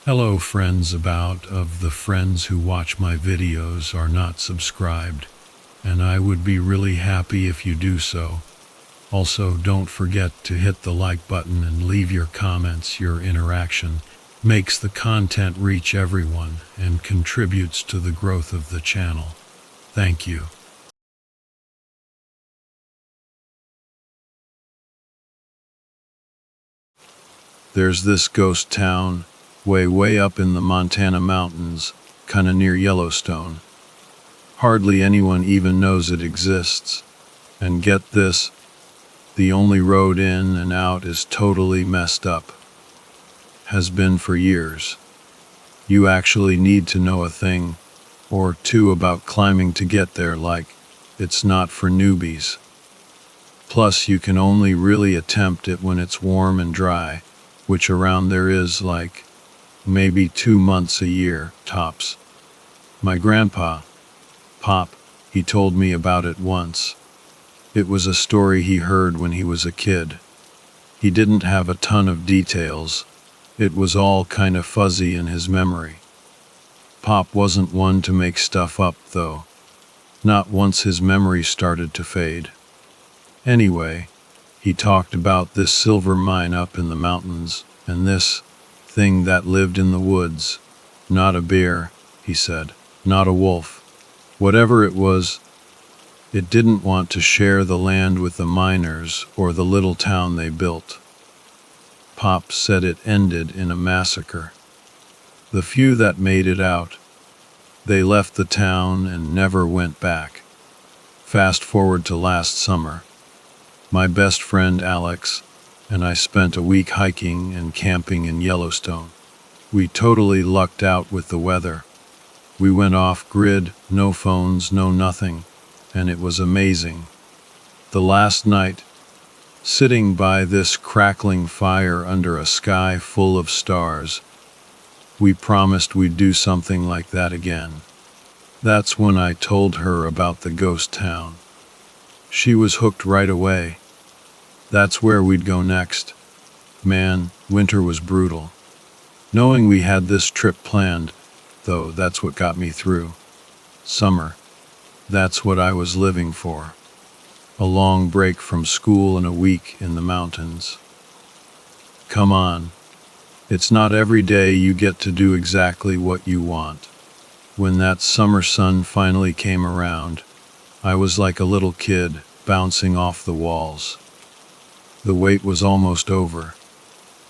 Hello friends, about of the friends who watch my videos are not subscribed, and I would be really happy if you do so. Also, don't forget to hit the like button and leave your comments. Your interaction makes the content reach everyone and contributes to the growth of the channel. Thank you. There's this ghost town way up in the Montana mountains, kinda near Yellowstone. Hardly anyone even knows it exists. And get this, the only road in and out is totally messed up. Has been for years. You actually need to know a thing or two about climbing to get there, like it's not for newbies. Plus, you can only really attempt it when it's warm and dry, which around there is like maybe 2 months a year, tops. My grandpa, Pop, he told me about it once. It was a story he heard when he was a kid. He didn't have a ton of details. It was all kind of fuzzy in his memory. Pop wasn't one to make stuff up, though. Not once his memory started to fade. Anyway, he talked about this silver mine up in the mountains, and this thing that lived in the woods. Not a bear, he said. Not a wolf. Whatever it was, it didn't want to share the land with the miners or the little town they built. Pop said it ended in a massacre. The few that made it out, they left the town and never went back. Fast forward to last summer. My best friend Alex and I spent a week hiking and camping in Yellowstone. We totally lucked out with the weather. We went off-grid, no phones, no nothing, and it was amazing. The last night, sitting by this crackling fire under a sky full of stars, we promised we'd do something like that again. That's when I told her about the ghost town. She was hooked right away. That's where we'd go next. Man, winter was brutal. Knowing we had this trip planned, though, that's what got me through. Summer. That's what I was living for. A long break from school and a week in the mountains. Come on. It's not every day you get to do exactly what you want. When that summer sun finally came around, I was like a little kid bouncing off the walls. The wait was almost over.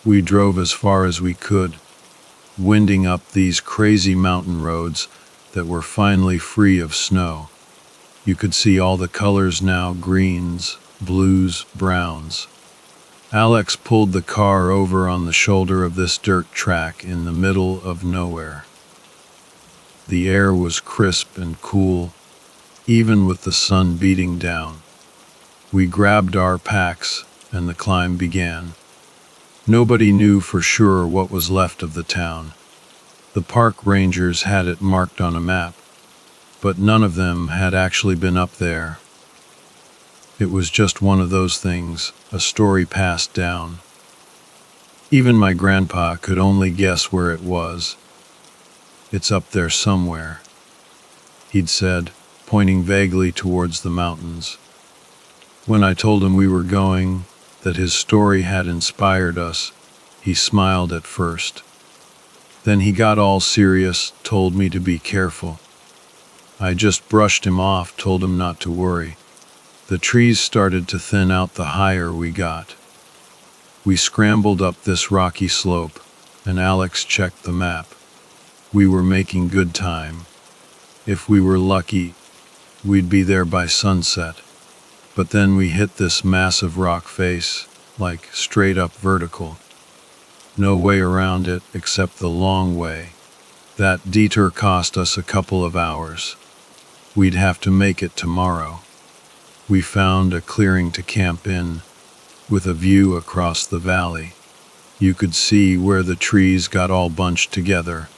We drove as far as we could, winding up these crazy mountain roads that were finally free of snow. You could see all the colors now, greens, blues, browns. Alex pulled the car over on the shoulder of this dirt track in the middle of nowhere. The air was crisp and cool, even with the sun beating down. We grabbed our packs and the climb began. Nobody knew for sure what was left of the town. The park rangers had it marked on a map, but none of them had actually been up there. It was just one of those things, a story passed down. Even my grandpa could only guess where it was. It's up there somewhere, he'd said, pointing vaguely towards the mountains. When I told him we were going, that his story had inspired us, he smiled at first. Then he got all serious, told me to be careful. I just brushed him off, told him not to worry. The trees started to thin out the higher we got. We scrambled up this rocky slope, and Alex checked the map. We were making good time. If we were lucky, we'd be there by sunset. But then we hit this massive rock face, like straight up vertical. No way around it except the long way. That detour cost us a couple of hours. We'd have to make it tomorrow. We found a clearing to camp in, with a view across the valley. You could see where the trees got all bunched together,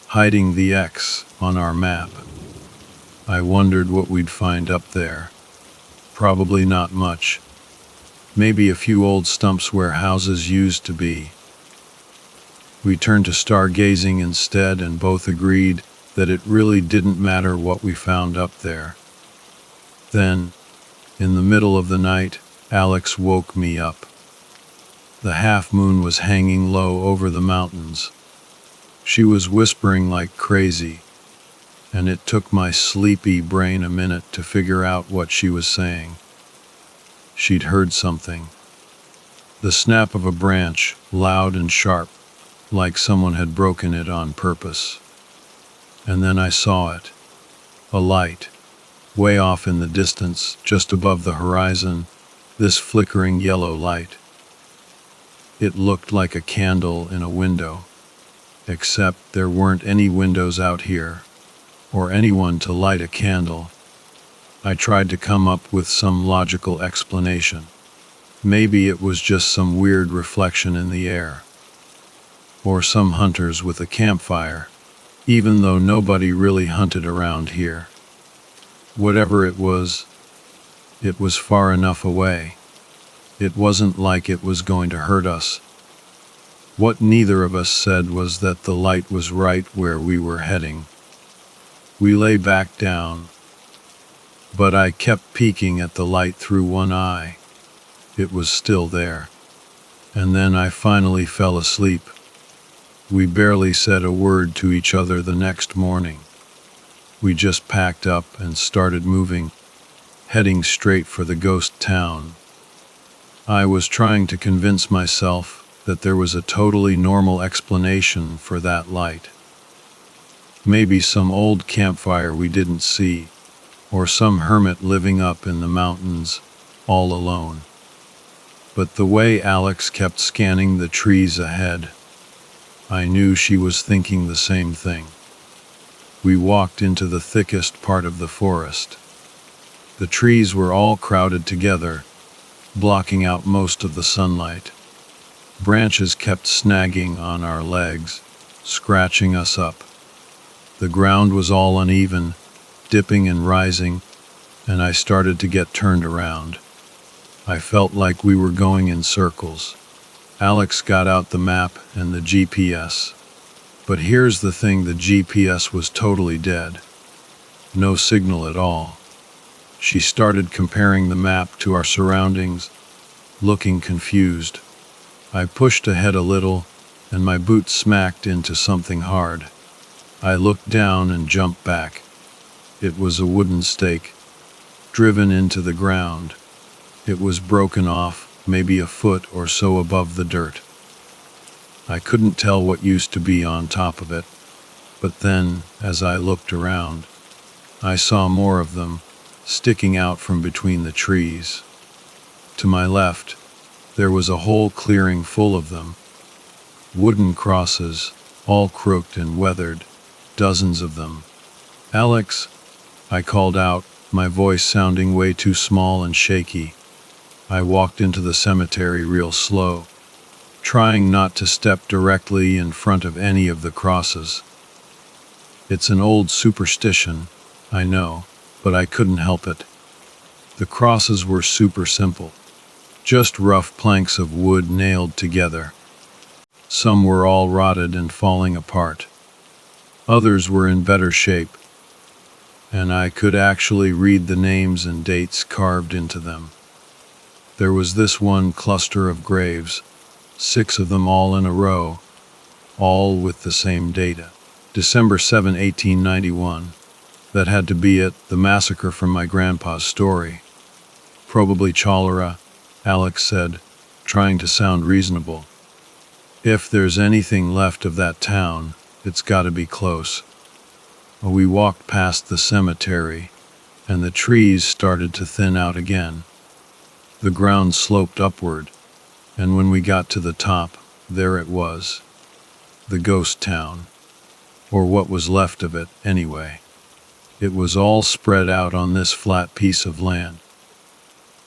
hiding the X on our map. I wondered what we'd find up there. Probably not much. Maybe a few old stumps where houses used to be. We turned to stargazing instead and both agreed that it really didn't matter what we found up there. Then, in the middle of the night, Alex woke me up. The half-moon was hanging low over the mountains. She was whispering like crazy, and it took my sleepy brain a minute to figure out what she was saying. She'd heard something. The snap of a branch, loud and sharp, like someone had broken it on purpose. And then I saw it. A light. Way off in the distance, just above the horizon, this flickering yellow light. It looked like a candle in a window, except there weren't any windows out here, or anyone to light a candle. I tried to come up with some logical explanation. Maybe it was just some weird reflection in the air. Or some hunters with a campfire, even though nobody really hunted around here. Whatever it was far enough away. It wasn't like it was going to hurt us. What neither of us said was that the light was right where we were heading. We lay back down, but I kept peeking at the light through one eye. It was still there. And then I finally fell asleep. We barely said a word to each other the next morning. We just packed up and started moving, heading straight for the ghost town. I was trying to convince myself that there was a totally normal explanation for that light. Maybe some old campfire we didn't see, or some hermit living up in the mountains, all alone. But the way Alex kept scanning the trees ahead, I knew she was thinking the same thing. We walked into the thickest part of the forest. The trees were all crowded together, blocking out most of the sunlight. Branches kept snagging on our legs, scratching us up. The ground was all uneven, dipping and rising, and I started to get turned around. I felt like we were going in circles. Alex got out the map and the GPS. But here's the thing, the GPS was totally dead. No signal at all. She started comparing the map to our surroundings, looking confused. I pushed ahead a little, and my boot smacked into something hard. I looked down and jumped back. It was a wooden stake, driven into the ground. It was broken off, maybe a foot or so above the dirt. I couldn't tell what used to be on top of it, but then, as I looked around, I saw more of them, sticking out from between the trees. To my left, there was a whole clearing full of them. Wooden crosses, all crooked and weathered, dozens of them. "Alex," I called out, my voice sounding way too small and shaky. I walked into the cemetery real slow, trying not to step directly in front of any of the crosses. It's an old superstition, I know, but I couldn't help it. The crosses were super simple, just rough planks of wood nailed together. Some were all rotted and falling apart. Others were in better shape, and I could actually read the names and dates carved into them. There was this one cluster of graves, 6 of them all in a row, all with the same data. December 7, 1891. That had to be it, the massacre from my grandpa's story. Probably cholera, Alex said, trying to sound reasonable. If there's anything left of that town, it's gotta be close. We walked past the cemetery, and the trees started to thin out again. The ground sloped upward, and when we got to the top, there it was. The ghost town. Or what was left of it, anyway. It was all spread out on this flat piece of land.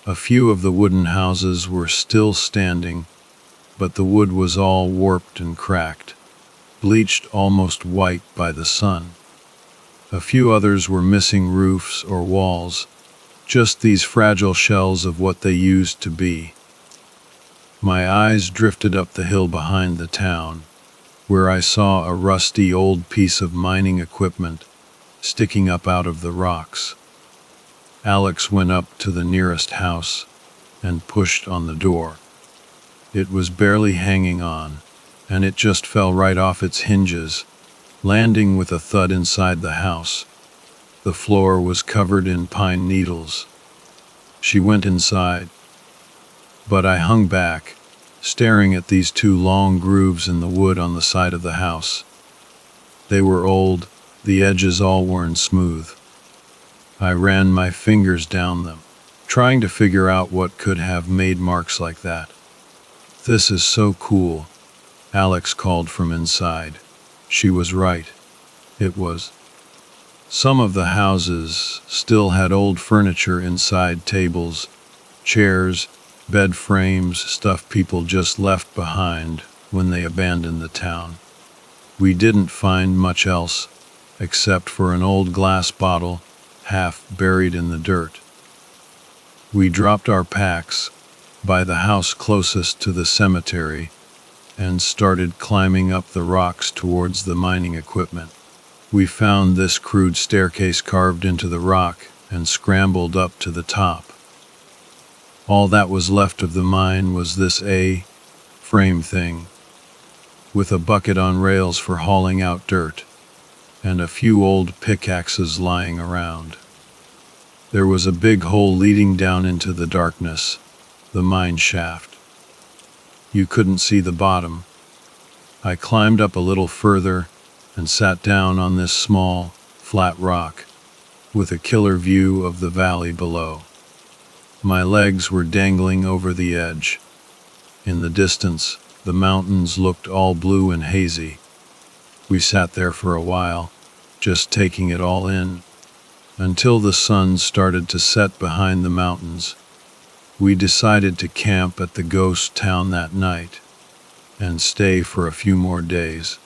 A few of the wooden houses were still standing, but the wood was all warped and cracked, bleached almost white by the sun. A few others were missing roofs or walls, just these fragile shells of what they used to be. My eyes drifted up the hill behind the town. where I saw a rusty old piece of mining equipment sticking up out of the rocks. Alex went up to the nearest house and pushed on the door. It was barely hanging on, and it just fell right off its hinges, landing with a thud inside the house. The floor was covered in pine needles. She went inside, but I hung back, staring at these two long grooves in the wood on the side of the house. They were old, the edges all worn smooth. I ran my fingers down them, trying to figure out what could have made marks like that. "This is so cool," Alex called from inside. She was right. It was. Some of the houses still had old furniture inside, tables, chairs, bed frames, stuff people just left behind when they abandoned the town. We didn't find much else, except for an old glass bottle, half buried in the dirt. We dropped our packs by the house closest to the cemetery and started climbing up the rocks towards the mining equipment. We found this crude staircase carved into the rock and scrambled up to the top. All that was left of the mine was this A-frame thing, with a bucket on rails for hauling out dirt, and a few old pickaxes lying around. There was a big hole leading down into the darkness, the mine shaft. You couldn't see the bottom. I climbed up a little further and sat down on this small, flat rock, with a killer view of the valley below. My legs were dangling over the edge. In the distance, the mountains looked all blue and hazy. We sat there for a while, just taking it all in, until the sun started to set behind the mountains. We decided to camp at the ghost town that night and stay for a few more days.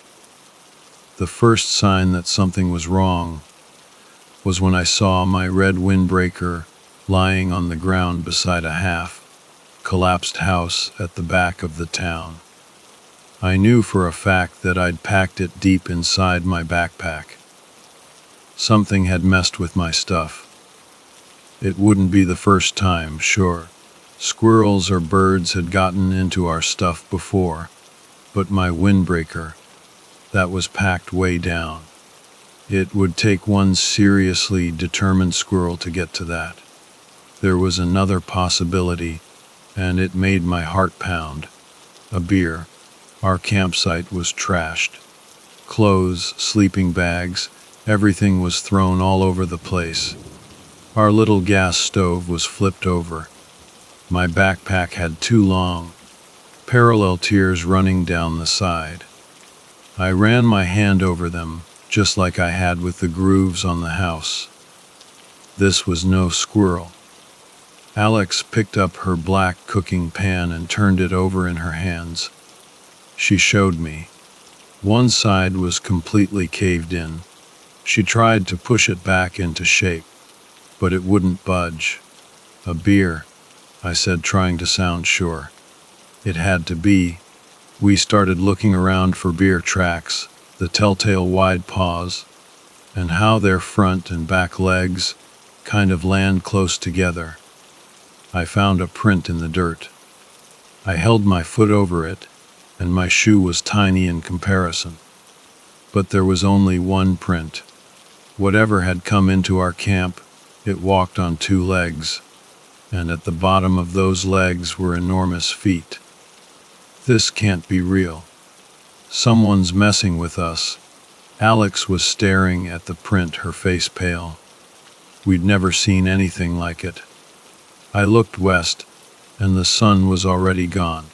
The first sign that something was wrong was when I saw my red windbreaker lying on the ground beside a half-collapsed house at the back of the town. I knew for a fact that I'd packed it deep inside my backpack. Something had messed with my stuff. It wouldn't be the first time, sure. Squirrels or birds had gotten into our stuff before, but my windbreaker, that was packed way down. It would take one seriously determined squirrel to get to that. There was another possibility, and it made my heart pound. A beer. Our campsite was trashed. Clothes, sleeping bags, everything was thrown all over the place. Our little gas stove was flipped over. My backpack had two long, parallel tears running down the side. I ran my hand over them, just like I had with the grooves on the house. This was no squirrel. Alex picked up her black cooking pan and turned it over in her hands. She showed me. One side was completely caved in. She tried to push it back into shape, but it wouldn't budge. "A beer," I said, trying to sound sure. It had to be. We started looking around for beer tracks, the telltale wide paws, and how their front and back legs kind of land close together. I found a print in the dirt. I held my foot over it, and my shoe was tiny in comparison. But there was only one print. Whatever had come into our camp, it walked on two legs, and at the bottom of those legs were enormous feet. This can't be real. Someone's messing with us. Alex was staring at the print, her face pale. We'd never seen anything like it. I looked west, and the sun was already gone.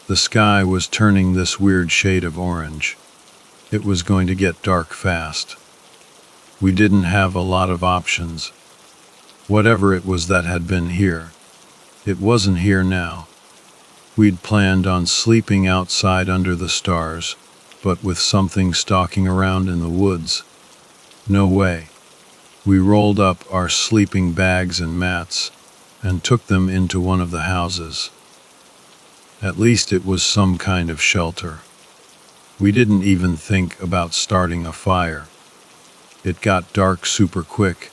The sky was turning this weird shade of orange. It was going to get dark fast. We didn't have a lot of options. Whatever it was that had been here, it wasn't here now. We'd planned on sleeping outside under the stars, but with something stalking around in the woods. No way. We rolled up our sleeping bags and mats and took them into one of the houses. At least it was some kind of shelter. We didn't even think about starting a fire. It got dark super quick,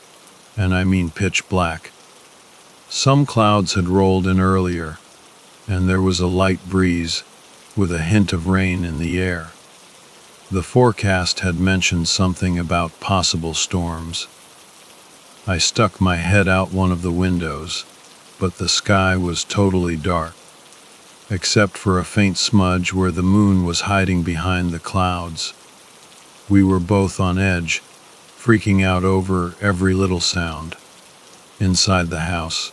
and I mean pitch black. Some clouds had rolled in earlier, and there was a light breeze with a hint of rain in the air. The forecast had mentioned something about possible storms. I stuck my head out one of the windows, but the sky was totally dark, except for a faint smudge where the moon was hiding behind the clouds. We were both on edge, freaking out over every little sound. Inside the house,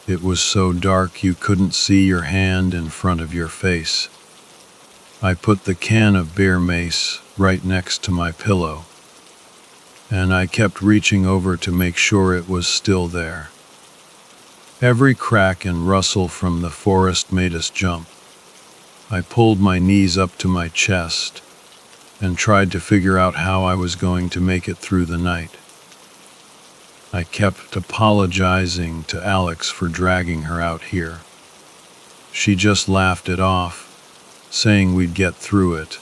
it was so dark you couldn't see your hand in front of your face. I put the can of bear mace right next to my pillow, and I kept reaching over to make sure it was still there. Every crack and rustle from the forest made us jump. I pulled my knees up to my chest and tried to figure out how I was going to make it through the night. I kept apologizing to Alex for dragging her out here. She just laughed it off, saying we'd get through it,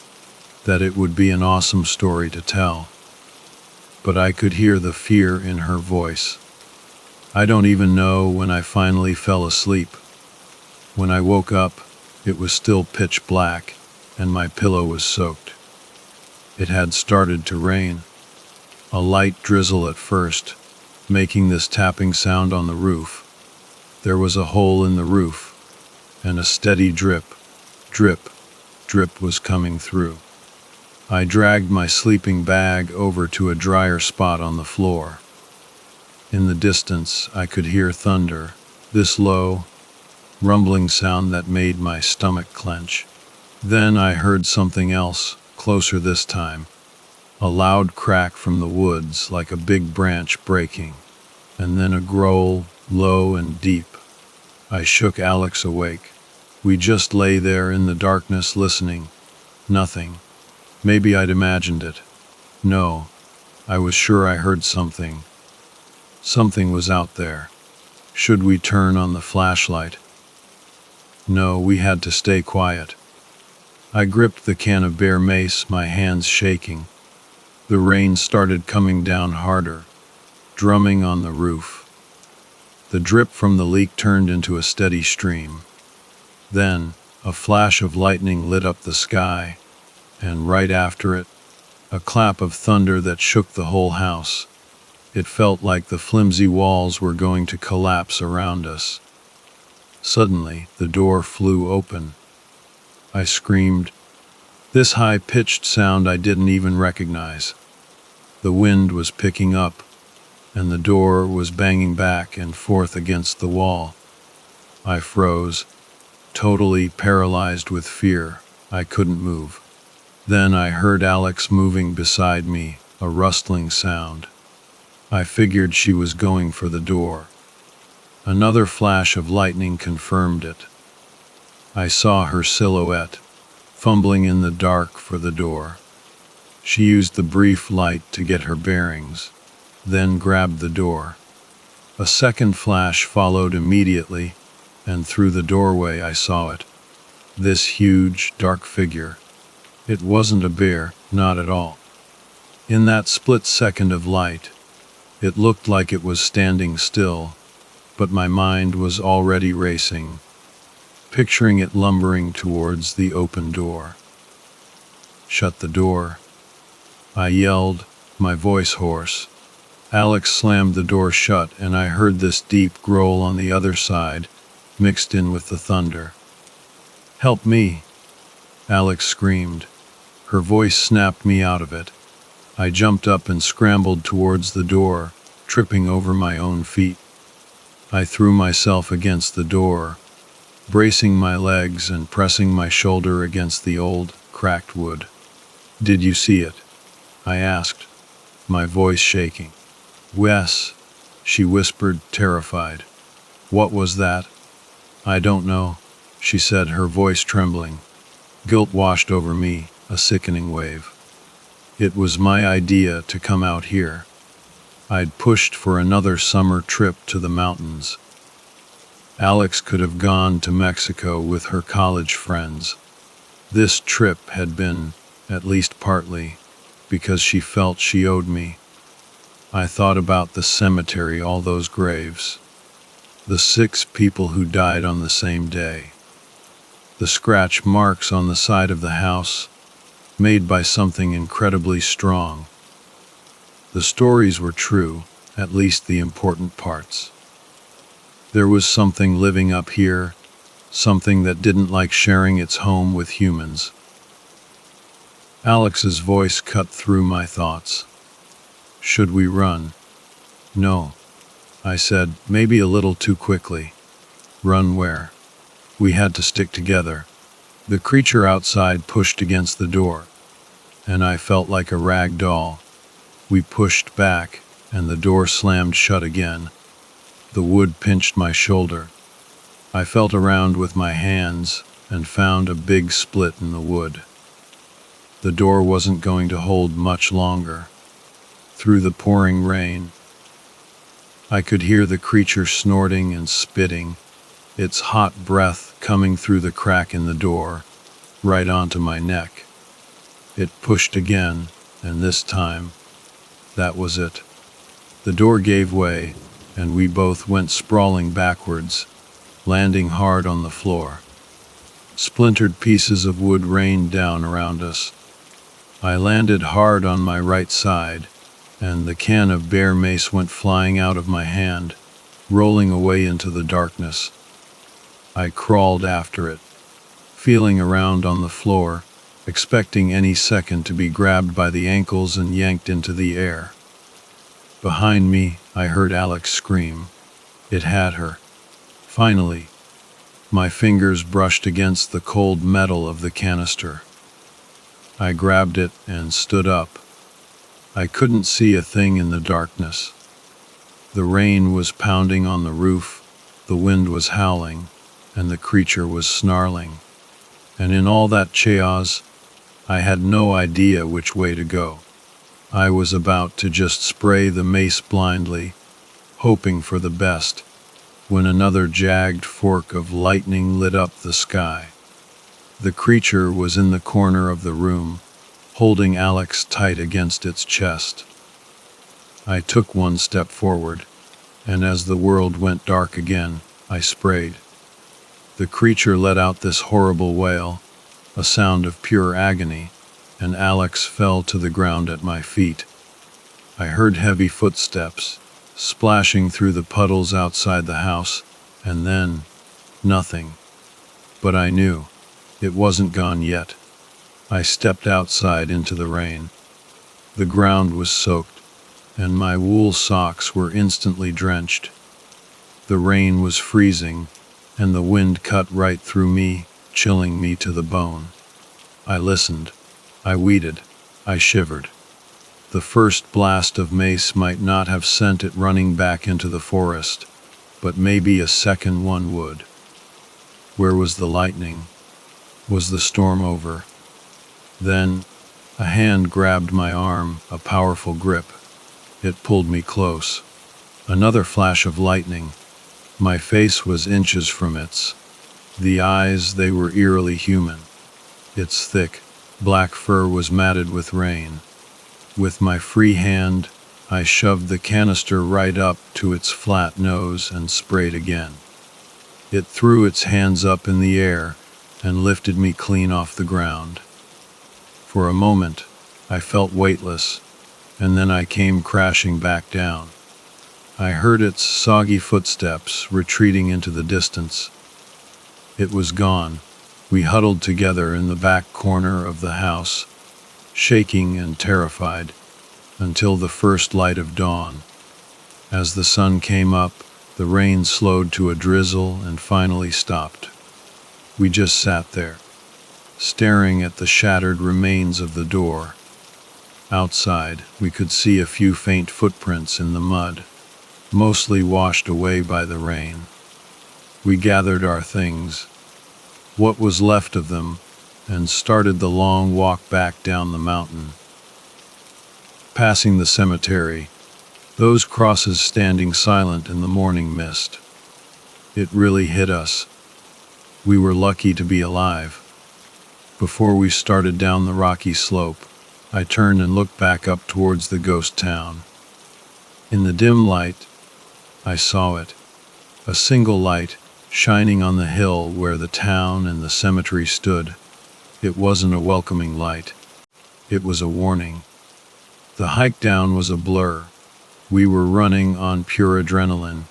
that it would be an awesome story to tell. But I could hear the fear in her voice. I don't even know when I finally fell asleep. When I woke up, it was still pitch black, and my pillow was soaked. It had started to rain. A light drizzle at first, making this tapping sound on the roof. There was a hole in the roof, and a steady drip, drip, drip was coming through. I dragged my sleeping bag over to a drier spot on the floor. In the distance, I could hear thunder, this low, rumbling sound that made my stomach clench. Then I heard something else, closer this time. A loud crack from the woods, like a big branch breaking, and then a growl, low and deep. I shook Alex awake. We just lay there in the darkness listening. Nothing. Maybe I'd imagined it. No, I was sure I heard something. Something was out there. Should we turn on the flashlight? No, we had to stay quiet. I gripped the can of bear mace, my hands shaking. The rain started coming down harder, drumming on the roof. The drip from the leak turned into a steady stream. Then, a flash of lightning lit up the sky, and right after it, a clap of thunder that shook the whole house. It felt like the flimsy walls were going to collapse around us. Suddenly, the door flew open. I screamed, this high-pitched sound I didn't even recognize. The wind was picking up, and the door was banging back and forth against the wall. I froze, totally paralyzed with fear. I couldn't move. Then I heard Alex moving beside me, a rustling sound. I figured she was going for the door. Another flash of lightning confirmed it. I saw her silhouette, fumbling in the dark for the door. She used the brief light to get her bearings, then grabbed the door. A second flash followed immediately, and through the doorway I saw it. This huge, dark figure. It wasn't a bear, not at all. In that split second of light, it looked like it was standing still, but my mind was already racing, picturing it lumbering towards the open door. Shut the door, I yelled, my voice hoarse. Alex slammed the door shut, and I heard this deep growl on the other side, mixed in with the thunder. Help me, Alex screamed. Her voice snapped me out of it. I jumped up and scrambled towards the door, tripping over my own feet. I threw myself against the door, bracing my legs and pressing my shoulder against the old, cracked wood. Did you see it? I asked, my voice shaking. Wes, she whispered, terrified. What was that? I don't know, she said, her voice trembling. Guilt washed over me, a sickening wave. It was my idea to come out here. I'd pushed for another summer trip to the mountains. Alex could have gone to Mexico with her college friends. This trip had been, at least partly, because she felt she owed me. I thought about the cemetery, all those graves, the 6 people who died on the same day, the scratch marks on the side of the house, made by something incredibly strong. The stories were true, at least the important parts. There was something living up here, something that didn't like sharing its home with humans. Alex's voice cut through my thoughts. Should we run? No, I said, maybe a little too quickly. Run where? We had to stick together. The creature outside pushed against the door, and I felt like a rag doll. We pushed back, and the door slammed shut again. The wood pinched my shoulder. I felt around with my hands and found a big split in the wood. The door wasn't going to hold much longer. Through the pouring rain, I could hear the creature snorting and spitting, its hot breath coming through the crack in the door, right onto my neck. It pushed again, and this time, that was it. The door gave way, and we both went sprawling backwards, landing hard on the floor. Splintered pieces of wood rained down around us. I landed hard on my right side, and the can of bear mace went flying out of my hand, rolling away into the darkness. I crawled after it, feeling around on the floor, expecting any second to be grabbed by the ankles and yanked into the air. Behind me, I heard Alex scream. It had her. Finally, my fingers brushed against the cold metal of the canister. I grabbed it and stood up. I couldn't see a thing in the darkness. The rain was pounding on the roof, the wind was howling, and the creature was snarling. And in all that chaos, I had no idea which way to go. I was about to just spray the mace blindly, hoping for the best, when another jagged fork of lightning lit up the sky. The creature was in the corner of the room, holding Alex tight against its chest. I took one step forward, and as the world went dark again, I sprayed. The creature let out this horrible wail, a sound of pure agony, and Alex fell to the ground at my feet. I heard heavy footsteps, splashing through the puddles outside the house, and then, nothing. But I knew, it wasn't gone yet. I stepped outside into the rain. The ground was soaked, and my wool socks were instantly drenched. The rain was freezing, and the wind cut right through me, chilling me to the bone. I listened. I waited. I shivered. The first blast of mace might not have sent it running back into the forest, but maybe a second one would. Where was the lightning? Was the storm over? Then, a hand grabbed my arm, a powerful grip. It pulled me close. Another flash of lightning. My face was inches from its. The eyes, they were eerily human. Its thick, black fur was matted with rain. With my free hand, I shoved the canister right up to its flat nose and sprayed again. It threw its hands up in the air and lifted me clean off the ground. For a moment, I felt weightless, and then I came crashing back down. I heard its soggy footsteps retreating into the distance. It was gone. We huddled together in the back corner of the house, shaking and terrified, until the first light of dawn. As the sun came up, the rain slowed to a drizzle and finally stopped. We just sat there, staring at the shattered remains of the door. Outside, we could see a few faint footprints in the mud, mostly washed away by the rain. We gathered our things, what was left of them, and started the long walk back down the mountain. Passing the cemetery, those crosses standing silent in the morning mist. It really hit us. We were lucky to be alive. Before we started down the rocky slope, I turned and looked back up towards the ghost town. In the dim light, I saw it, a single light shining on the hill where the town and the cemetery stood. It wasn't a welcoming light. It was a warning. The hike down was a blur. We were running on pure adrenaline,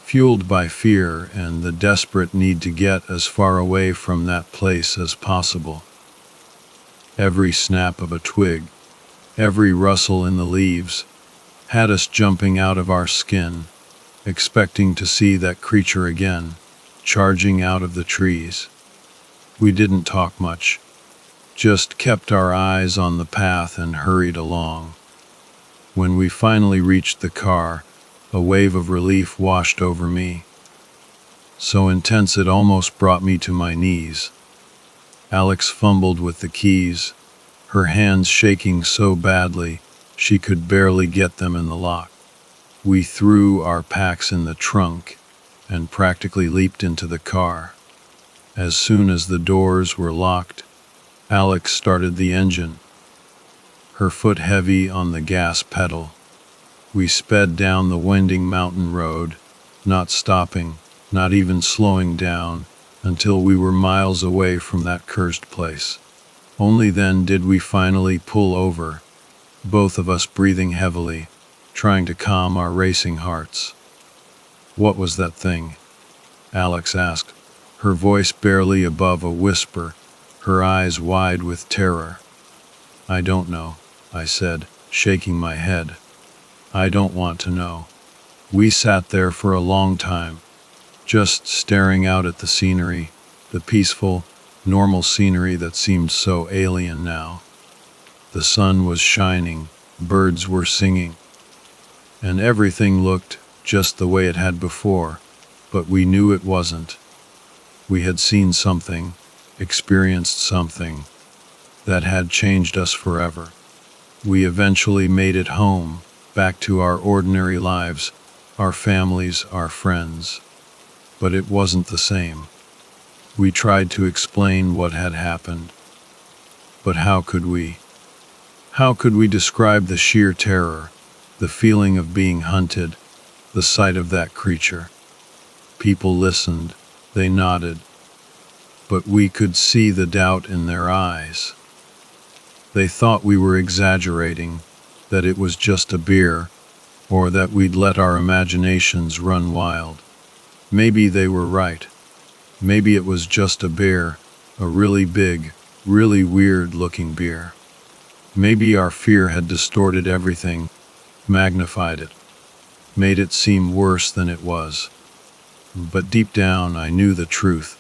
fueled by fear and the desperate need to get as far away from that place as possible. Every snap of a twig, every rustle in the leaves, had us jumping out of our skin, expecting to see that creature again, charging out of the trees. We didn't talk much, just kept our eyes on the path and hurried along. When we finally reached the car, a wave of relief washed over me, so intense it almost brought me to my knees. Alex fumbled with the keys, her hands shaking so badly she could barely get them in the lock. We threw our packs in the trunk and practically leaped into the car. As soon as the doors were locked, Alex started the engine, her foot heavy on the gas pedal. We sped down the winding mountain road, not stopping, not even slowing down, until we were miles away from that cursed place. Only then did we finally pull over, both of us breathing heavily, trying to calm our racing hearts. "What was that thing?" Alex asked, her voice barely above a whisper, her eyes wide with terror. "I don't know," I said, shaking my head. "I don't want to know." We sat there for a long time, just staring out at the scenery, the peaceful, normal scenery that seemed so alien now. The sun was shining, birds were singing, and everything looked just the way it had before, but we knew it wasn't. We had seen something, experienced something, that had changed us forever. We eventually made it home, back to our ordinary lives, our families, our friends. But it wasn't the same. We tried to explain what had happened. But how could we? How could we describe the sheer terror, the feeling of being hunted, the sight of that creature? People listened, they nodded, but we could see the doubt in their eyes. They thought we were exaggerating, that it was just a beer, or that we'd let our imaginations run wild. Maybe they were right. Maybe it was just a bear, a really big, really weird-looking bear. Maybe our fear had distorted everything, magnified it, made it seem worse than it was. But deep down, I knew the truth.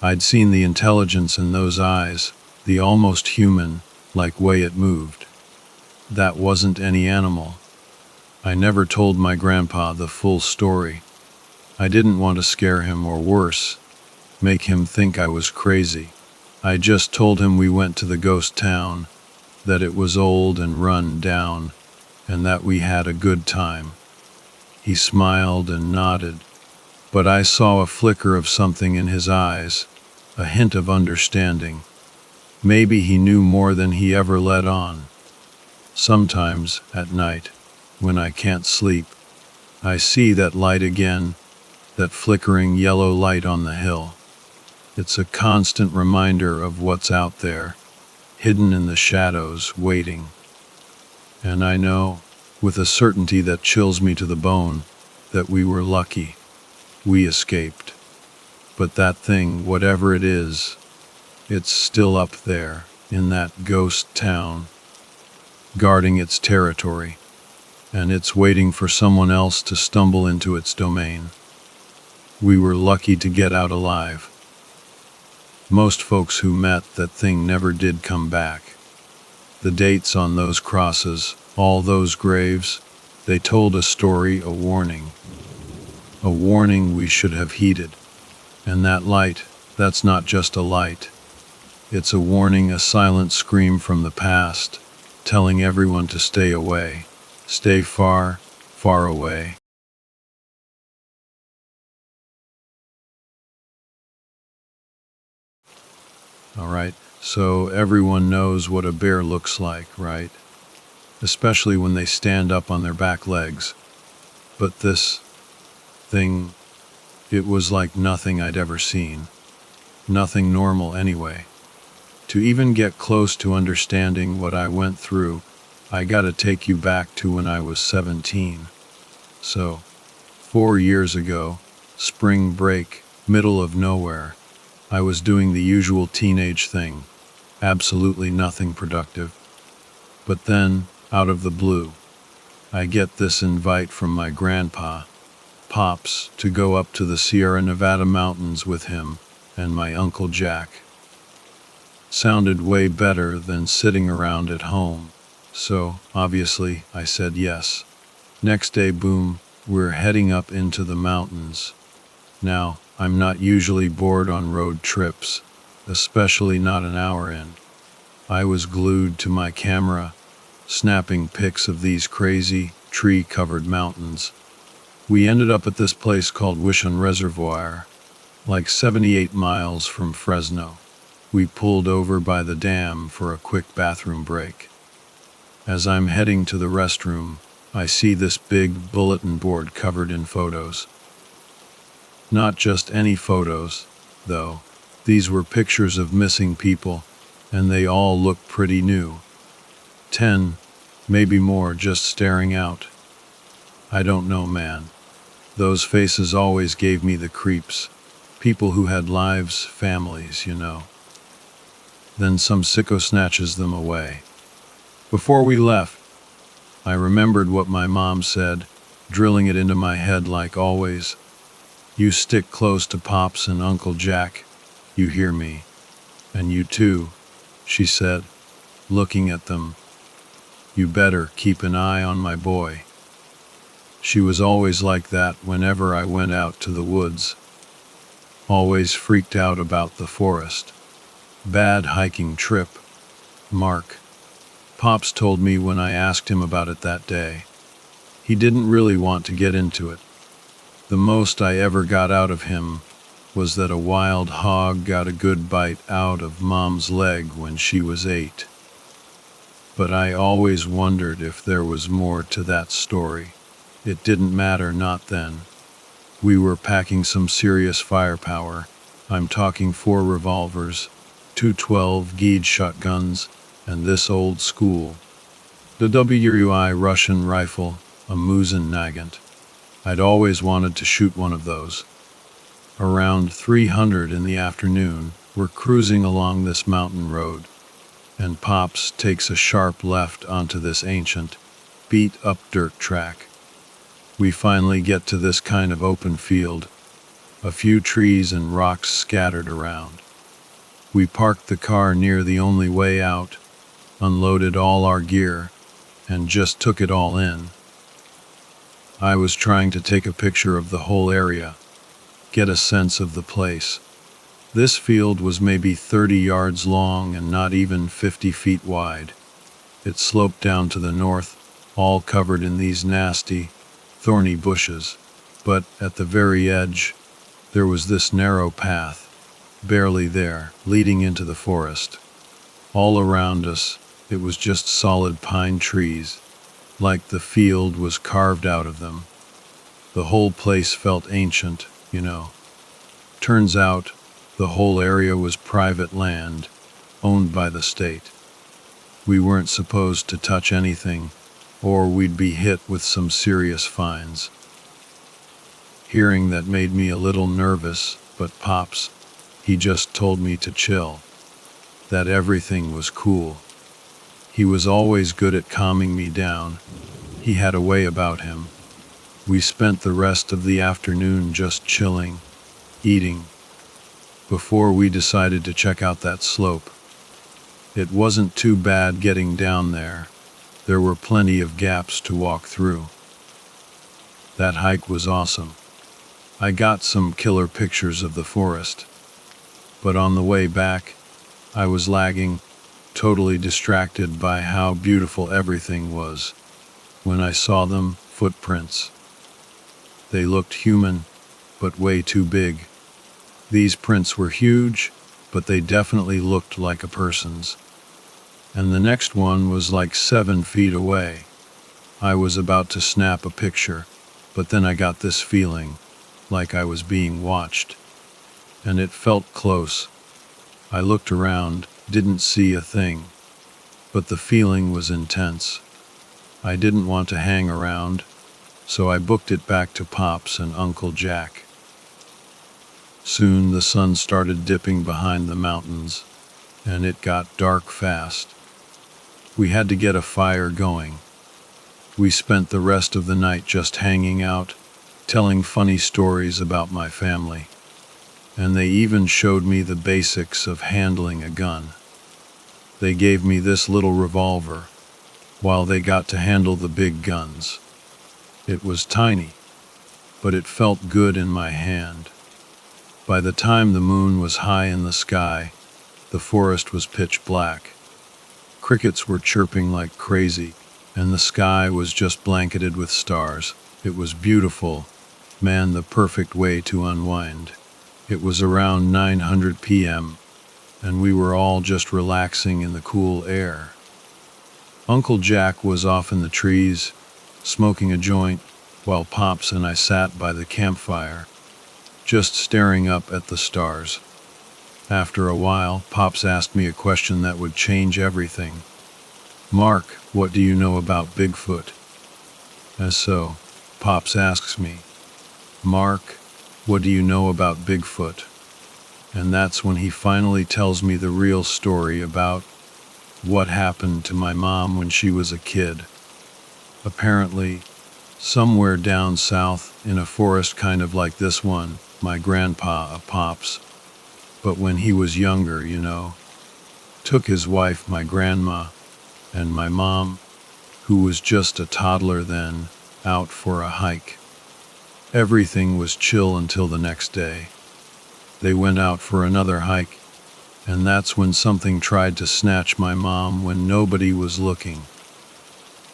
I'd seen the intelligence in those eyes, the almost human-like way it moved. That wasn't any animal. I never told my grandpa the full story. I didn't want to scare him, or worse, make him think I was crazy. I just told him we went to the ghost town, that it was old and run down, and that we had a good time. He smiled and nodded, but I saw a flicker of something in his eyes, a hint of understanding. Maybe he knew more than he ever let on. Sometimes, at night, when I can't sleep, I see that light again, that flickering yellow light on the hill. It's a constant reminder of what's out there, hidden in the shadows, waiting. And I know, with a certainty that chills me to the bone, that we were lucky. We escaped. But that thing, whatever it is, it's still up there, in that ghost town, guarding its territory, and it's waiting for someone else to stumble into its domain. We were lucky to get out alive. Most folks who met that thing never did come back. The dates on those crosses, all those graves, they told a story, a warning. A warning we should have heeded. And that light, that's not just a light. It's a warning, a silent scream from the past, telling everyone to stay away. Stay far, far away. All right, So everyone knows what a bear looks like, right? Especially when they stand up on their back legs. But this thing, it was like nothing I'd ever seen. Nothing normal anyway. To even get close to understanding what I went through, I gotta take you back to when I was 17. So, 4 years ago, spring break, middle of nowhere, I was doing the usual teenage thing. Absolutely nothing productive. But then, out of the blue, I get this invite from my grandpa, Pops, to go up to the Sierra Nevada mountains with him and my Uncle Jack. Sounded way better than sitting around at home, so obviously I said yes. Next day, boom, we're heading up into the mountains. Now, I'm not usually bored on road trips, especially not an hour in. I was glued to my camera, snapping pics of these crazy, tree-covered mountains. We ended up at this place called Wishon Reservoir, like 78 miles from Fresno. We pulled over by the dam for a quick bathroom break. As I'm heading to the restroom, I see this big bulletin board covered in photos. Not just any photos, though. These were pictures of missing people, and they all look pretty new. 10, maybe more, just staring out. I don't know, man. Those faces always gave me the creeps. People who had lives, families, you know. Then some sicko snatches them away. Before we left, I remembered what my mom said, drilling it into my head like always. You stick close to Pops and Uncle Jack. You hear me. And you too, she said, looking at them. You better keep an eye on my boy. She was always like that whenever I went out to the woods. Always freaked out about the forest. Bad hiking trip. Mark. Pops told me when I asked him about it that day. He didn't really want to get into it. The most I ever got out of him was that a wild hog got a good bite out of Mom's leg when she was 8. But I always wondered if there was more to that story. It didn't matter, not then. We were packing some serious firepower. I'm talking 4 revolvers, 2 12-gauge shotguns, and this old school. The WI Russian rifle, a Mosin Nagant. I'd always wanted to shoot one of those. Around 300 in the afternoon, we're cruising along this mountain road, and Pops takes a sharp left onto this ancient, beat-up dirt track. We finally get to this kind of open field, a few trees and rocks scattered around. We parked the car near the only way out, unloaded all our gear, and just took it all in. I was trying to take a picture of the whole area, get a sense of the place. This field was maybe 30 yards long and not even 50 feet wide. It sloped down to the north, all covered in these nasty, thorny bushes. But at the very edge, there was this narrow path, barely there, leading into the forest. All around us, it was just solid pine trees, like the field was carved out of them. The whole place felt ancient, you know. Turns out, the whole area was private land, owned by the state. We weren't supposed to touch anything, or we'd be hit with some serious fines. Hearing that made me a little nervous, but Pops, he just told me to chill, that everything was cool. He was always good at calming me down. He had a way about him. We spent the rest of the afternoon just chilling, eating, before we decided to check out that slope. It wasn't too bad getting down there. There were plenty of gaps to walk through. That hike was awesome. I got some killer pictures of the forest. But on the way back, I was lagging, totally distracted by how beautiful everything was. When I saw them, footprints. They looked human, but way too big. These prints were huge, but they definitely looked like a person's. And the next one was like 7 feet away. I was about to snap a picture, but then I got this feeling, like I was being watched. And it felt close. I looked around, didn't see a thing, but the feeling was intense. I didn't want to hang around, so I booked it back to Pops and Uncle Jack. Soon the sun started dipping behind the mountains, and it got dark fast. We had to get a fire going. We spent the rest of the night just hanging out, telling funny stories about my family. And they even showed me the basics of handling a gun. They gave me this little revolver, while they got to handle the big guns. It was tiny, but it felt good in my hand. By the time the moon was high in the sky, the forest was pitch black. Crickets were chirping like crazy, and the sky was just blanketed with stars. It was beautiful. Man, the perfect way to unwind. It was around 9:00 p.m., and we were all just relaxing in the cool air. Uncle Jack was off in the trees, smoking a joint, while Pops and I sat by the campfire, just staring up at the stars. After a while, Pops asked me a question that would change everything. "Mark, what do you know about Bigfoot?" And so, Pops asks me, "Mark, what do you know about Bigfoot?" And that's when he finally tells me the real story about what happened to my mom when she was a kid. Apparently, somewhere down south in a forest kind of like this one, my grandpa, Pops, but when he was younger, took his wife, my grandma, and my mom, who was just a toddler then, out for a hike. Everything was chill until the next day. They went out for another hike, and that's when something tried to snatch my mom when nobody was looking.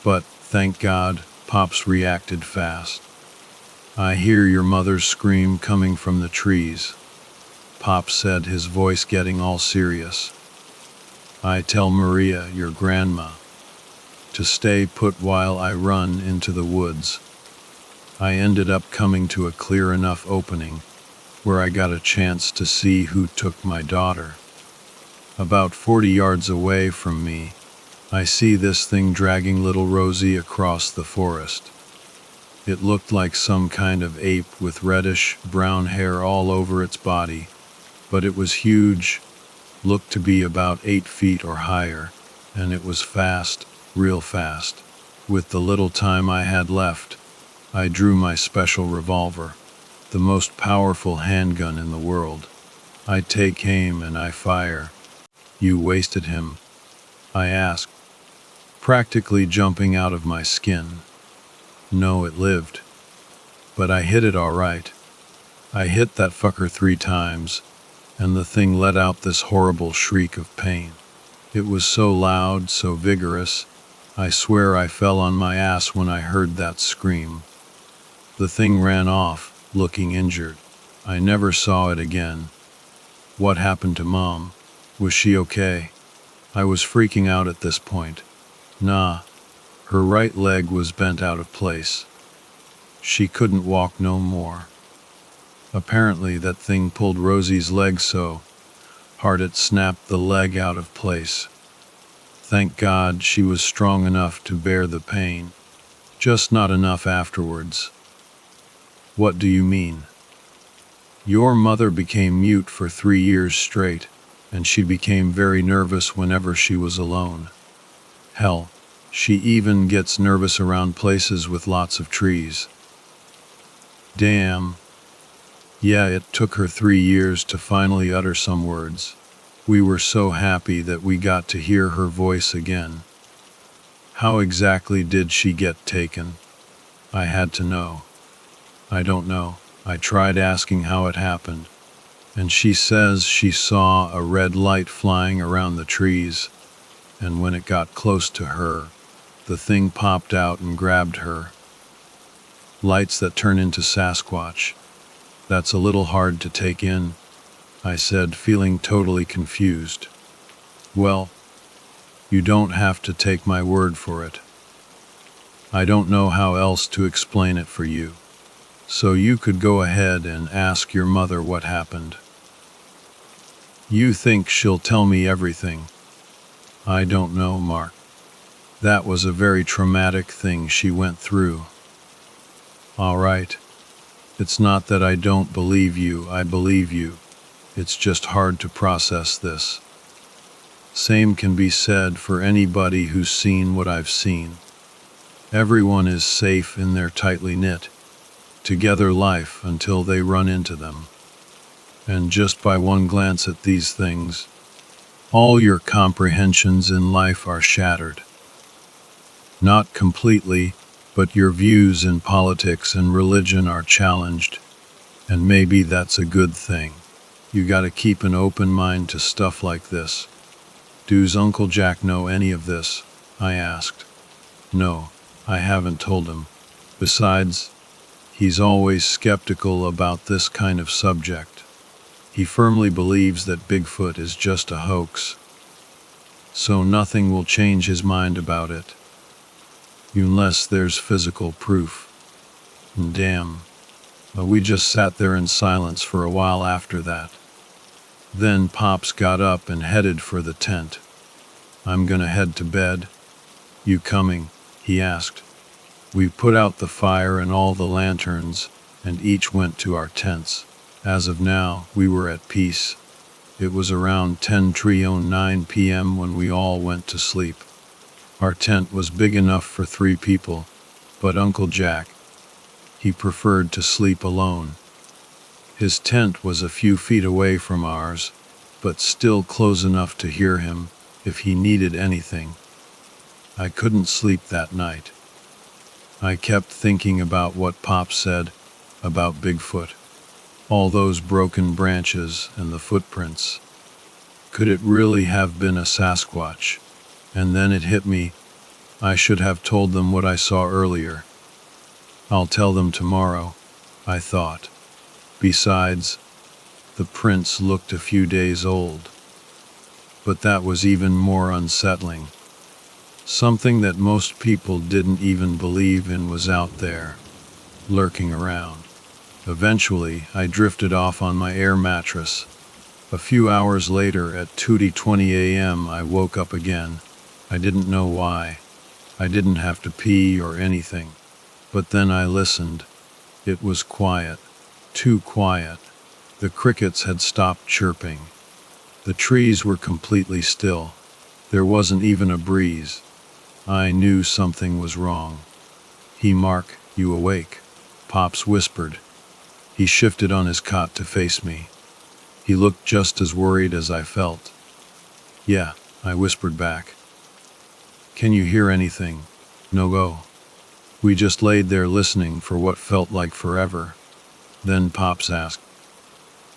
But, thank God, Pops reacted fast. "I hear your mother's scream coming from the trees," Pop said, his voice getting all serious. "I tell Maria, your grandma, to stay put while I run into the woods." I ended up coming to a clear enough opening where I got a chance to see who took my daughter. About 40 yards away from me, I see this thing dragging little Rosie across the forest. It looked like some kind of ape with reddish, brown hair all over its body, but it was huge, looked to be about 8 feet or higher, and it was fast, real fast. With the little time I had left, I drew my special revolver, the most powerful handgun in the world. I take aim and I fire. "You wasted him?" I asked, practically jumping out of my skin. "No, it lived. But I hit it all right. I hit that fucker 3 times, and the thing let out this horrible shriek of pain. It was so loud, so vigorous, I swear I fell on my ass when I heard that scream. The thing ran off, looking injured. I never saw it again." "What happened to Mom? Was she okay?" I was freaking out at this point. "Nah, her right leg was bent out of place. She couldn't walk no more. Apparently that thing pulled Rosie's leg so hard it snapped the leg out of place. Thank God she was strong enough to bear the pain, just not enough afterwards." "What do you mean?" "Your mother became mute for 3 years straight, and she became very nervous whenever she was alone. Hell, she even gets nervous around places with lots of trees." "Damn." "Yeah, it took her 3 years to finally utter some words. We were so happy that we got to hear her voice again." "How exactly did she get taken?" I had to know. "I don't know. I tried asking how it happened, and she says she saw a red light flying around the trees, and when it got close to her, the thing popped out and grabbed her. Lights that turn into Sasquatch. That's a little hard to take in. I said, feeling totally confused. Well, you don't have to take my word for it. I don't know how else to explain it for you. So you could go ahead and ask your mother what happened. You think she'll tell me everything? I don't know, Mark. That was a very traumatic thing she went through. All right. It's not that I don't believe you, I believe you. It's just hard to process this. Same can be said for anybody who's seen what I've seen. Everyone is safe in their tightly knit, together life until they run into them. And just by one glance at these things, all your comprehensions in life are shattered. Not completely, but your views in politics and religion are challenged, and maybe that's a good thing. You gotta keep an open mind to stuff like this. Does Uncle Jack know any of this? I asked. No, I haven't told him. Besides, he's always skeptical about this kind of subject. He firmly believes that Bigfoot is just a hoax, so nothing will change his mind about it, unless there's physical proof. And damn, we just sat there in silence for a while after that. Then Pops got up and headed for the tent. I'm gonna head to bed. You coming? He asked. We put out the fire and all the lanterns, and each went to our tents. As of now, we were at peace. It was around 10:09 p.m. when we all went to sleep. Our tent was big enough for 3 people, but Uncle Jack, he preferred to sleep alone. His tent was a few feet away from ours, but still close enough to hear him if he needed anything. I couldn't sleep that night. I kept thinking about what Pop said about Bigfoot. All those broken branches and the footprints. Could it really have been a Sasquatch? And then it hit me. I should have told them what I saw earlier. I'll tell them tomorrow, I thought. Besides, the prints looked a few days old. But that was even more unsettling. Something that most people didn't even believe in was out there, lurking around. Eventually, I drifted off on my air mattress. A few hours later, at 2:20 a.m., I woke up again. I didn't know why. I didn't have to pee or anything. But then I listened. It was quiet. Too quiet. The crickets had stopped chirping. The trees were completely still. There wasn't even a breeze. I knew something was wrong. Mark, you awake? Pops whispered. He shifted on his cot to face me. He looked just as worried as I felt. Yeah, I whispered back. Can you hear anything? No go. We just laid there listening for what felt like forever. Then Pops asked,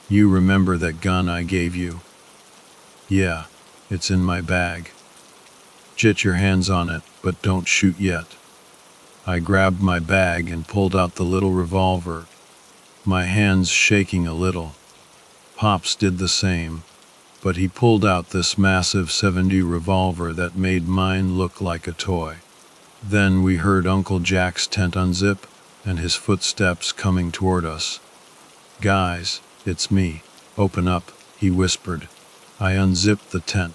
You remember that gun I gave you? Yeah, it's in my bag. Get your hands on it, but don't shoot yet. I grabbed my bag and pulled out the little revolver, my hands shaking a little. Pops did the same, but he pulled out this massive .70 revolver that made mine look like a toy. Then we heard Uncle Jack's tent unzip and his footsteps coming toward us. Guys, it's me. Open up, he whispered. I unzipped the tent,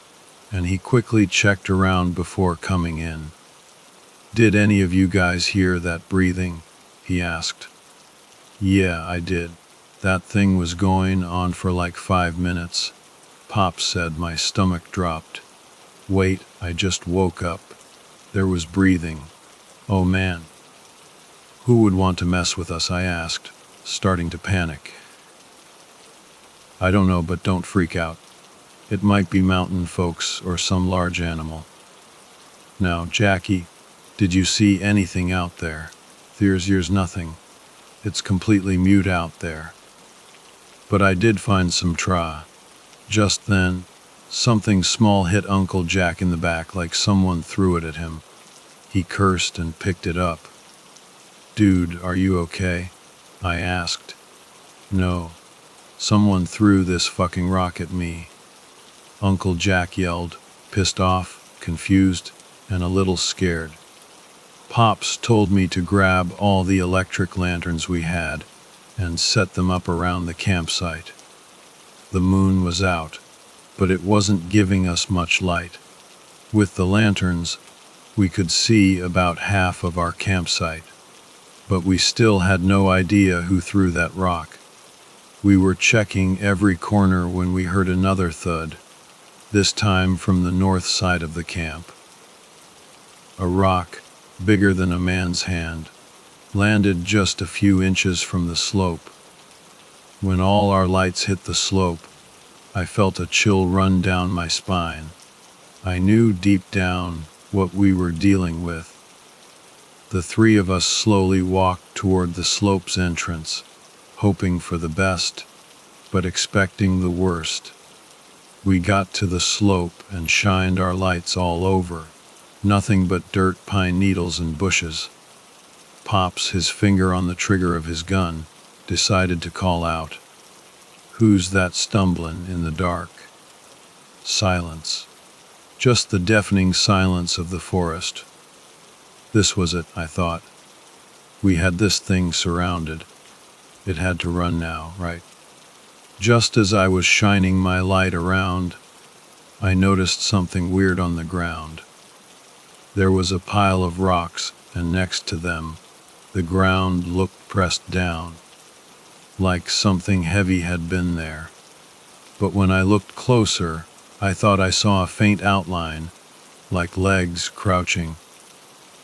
and he quickly checked around before coming in. Did any of you guys hear that breathing? He asked. Yeah, I did. That thing was going on for like 5 minutes. Pop said. My stomach dropped. Wait, I just woke up. There was breathing. Oh man. Who would want to mess with us? I asked, starting to panic. I don't know, but don't freak out. It might be mountain folks or some large animal. Now, Jackie, did you see anything out there? There's nothing. It's completely mute out there. But I did find some tra. Just then, something small hit Uncle Jack in the back like someone threw it at him. He cursed and picked it up. Dude, are you okay? I asked. No. Someone threw this fucking rock at me, Uncle Jack yelled, pissed off, confused, and a little scared. Pops told me to grab all the electric lanterns we had and set them up around the campsite. The moon was out, but it wasn't giving us much light. With the lanterns, we could see about half of our campsite, but we still had no idea who threw that rock. We were checking every corner when we heard another thud, this time from the north side of the camp. A rock, bigger than a man's hand, landed just a few inches from the slope. When all our lights hit the slope, I felt a chill run down my spine. I knew deep down what we were dealing with. The three of us slowly walked toward the slope's entrance, hoping for the best, but expecting the worst. We got to the slope and shined our lights all over. Nothing but dirt, pine needles, and bushes. Pops, his finger on the trigger of his gun, decided to call out, "Who's that stumbling in the dark?" Silence. Just the deafening silence of the forest. This was it, I thought. We had this thing surrounded. It had to run now, right? Just as I was shining my light around, I noticed something weird on the ground. There was a pile of rocks, and next to them, the ground looked pressed down, like something heavy had been there. But when I looked closer, I thought I saw a faint outline, like legs crouching.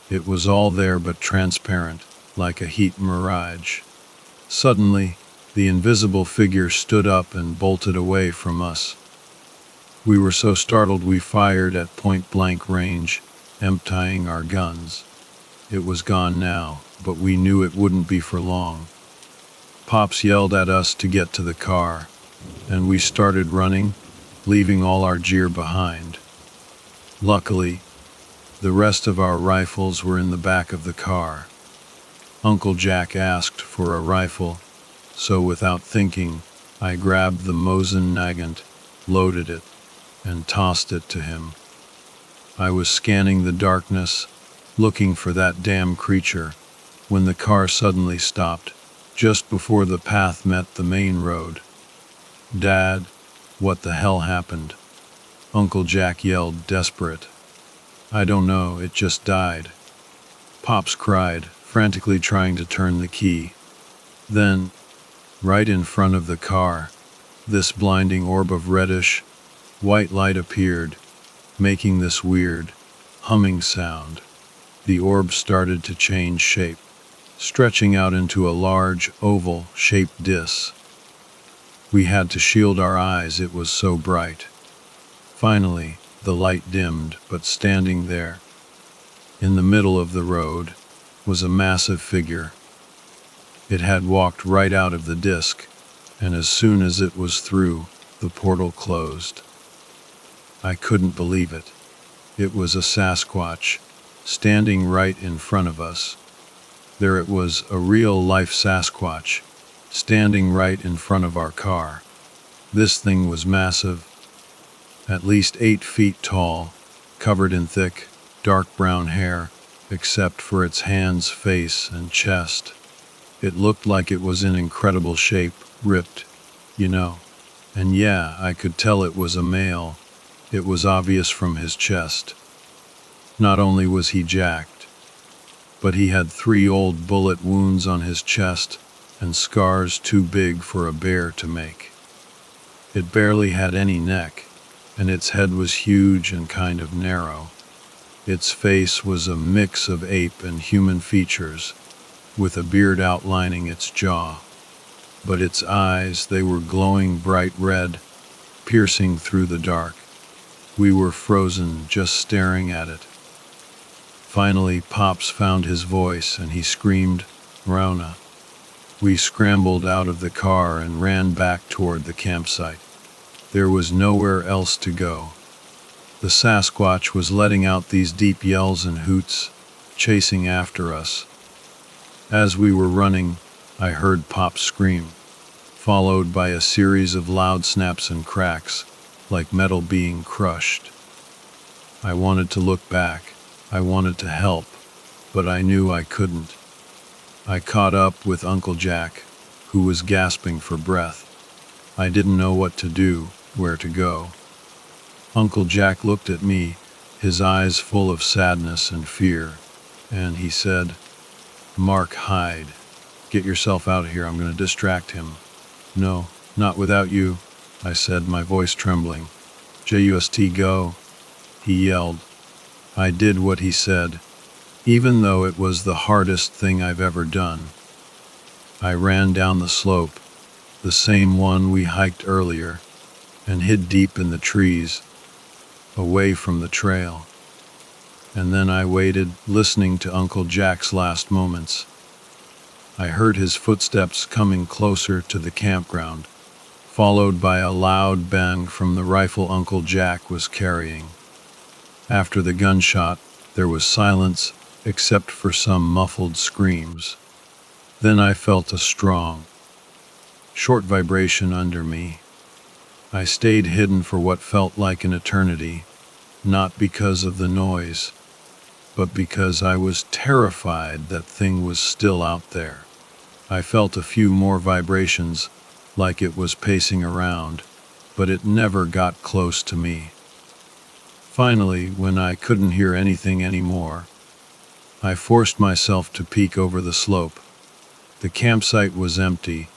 It was all there but transparent, like a heat mirage. Suddenly, the invisible figure stood up and bolted away from us. We were so startled we fired at point-blank range, emptying our guns. It was gone now, but we knew it wouldn't be for long. Pops yelled at us to get to the car, and we started running, leaving all our gear behind. Luckily, the rest of our rifles were in the back of the car. Uncle Jack asked for a rifle, so without thinking, I grabbed the Mosin Nagant, loaded it, and tossed it to him. I was scanning the darkness, looking for that damn creature, when the car suddenly stopped, just before the path met the main road. "Dad, what the hell happened?" Uncle Jack yelled, desperate. "I don't know, it just died," Pops cried, frantically trying to turn the key. Then, right in front of the car, this blinding orb of reddish, white light appeared, making this weird, humming sound. The orb started to change shape, stretching out into a large, oval-shaped disc. We had to shield our eyes, it was so bright. Finally, the light dimmed, but standing there, in the middle of the road, was a massive figure. It had walked right out of the disc, and as soon as it was through, the portal closed. I couldn't believe it. It was a Sasquatch, standing right in front of us. There it was, a real-life Sasquatch, standing right in front of our car. This thing was massive, at least 8 feet tall, covered in thick, dark brown hair, except for its hands, face, and chest. It looked like it was in incredible shape, ripped, you know. And yeah, I could tell it was a male. It was obvious from his chest. Not only was he jacked, but he had 3 old bullet wounds on his chest and scars too big for a bear to make. It barely had any neck, and its head was huge and kind of narrow. Its face was a mix of ape and human features, with a beard outlining its jaw. But its eyes, they were glowing bright red, piercing through the dark. We were frozen just staring at it. Finally, Pops found his voice and he screamed, "Rona." We scrambled out of the car and ran back toward the campsite. There was nowhere else to go. The Sasquatch was letting out these deep yells and hoots, chasing after us. As we were running, I heard Pop scream, followed by a series of loud snaps and cracks, like metal being crushed. I wanted to look back. I wanted to help, but I knew I couldn't. I caught up with Uncle Jack, who was gasping for breath. I didn't know what to do, where to go. Uncle Jack looked at me, his eyes full of sadness and fear, and he said, "Mark, hide. Get yourself out of here. I'm going to distract him." "No, not without you," I said, my voice trembling. "Just go," he yelled. I did what he said, even though it was the hardest thing I've ever done. I ran down the slope, the same one we hiked earlier, and hid deep in the trees, away from the trail. And then I waited, listening to Uncle Jack's last moments. I heard his footsteps coming closer to the campground, followed by a loud bang from the rifle Uncle Jack was carrying. After the gunshot, there was silence, except for some muffled screams. Then I felt a strong, short vibration under me. I stayed hidden for what felt like an eternity, not because of the noise, but because I was terrified that thing was still out there. I felt a few more vibrations, like it was pacing around, but it never got close to me. Finally, when I couldn't hear anything anymore, I forced myself to peek over the slope. The campsite was empty,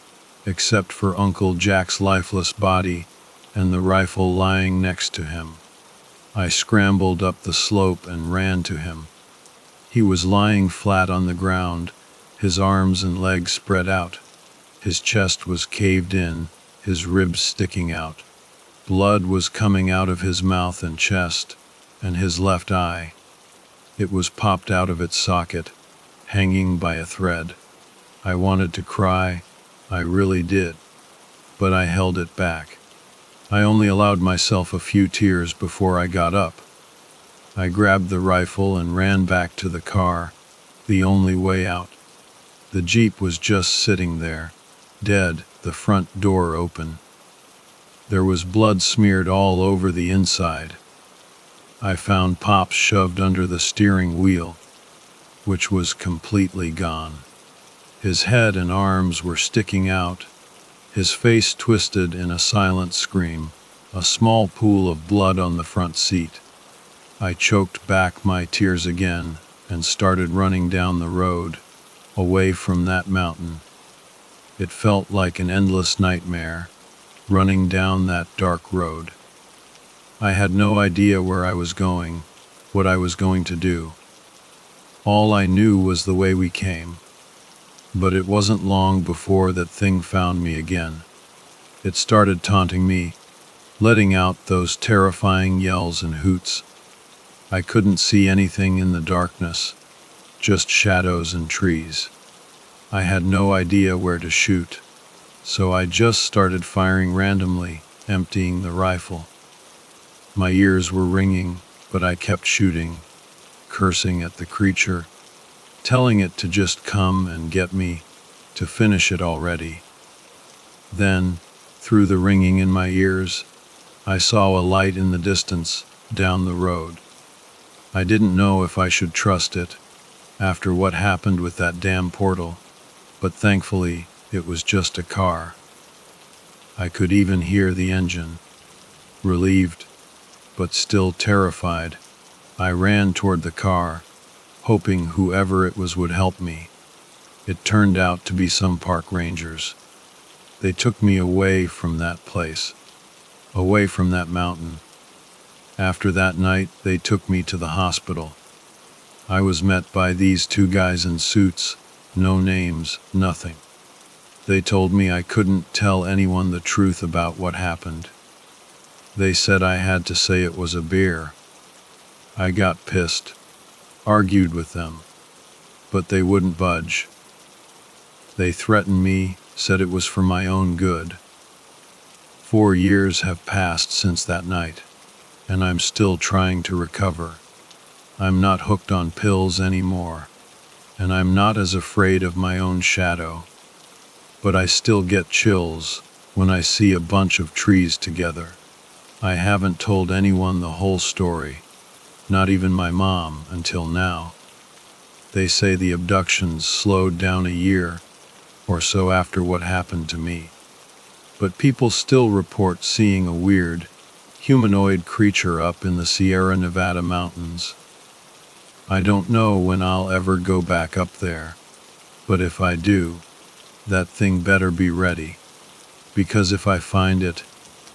except for Uncle Jack's lifeless body and the rifle lying next to him. I scrambled up the slope and ran to him. He was lying flat on the ground, his arms and legs spread out. His chest was caved in, his ribs sticking out. Blood was coming out of his mouth and chest, and his left eye. It was popped out of its socket, hanging by a thread. I wanted to cry, I really did, but I held it back. I only allowed myself a few tears before I got up. I grabbed the rifle and ran back to the car, the only way out. The Jeep was just sitting there, dead, the front door open. There was blood smeared all over the inside. I found Pops shoved under the steering wheel, which was completely gone. His head and arms were sticking out, his face twisted in a silent scream, a small pool of blood on the front seat. I choked back my tears again and started running down the road, away from that mountain. It felt like an endless nightmare, running down that dark road. I had no idea where I was going, what I was going to do. All I knew was the way we came. But it wasn't long before that thing found me again. It started taunting me, letting out those terrifying yells and hoots. I couldn't see anything in the darkness, just shadows and trees. I had no idea where to shoot, so I just started firing randomly, emptying the rifle. My ears were ringing, but I kept shooting, cursing at the creature, telling it to just come and get me, to finish it already. Then, through the ringing in my ears, I saw a light in the distance, down the road. I didn't know if I should trust it, after what happened with that damn portal, but thankfully, it was just a car. I could even hear the engine. Relieved, but still terrified, I ran toward the car, hoping whoever it was would help me. It turned out to be some park rangers. They took me away from that place, away from that mountain. After that night, they took me to the hospital. I was met by these two guys in suits, no names, nothing. They told me I couldn't tell anyone the truth about what happened. They said I had to say it was a bear. I got pissed, argued with them, but they wouldn't budge. They threatened me, said it was for my own good. 4 years have passed since that night, and I'm still trying to recover. I'm not hooked on pills anymore, and I'm not as afraid of my own shadow. but I still get chills when I see a bunch of trees together. I haven't told anyone the whole story, not even my mom, until now. They say the abductions slowed down a year or so after what happened to me. But people still report seeing a weird, humanoid creature up in the Sierra Nevada mountains. I don't know when I'll ever go back up there, but if I do, that thing better be ready, because if I find it,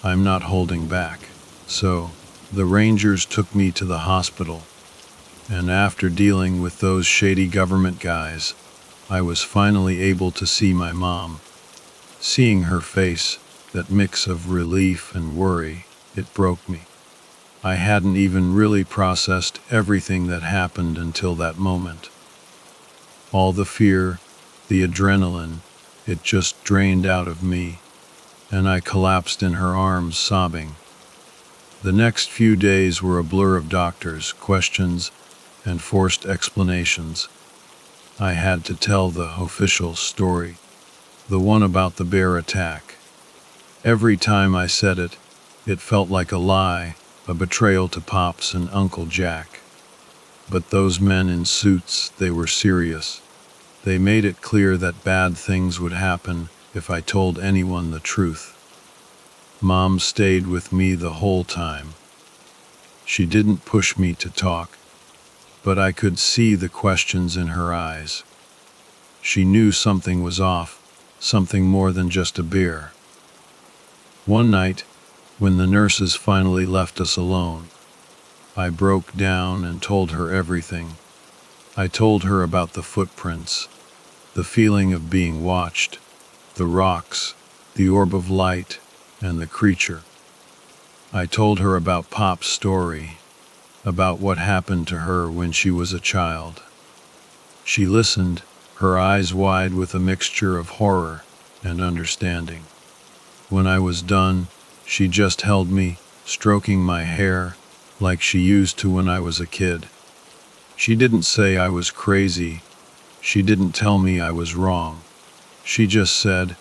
I'm not holding back. So, the rangers took me to the hospital, and after dealing with those shady government guys, I was finally able to see my mom. Seeing her face, that mix of relief and worry, it broke me. I hadn't even really processed everything that happened until that moment. All the fear, the adrenaline, it just drained out of me, and I collapsed in her arms sobbing. The next few days were a blur of doctors, questions, and forced explanations. I had to tell the official story, the one about the bear attack. Every time I said it, it felt like a lie, a betrayal to Pops and Uncle Jack. But those men in suits, they were serious. They made it clear that bad things would happen if I told anyone the truth. Mom stayed with me the whole time. She didn't push me to talk, but I could see the questions in her eyes. She knew something was off, something more than just a beer. One night, when the nurses finally left us alone, I broke down and told her everything. I told her about the footprints, the feeling of being watched, the rocks, the orb of light, and the creature. I told her about Pop's story, about what happened to her when she was a child. She listened, her eyes wide with a mixture of horror and understanding. When I was done, she just held me, stroking my hair, like she used to when I was a kid. She didn't say I was crazy. She didn't tell me I was wrong. She just said,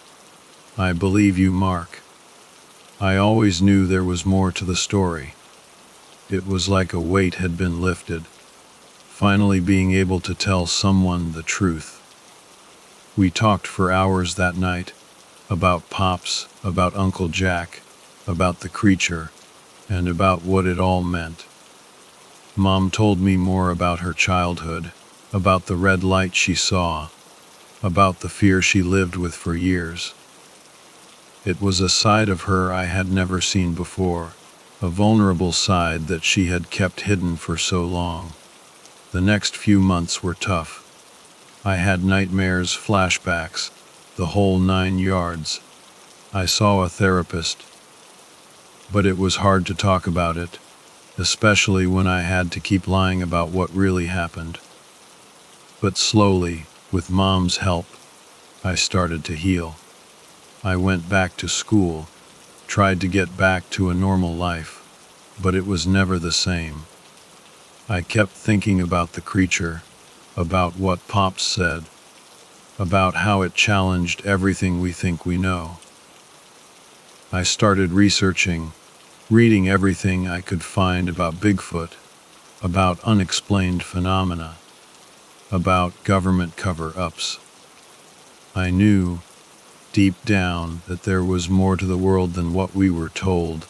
"I believe you, Mark." I always knew there was more to the story. It was like a weight had been lifted, finally being able to tell someone the truth. We talked for hours that night, about Pops, about Uncle Jack, about the creature, and about what it all meant. Mom told me more about her childhood, about the red light she saw, about the fear she lived with for years. It was a side of her I had never seen before, a vulnerable side that she had kept hidden for so long. The next few months were tough. I had nightmares, flashbacks, the whole 9 yards. I saw a therapist, but it was hard to talk about it, especially when I had to keep lying about what really happened. But slowly, with Mom's help, I started to heal. I went back to school, tried to get back to a normal life, but it was never the same. I kept thinking about the creature, about what Pops said, about how it challenged everything we think we know. I started researching, reading everything I could find about Bigfoot, about unexplained phenomena, about government cover-ups. I knew, deep down, that there was more to the world than what we were told,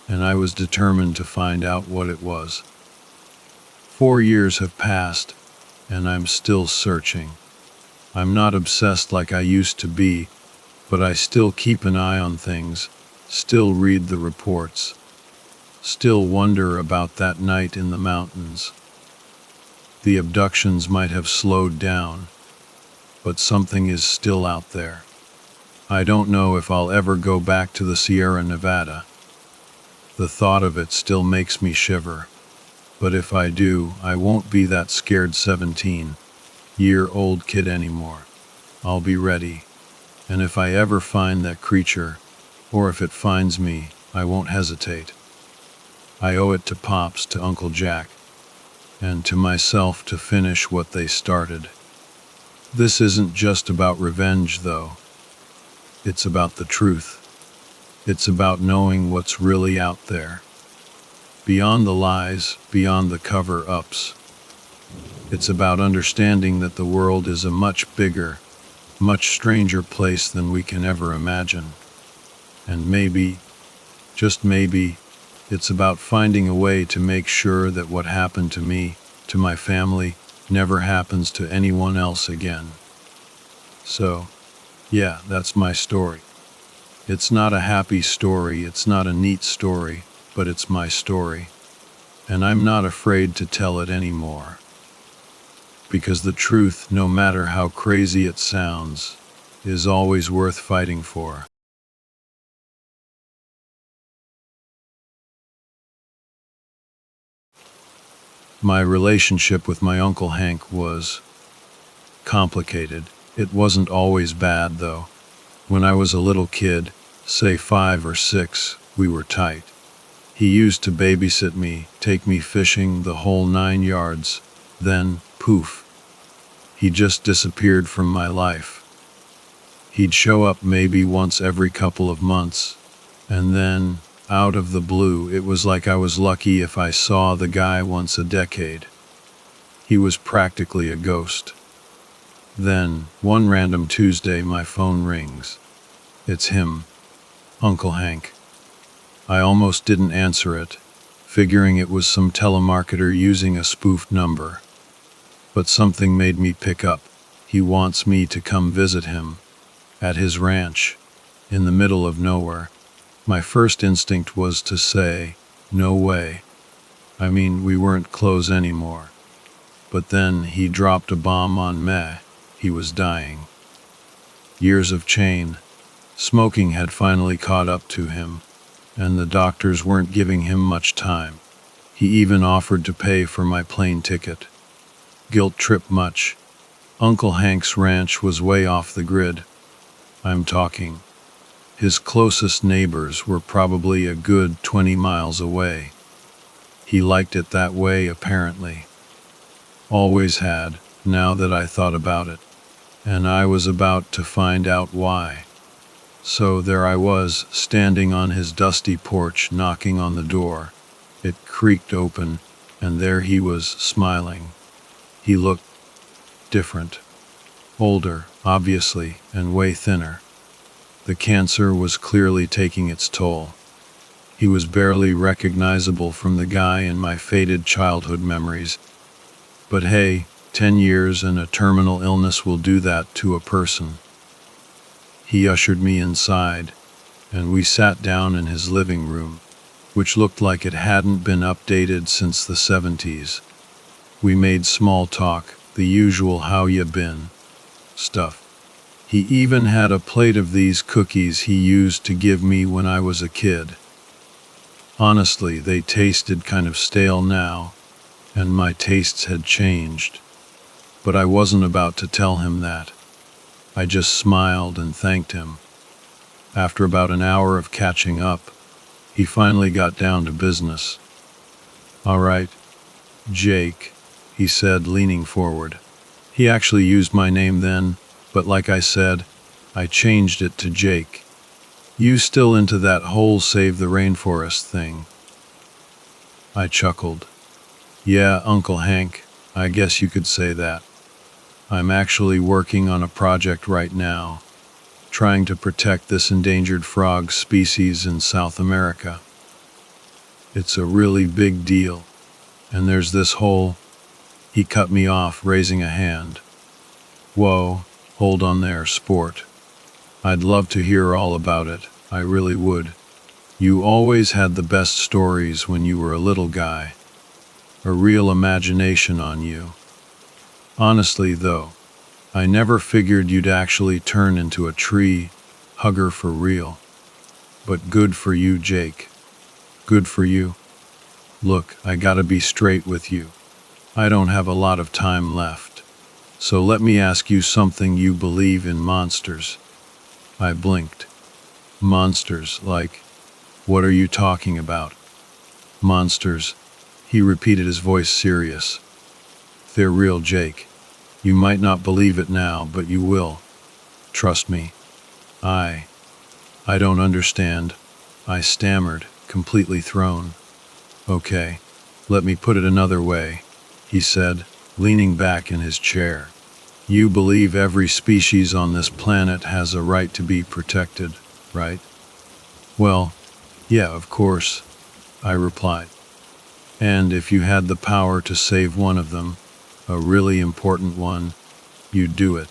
and I was determined to find out what it was. 4 years have passed, and I'm still searching. I'm not obsessed like I used to be, but I still keep an eye on things, still read the reports, still wonder about that night in the mountains. The abductions might have slowed down, but something is still out there. I don't know if I'll ever go back to the Sierra Nevada. The thought of it still makes me shiver. But if I do, I won't be that scared 17-year-old kid anymore. I'll be ready. And if I ever find that creature, or if it finds me, I won't hesitate. I owe it to Pops, to Uncle Jack, and to myself to finish what they started. This isn't just about revenge, though. It's about the truth. It's about knowing what's really out there. Beyond the lies, beyond the cover-ups. It's about understanding that the world is a much bigger, much stranger place than we can ever imagine. And maybe, just maybe, it's about finding a way to make sure that what happened to me, to my family, never happens to anyone else again. So, yeah, that's my story. It's not a happy story, it's not a neat story, but it's my story. And I'm not afraid to tell it anymore. Because the truth, no matter how crazy it sounds, is always worth fighting for. My relationship with my Uncle Hank was complicated. It wasn't always bad, though. When I was a little kid, say 5 or 6, we were tight. He used to babysit me, take me fishing, the whole 9 yards. Then, poof, he just disappeared from my life. He'd show up maybe once every couple of months, and then, out of the blue, it was like I was lucky if I saw the guy once a decade. He was practically a ghost. Then, one random Tuesday, my phone rings. It's him, Uncle Hank. I almost didn't answer it, figuring it was some telemarketer using a spoofed number. But something made me pick up. He wants me to come visit him, at his ranch, in the middle of nowhere. My first instinct was to say, no way. I mean, we weren't close anymore. But then he dropped a bomb on me. He was dying. Years of chain smoking had finally caught up to him, and the doctors weren't giving him much time. He even offered to pay for my plane ticket. Guilt trip much. Uncle Hank's ranch was way off the grid. I'm talking. His closest neighbors were probably a good 20 miles away. He liked it that way, apparently. Always had, now that I thought about it. And I was about to find out why. So there I was, standing on his dusty porch, knocking on the door. It creaked open, and there he was, smiling. He looked different. Older, obviously, and way thinner. The cancer was clearly taking its toll. He was barely recognizable from the guy in my faded childhood memories. But hey, 10 years and a terminal illness will do that to a person. He ushered me inside, and we sat down in his living room, which looked like it hadn't been updated since the 70s. We made small talk, the usual how ya been stuff. He even had a plate of these cookies he used to give me when I was a kid. Honestly, they tasted kind of stale now, and my tastes had changed. But I wasn't about to tell him that. I just smiled and thanked him. After about an hour of catching up, he finally got down to business. "All right, Jake," he said, leaning forward. He actually used my name then, but like I said, I changed it to Jake. "You still into that whole save the rainforest thing?" I chuckled. "Yeah, Uncle Hank, I guess you could say that. I'm actually working on a project right now, trying to protect this endangered frog species in South America. It's a really big deal, and there's this whole—" He cut me off, raising a hand. "Whoa, hold on there, sport. I'd love to hear all about it, I really would. You always had the best stories when you were a little guy. A real imagination on you. Honestly, though, I never figured you'd actually turn into a tree hugger for real. But good for you, Jake. Good for you. Look, I gotta be straight with you. I don't have a lot of time left. So let me ask you something. You believe in monsters?" I blinked. "Monsters, like, what are you talking about?" "Monsters," he repeated, his voice serious. "They're real, Jake. You might not believe it now, but you will. Trust me." I I don't understand, I stammered, completely thrown. Okay, let me put it another way, he said, leaning back in his chair. You believe every species on this planet has a right to be protected, right? Well, yeah, of course, I replied. And if you had the power to save one of them, a really important one, you'd do it.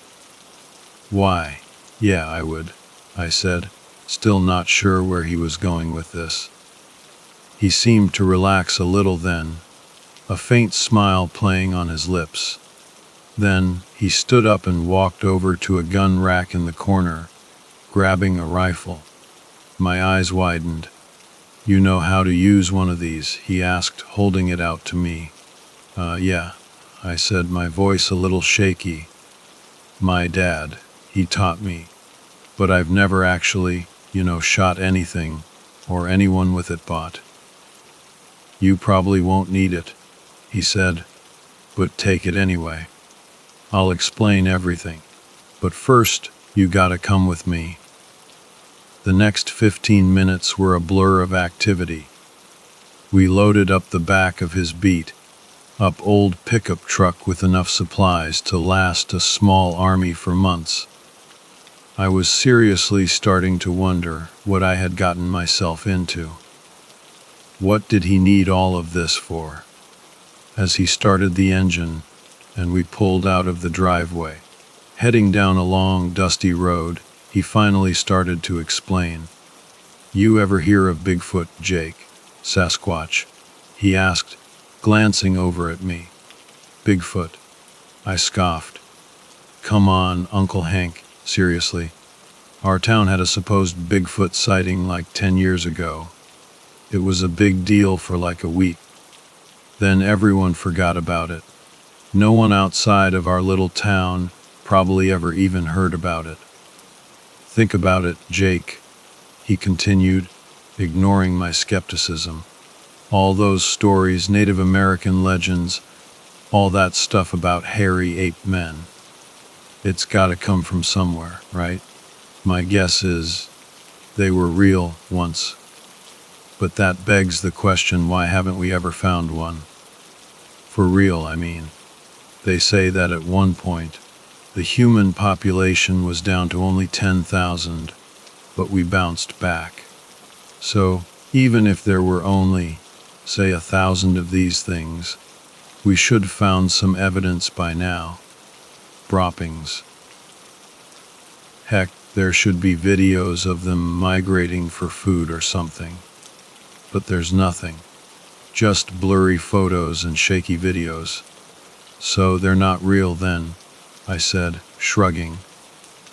Why? Yeah, I would, I said, still not sure where he was going with this. He seemed to relax a little then, a faint smile playing on his lips. Then he stood up and walked over to a gun rack in the corner, grabbing a rifle. My eyes widened. You know how to use one of these? He asked, holding it out to me. Yeah, I said, my voice a little shaky. My dad, he taught me. But I've never actually, shot anything, or anyone with it bought. You probably won't need it, he said, but take it anyway. I'll explain everything. But first, you gotta come with me. The next 15 minutes were a blur of activity. We loaded up the back of his beat, up old pickup truck with enough supplies to last a small army for months. I was seriously starting to wonder what I had gotten myself into. What did he need all of this for? As he started the engine, and we pulled out of the driveway, heading down a long, dusty road, he finally started to explain. You ever hear of Bigfoot, Jake? Sasquatch? He asked, glancing over at me. Bigfoot. I scoffed. Come on, Uncle Hank, seriously. Our town had a supposed Bigfoot sighting like 10 years ago. It was a big deal for like a week. Then everyone forgot about it. No one outside of our little town probably ever even heard about it. Think about it, Jake, he continued, ignoring my skepticism. All those stories, Native American legends, all that stuff about hairy ape men. It's gotta come from somewhere, right? My guess is they were real once. But that begs the question, why haven't we ever found one? For real, I mean. They say that at one point, the human population was down to only 10,000, but we bounced back. So, even if there were only, say, 1,000 of these things, we should have found some evidence by now. Droppings. Heck, there should be videos of them migrating for food or something. But there's nothing. Just blurry photos and shaky videos. So they're not real then, I said, shrugging.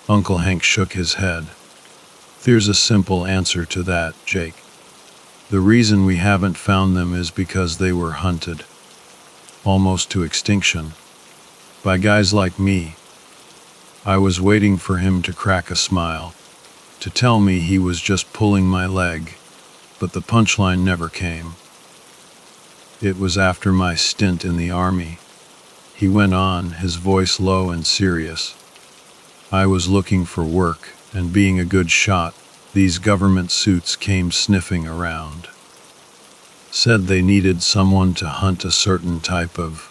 Uncle Hank shook his head. There's a simple answer to that, Jake. The reason we haven't found them is because they were hunted, almost to extinction, by guys like me. I was waiting for him to crack a smile, to tell me he was just pulling my leg, but the punchline never came. It was after my stint in the army, he went on, his voice low and serious. I was looking for work, and being a good shot, these government suits came sniffing around. Said they needed someone to hunt a certain type of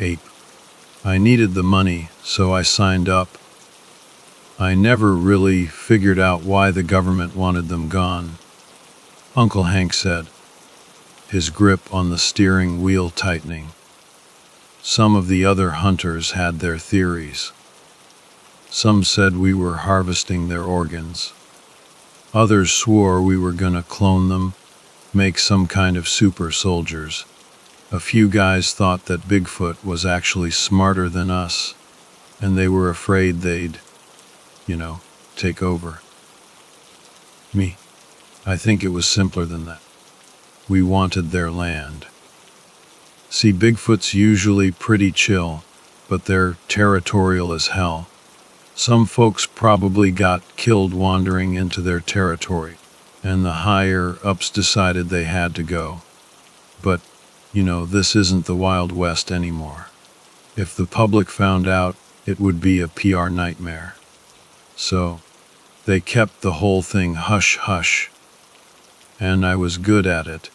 ape. I needed the money, so I signed up. I never really figured out why the government wanted them gone, Uncle Hank said, his grip on the steering wheel tightening. Some of the other hunters had their theories. Some said we were harvesting their organs. Others swore we were gonna clone them, make some kind of super soldiers. A few guys thought that Bigfoot was actually smarter than us, and they were afraid they'd, take over. Me, I think it was simpler than that. We wanted their land. See, Bigfoot's usually pretty chill, but they're territorial as hell. Some folks probably got killed wandering into their territory, and the higher-ups decided they had to go. But, this isn't the Wild West anymore. If the public found out, it would be a PR nightmare. So, They kept the whole thing hush-hush. And I was good at it,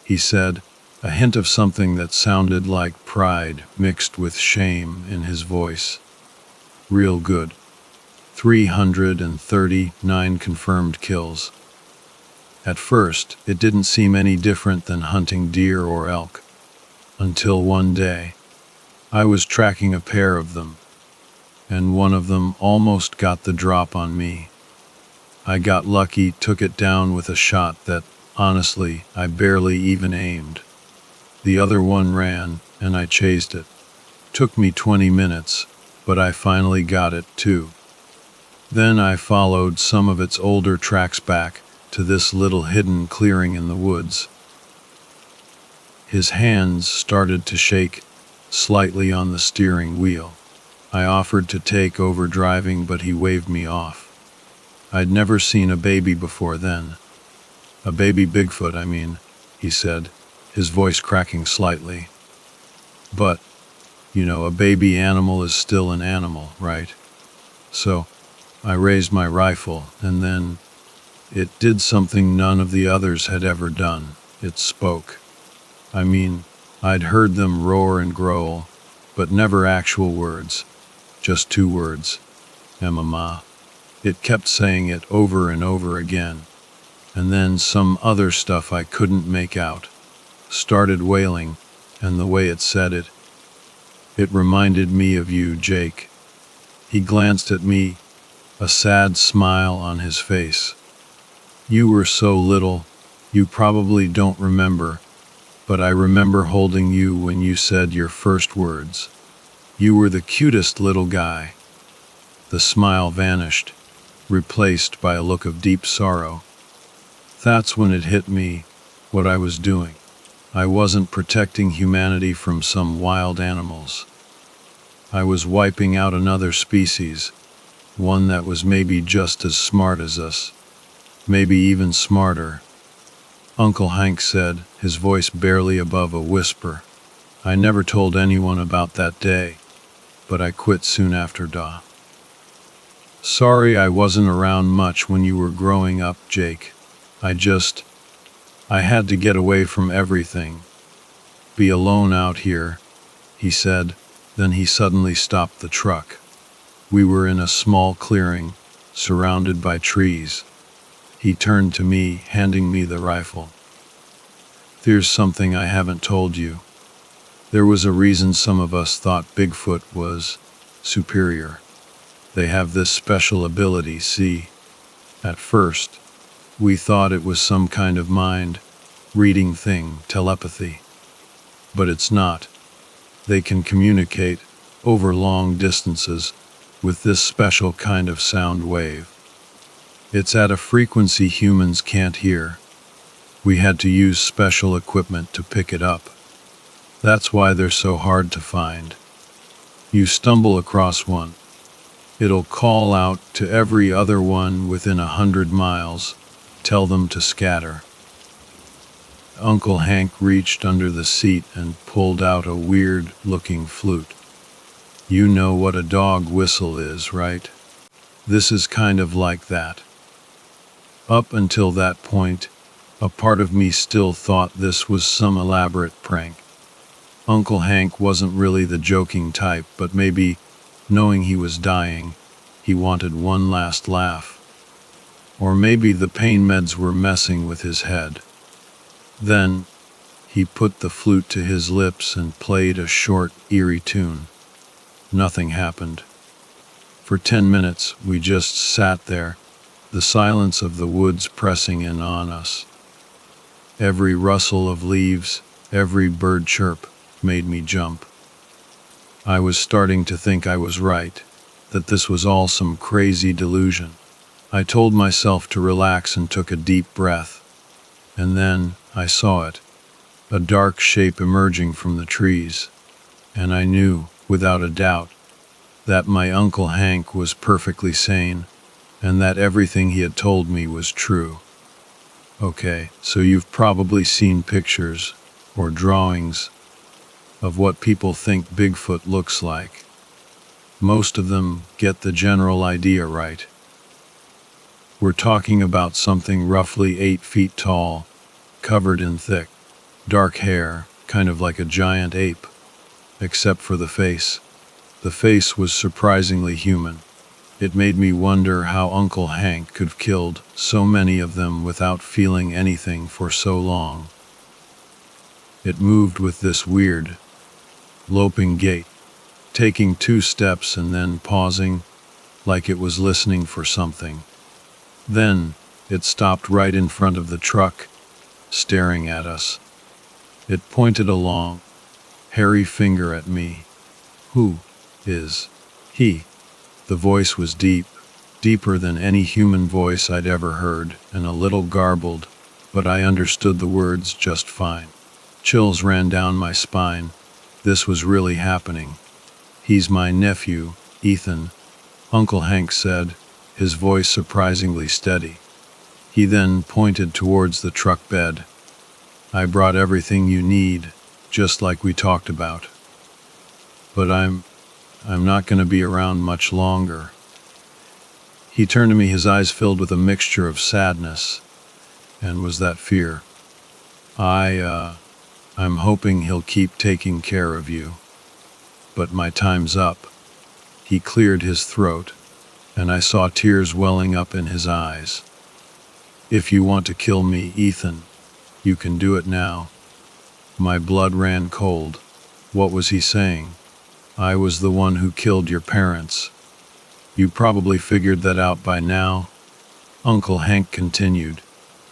he said, a hint of something that sounded like pride mixed with shame in his voice. Real good. 339 confirmed kills. At first, it didn't seem any different than hunting deer or elk. Until one day, I was tracking a pair of them, and one of them almost got the drop on me. I got lucky, took it down with a shot that, honestly, I barely even aimed. The other one ran, and I chased it. Took me 20 minutes, but I finally got it too. Then I followed some of its older tracks back to this little hidden clearing in the woods. His hands started to shake slightly on the steering wheel. I offered to take over driving, but he waved me off. I'd never seen a baby before then. A baby Bigfoot, I mean, he said, his voice cracking slightly. But, a baby animal is still an animal, right? So, I raised my rifle, and then it did something none of the others had ever done. It spoke. I mean, I'd heard them roar and growl, but never actual words. Just 2 words. Mama. It kept saying it over and over again. And then some other stuff I couldn't make out. Started wailing, and the way it said it reminded me of you, Jake. He glanced at me, a sad smile on his face. You were so little, you probably don't remember, but I remember holding you when you said your first words. You were the cutest little guy. The smile vanished, replaced by a look of deep sorrow. That's when it hit me, what I was doing. I wasn't protecting humanity from some wild animals. I was wiping out another species, one that was maybe just as smart as us. Maybe even smarter. Uncle Hank said, his voice barely above a whisper. I never told anyone about that day, but I quit soon after Da. Sorry I wasn't around much when you were growing up, Jake. I had to get away from everything. Be alone out here, he said. Then he suddenly stopped the truck. We were in a small clearing, surrounded by trees. He turned to me, handing me the rifle. There's something I haven't told you. There was a reason some of us thought Bigfoot was superior. They have this special ability, see? At first, we thought it was some kind of mind-reading thing, telepathy. But it's not. They can communicate over long distances with this special kind of sound wave. It's at a frequency humans can't hear. We had to use special equipment to pick it up. That's why they're so hard to find. You stumble across one, it'll call out to every other one within 100 miles, tell them to scatter. Uncle Hank reached under the seat and pulled out a weird-looking flute. You know what a dog whistle is, right? This is kind of like that. Up until that point, a part of me still thought this was some elaborate prank. Uncle Hank wasn't really the joking type, but maybe, knowing he was dying, he wanted one last laugh. Or maybe the pain meds were messing with his head. Then, he put the flute to his lips and played a short, eerie tune. Nothing happened. For 10 minutes, we just sat there, the silence of the woods pressing in on us. Every rustle of leaves, every bird chirp, made me jump. I was starting to think I was right, that this was all some crazy delusion. I told myself to relax and took a deep breath. And then, I saw it, a dark shape emerging from the trees. And I knew, without a doubt, that my Uncle Hank was perfectly sane, and that everything he had told me was true. Okay, so you've probably seen pictures, or drawings, of what people think Bigfoot looks like. Most of them get the general idea right. We're talking about something roughly 8 feet tall, covered in thick, dark hair, kind of like a giant ape, except for the face. The face was surprisingly human. It made me wonder how Uncle Hank could have killed so many of them without feeling anything for so long. It moved with this weird, loping gait, taking 2 steps and then pausing, like it was listening for something. Then, it stopped right in front of the truck, staring at us. It pointed a long, hairy finger at me. "Who is he?" The voice was deep, deeper than any human voice I'd ever heard, and a little garbled, but I understood the words just fine. Chills ran down my spine. This was really happening. "He's my nephew, Ethan," Uncle Hank said, his voice surprisingly steady. He then pointed towards the truck bed. "I brought everything you need, just like we talked about. But I'm not going to be around much longer." He turned to me, his eyes filled with a mixture of sadness, and was that fear. I'm hoping he'll keep taking care of you. But my time's up." He cleared his throat, and I saw tears welling up in his eyes. "If you want to kill me, Ethan, you can do it now." My blood ran cold. What was he saying? I was the one who killed your parents. You probably figured that out by now, Uncle Hank continued,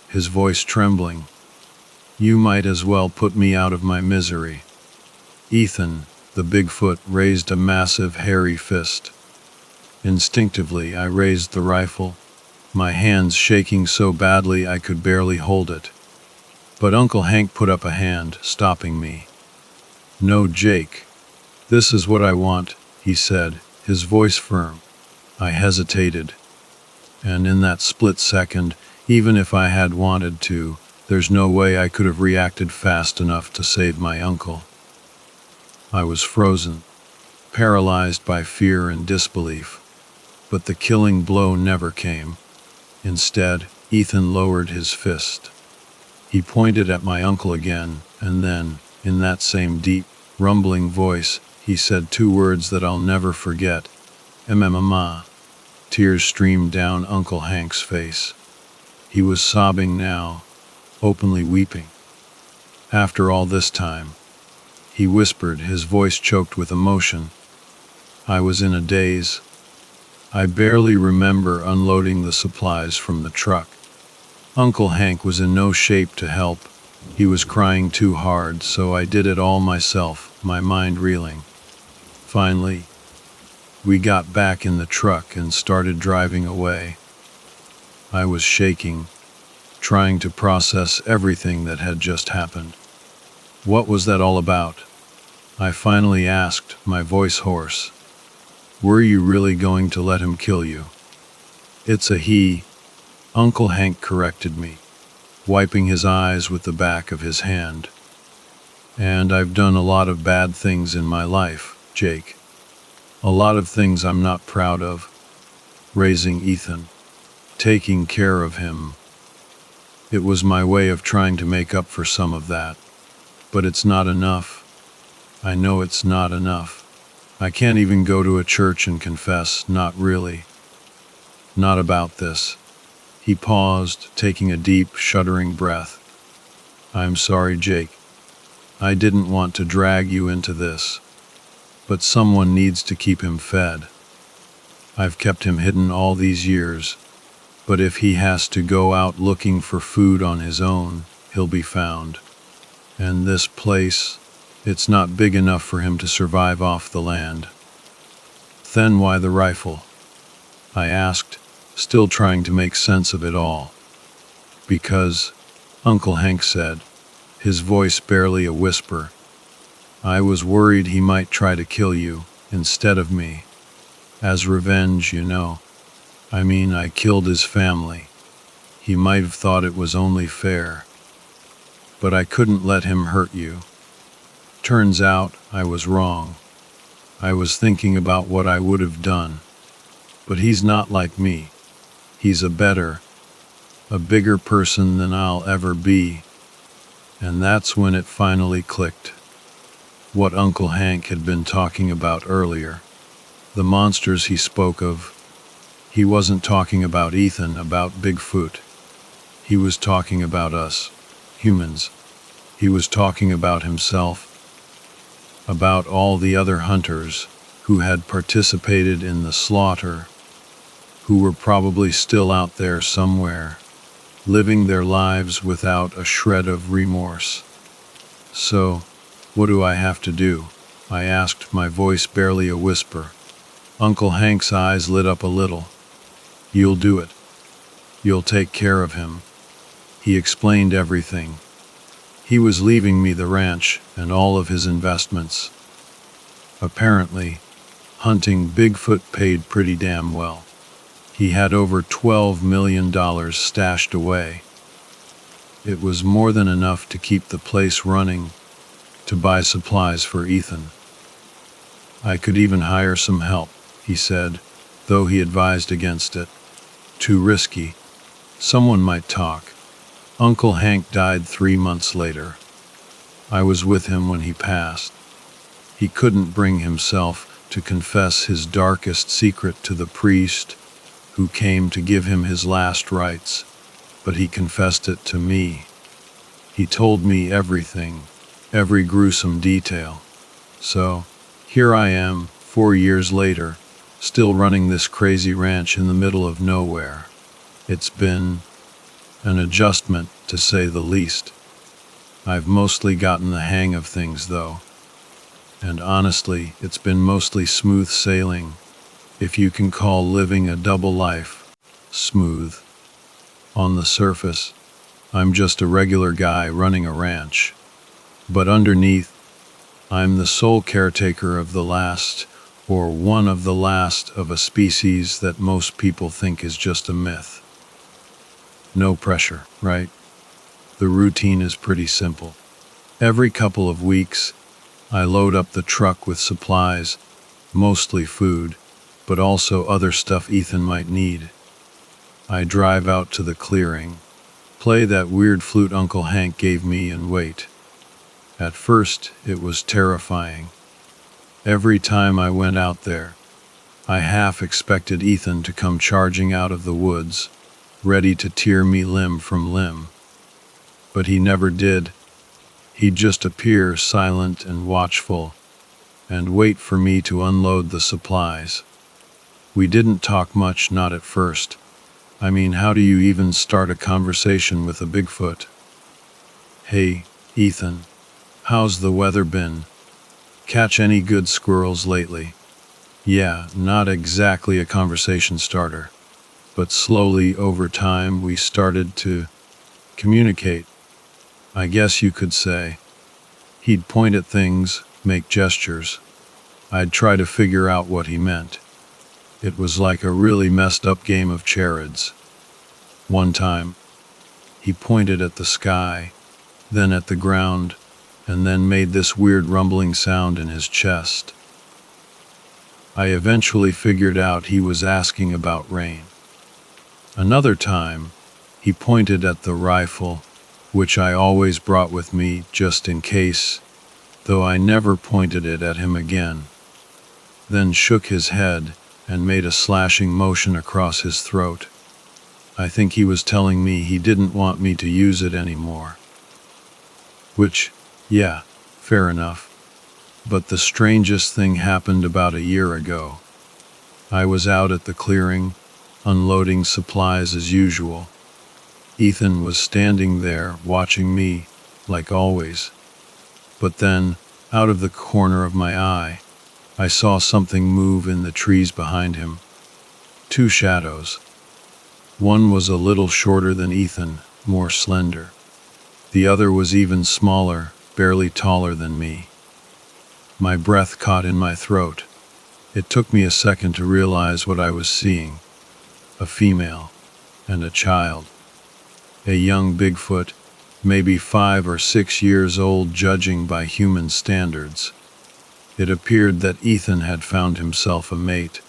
his voice trembling. "You might as well put me out of my misery." Ethan, the Bigfoot, raised a massive hairy fist. Instinctively, I raised the rifle, my hands shaking so badly I could barely hold it. But Uncle Hank put up a hand, stopping me. "No, Jake. This is what I want," he said, his voice firm. I hesitated. And in that split second, even if I had wanted to, there's no way I could have reacted fast enough to save my uncle. I was frozen, paralyzed by fear and disbelief. But the killing blow never came. Instead, Ethan lowered his fist. He pointed at my uncle again, and then, in that same deep, rumbling voice, he said 2 words that I'll never forget. "MMA." Tears streamed down Uncle Hank's face. He was sobbing now, openly weeping. "After all this time," he whispered, his voice choked with emotion. I was in a daze. I barely remember unloading the supplies from the truck. Uncle Hank was in no shape to help. He was crying too hard, so I did it all myself, my mind reeling. Finally, we got back in the truck and started driving away. I was shaking, trying to process everything that had just happened. "What was that all about?" I finally asked, my voice hoarse. "Were you really going to let him kill you?" "It's a he," Uncle Hank corrected me, wiping his eyes with the back of his hand. "And I've done a lot of bad things in my life, Jake. A lot of things I'm not proud of. Raising Ethan, taking care of him. It was my way of trying to make up for some of that. But it's not enough. I know it's not enough. I can't even go to a church and confess, not really. Not about this." He paused, taking a deep, shuddering breath. "I'm sorry, Jake. I didn't want to drag you into this. But someone needs to keep him fed. I've kept him hidden all these years, but if he has to go out looking for food on his own, he'll be found. And this place, it's not big enough for him to survive off the land." "Then why the rifle?" I asked, still trying to make sense of it all. "Because," Uncle Hank said, his voice barely a whisper, "I was worried he might try to kill you, instead of me. As revenge, you know. I mean, I killed his family. He might have thought it was only fair. But I couldn't let him hurt you. Turns out, I was wrong. I was thinking about what I would have done. But he's not like me. He's a bigger person than I'll ever be. And that's when it finally clicked. What Uncle Hank had been talking about earlier. The monsters he spoke of. He wasn't talking about Ethan, about Bigfoot. He was talking about us, humans. He was talking about himself, about all the other hunters who had participated in the slaughter, who were probably still out there somewhere, living their lives without a shred of remorse. So, what do I have to do? I asked, my voice barely a whisper. Uncle Hank's eyes lit up a little. You'll do it. You'll take care of him. He explained everything. He was leaving me the ranch and all of his investments. Apparently, hunting Bigfoot paid pretty damn well. He had over $12 million stashed away. It was more than enough to keep the place running, to buy supplies for Ethan. I could even hire some help, he said, though he advised against it. Too risky. Someone might talk. Uncle Hank died 3 months later. I was with him when he passed. He couldn't bring himself to confess his darkest secret to the priest who came to give him his last rites, but he confessed it to me. He told me everything, every gruesome detail. So, here I am, 4 years later, still running this crazy ranch in the middle of nowhere. It's been an adjustment, to say the least. I've mostly gotten the hang of things, though. And honestly, it's been mostly smooth sailing, if you can call living a double life smooth. On the surface, I'm just a regular guy running a ranch. But underneath, I'm the sole caretaker of the last, or one of the last, of a species that most people think is just a myth. No pressure, right? The routine is pretty simple. Every couple of weeks, I load up the truck with supplies, mostly food, but also other stuff Ethan might need. I drive out to the clearing, play that weird flute Uncle Hank gave me, and wait. At first, it was terrifying. Every time I went out there, I half expected Ethan to come charging out of the woods, ready to tear me limb from limb. But he never did. He'd just appear silent and watchful, and wait for me to unload the supplies. We didn't talk much, not at first. I mean, how do you even start a conversation with a Bigfoot? Hey, Ethan, how's the weather been? Catch any good squirrels lately? Yeah, not exactly a conversation starter. But slowly, over time, we started to communicate, I guess you could say. He'd point at things, make gestures. I'd try to figure out what he meant. It was like a really messed up game of charades. One time, he pointed at the sky, then at the ground, and then made this weird rumbling sound in his chest. I eventually figured out he was asking about rain. Another time, he pointed at the rifle, which I always brought with me just in case, though I never pointed it at him again. Then shook his head and made a slashing motion across his throat. I think he was telling me he didn't want me to use it anymore. Which, yeah, fair enough. But the strangest thing happened about a year ago. I was out at the clearing, unloading supplies as usual. Ethan was standing there, watching me, like always. But then, out of the corner of my eye, I saw something move in the trees behind him. 2 shadows. One was a little shorter than Ethan, more slender. The other was even smaller, barely taller than me. My breath caught in my throat. It took me a second to realize what I was seeing. A female and a child. A young Bigfoot, maybe 5 or 6 years old judging by human standards. It appeared that Ethan had found himself a mate,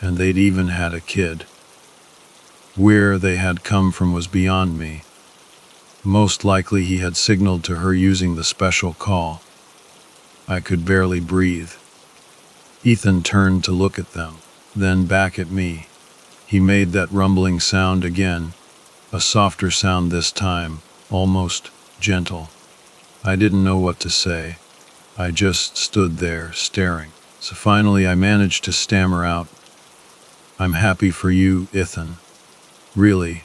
and they'd even had a kid. Where they had come from was beyond me. Most likely he had signaled to her using the special call. I could barely breathe. Ethan turned to look at them, then back at me. He made that rumbling sound again, a softer sound this time, almost gentle. I didn't know what to say. I just stood there, staring. So finally I managed to stammer out, "I'm happy for you, Ethan. Really."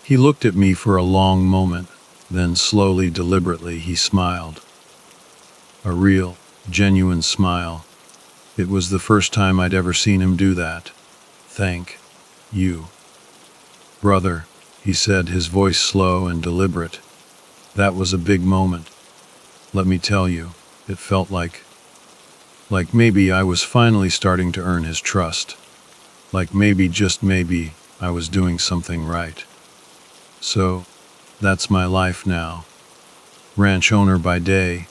He looked at me for a long moment, then slowly, deliberately, he smiled. A real, genuine smile. It was the first time I'd ever seen him do that. "Thank you, brother," he said, his voice slow and deliberate. "That was a big moment. Let me tell you, it felt like maybe I was finally starting to earn his trust. Like maybe, just maybe, I was doing something right. So, that's my life now. Ranch owner by day,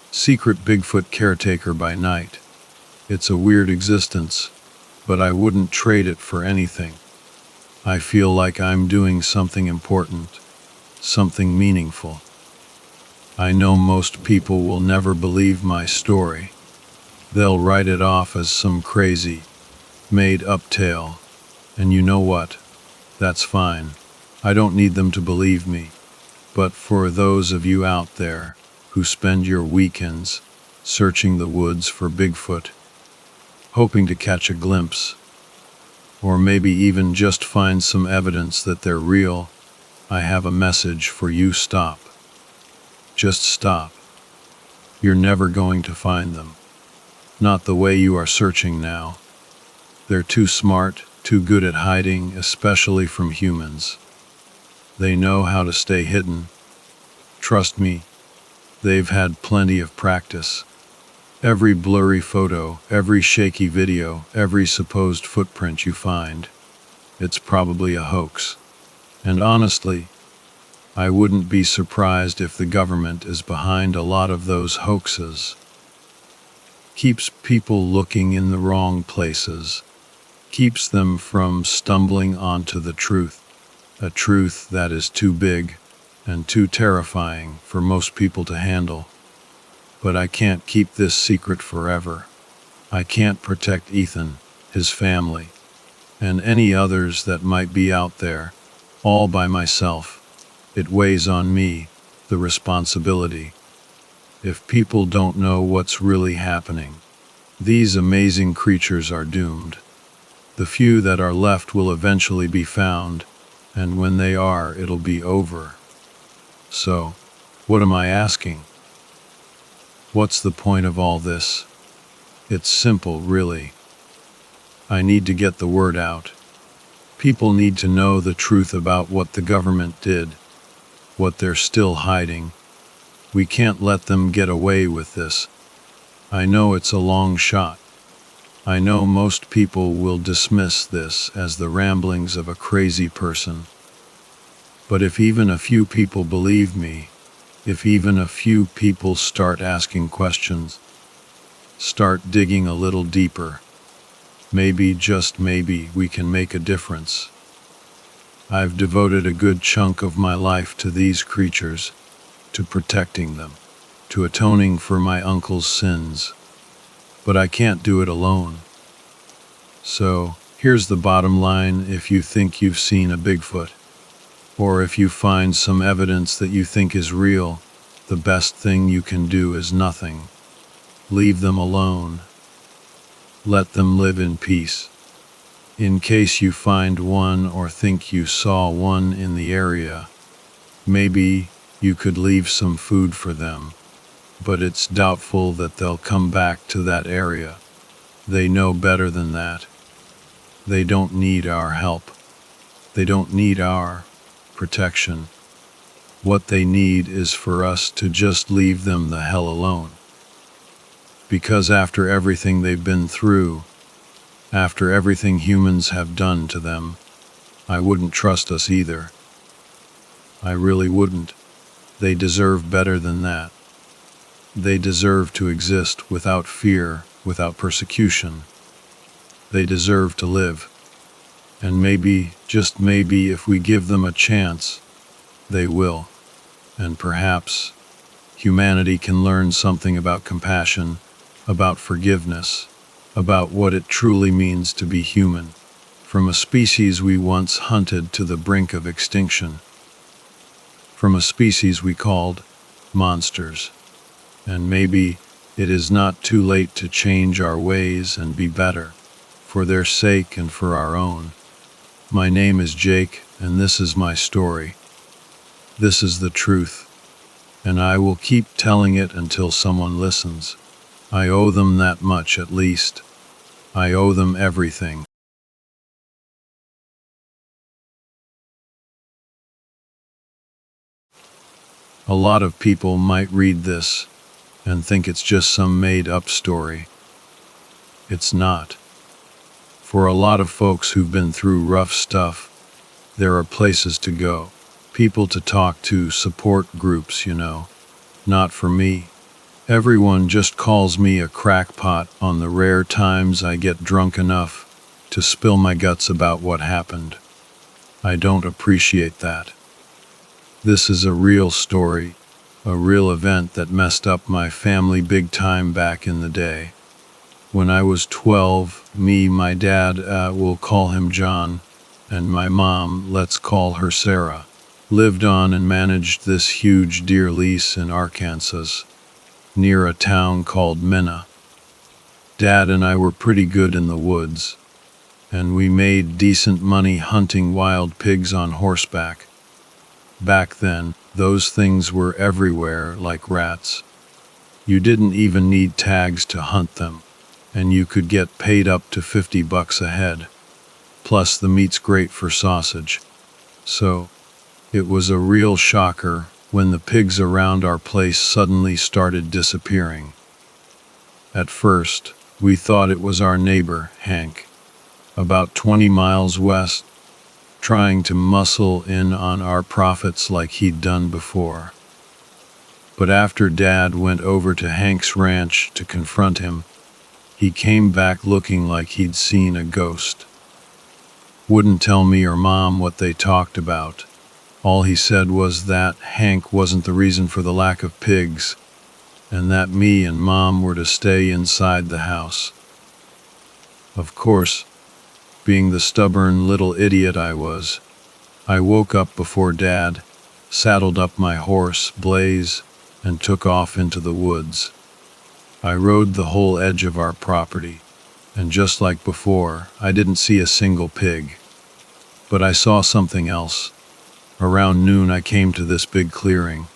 secret Bigfoot caretaker by night. It's a weird existence, but I wouldn't trade it for anything. I feel like I'm doing something important, something meaningful. I know most people will never believe my story. They'll write it off as some crazy, made-up tale. And you know what? That's fine. I don't need them to believe me. But for those of you out there who spend your weekends searching the woods for Bigfoot, hoping to catch a glimpse, or maybe even just find some evidence that they're real, I have a message for you. Stop. Just stop. You're never going to find them. Not the way you are searching now. They're too smart, too good at hiding, especially from humans. They know how to stay hidden. Trust me, they've had plenty of practice. Every blurry photo, every shaky video, every supposed footprint you find, it's probably a hoax. And honestly, I wouldn't be surprised if the government is behind a lot of those hoaxes. Keeps people looking in the wrong places. Keeps them from stumbling onto the truth. A truth that is too big and too terrifying for most people to handle. But I can't keep this secret forever. I can't protect Ethan, his family, and any others that might be out there, all by myself. It weighs on me, the responsibility. If people don't know what's really happening, these amazing creatures are doomed. The few that are left will eventually be found, and when they are, it'll be over. So, what am I asking? What's the point of all this? It's simple, really. I need to get the word out. People need to know the truth about what the government did, what they're still hiding. We can't let them get away with this. I know it's a long shot. I know most people will dismiss this as the ramblings of a crazy person. But if even a few people believe me, if even a few people start asking questions, start digging a little deeper, maybe, just maybe, we can make a difference. I've devoted a good chunk of my life to these creatures, to protecting them, to atoning for my uncle's sins. But I can't do it alone. So, here's the bottom line: if you think you've seen a Bigfoot, or if you find some evidence that you think is real, the best thing you can do is nothing. Leave them alone. Let them live in peace. In case you find one or think you saw one in the area, maybe you could leave some food for them, but it's doubtful that they'll come back to that area. They know better than that. They don't need our help. They don't need our protection. What they need is for us to just leave them the hell alone. Because after everything they've been through, after everything humans have done to them, I wouldn't trust us either. I really wouldn't. They deserve better than that. They deserve to exist without fear, without persecution. They deserve to live. And maybe, just maybe, if we give them a chance, they will. And perhaps humanity can learn something about compassion, about forgiveness, about what it truly means to be human, from a species we once hunted to the brink of extinction, from a species we called monsters. And maybe it is not too late to change our ways and be better, for their sake and for our own. My name is Jake, and this is my story. This is the truth, and I will keep telling it until someone listens. I owe them that much at least. I owe them everything. A lot of people might read this and think it's just some made-up story. It's not. For a lot of folks who've been through rough stuff, there are places to go, people to talk to, support groups, Not for me. Everyone just calls me a crackpot on the rare times I get drunk enough to spill my guts about what happened. I don't appreciate that. This is a real story, a real event that messed up my family big time back in the day. When I was 12, my dad, we'll call him John, and my mom, let's call her Sarah, lived on and managed this huge deer lease in Arkansas, near a town called Minna. Dad and I were pretty good in the woods, and we made decent money hunting wild pigs on horseback. Back then, those things were everywhere like rats. You didn't even need tags to hunt them, and you could get paid up to $50 a head. Plus, the meat's great for sausage. So, it was a real shocker when the pigs around our place suddenly started disappearing. At first, we thought it was our neighbor, Hank, about 20 miles west, trying to muscle in on our profits like he'd done before. But after Dad went over to Hank's ranch to confront him, he came back looking like he'd seen a ghost. Wouldn't tell me or Mom what they talked about. All he said was that Hank wasn't the reason for the lack of pigs, and that me and Mom were to stay inside the house. Of course, being the stubborn little idiot I was, I woke up before Dad, saddled up my horse, Blaze, and took off into the woods. I rode the whole edge of our property, and just like before, I didn't see a single pig. But I saw something else. Around noon I came to this big clearing.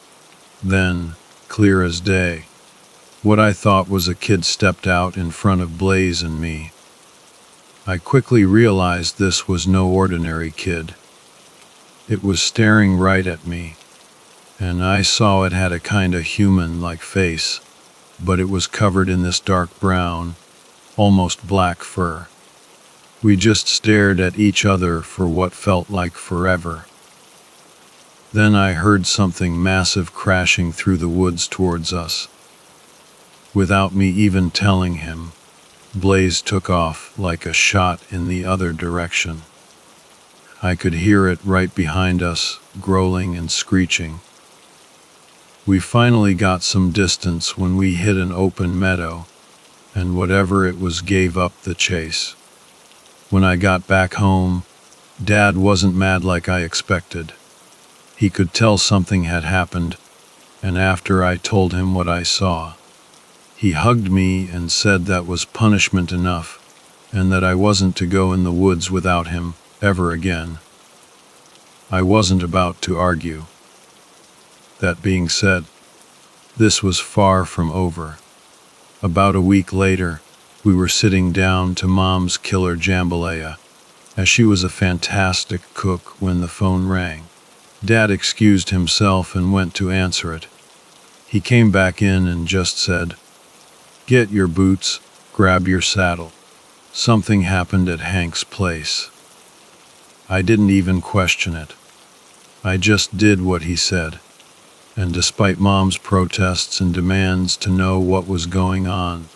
Then, clear as day, what I thought was a kid stepped out in front of Blaze and me. I quickly realized this was no ordinary kid. It was staring right at me, and I saw it had a kinda human-like face, but it was covered in this dark brown, almost black fur. We just stared at each other for what felt like forever. Then I heard something massive crashing through the woods towards us. Without me even telling him, Blaze took off like a shot in the other direction. I could hear it right behind us, growling and screeching. We finally got some distance when we hit an open meadow, and whatever it was gave up the chase. When I got back home, Dad wasn't mad like I expected. He could tell something had happened, and after I told him what I saw, he hugged me and said that was punishment enough, and that I wasn't to go in the woods without him ever again. I wasn't about to argue. That being said, this was far from over. About a week later, we were sitting down to Mom's killer jambalaya, as she was a fantastic cook when the phone rang. Dad excused himself and went to answer it. He came back in and just said, "Get your boots, grab your saddle. Something happened at Hank's place." I didn't even question it. I just did what he said. And despite Mom's protests and demands to know what was going on,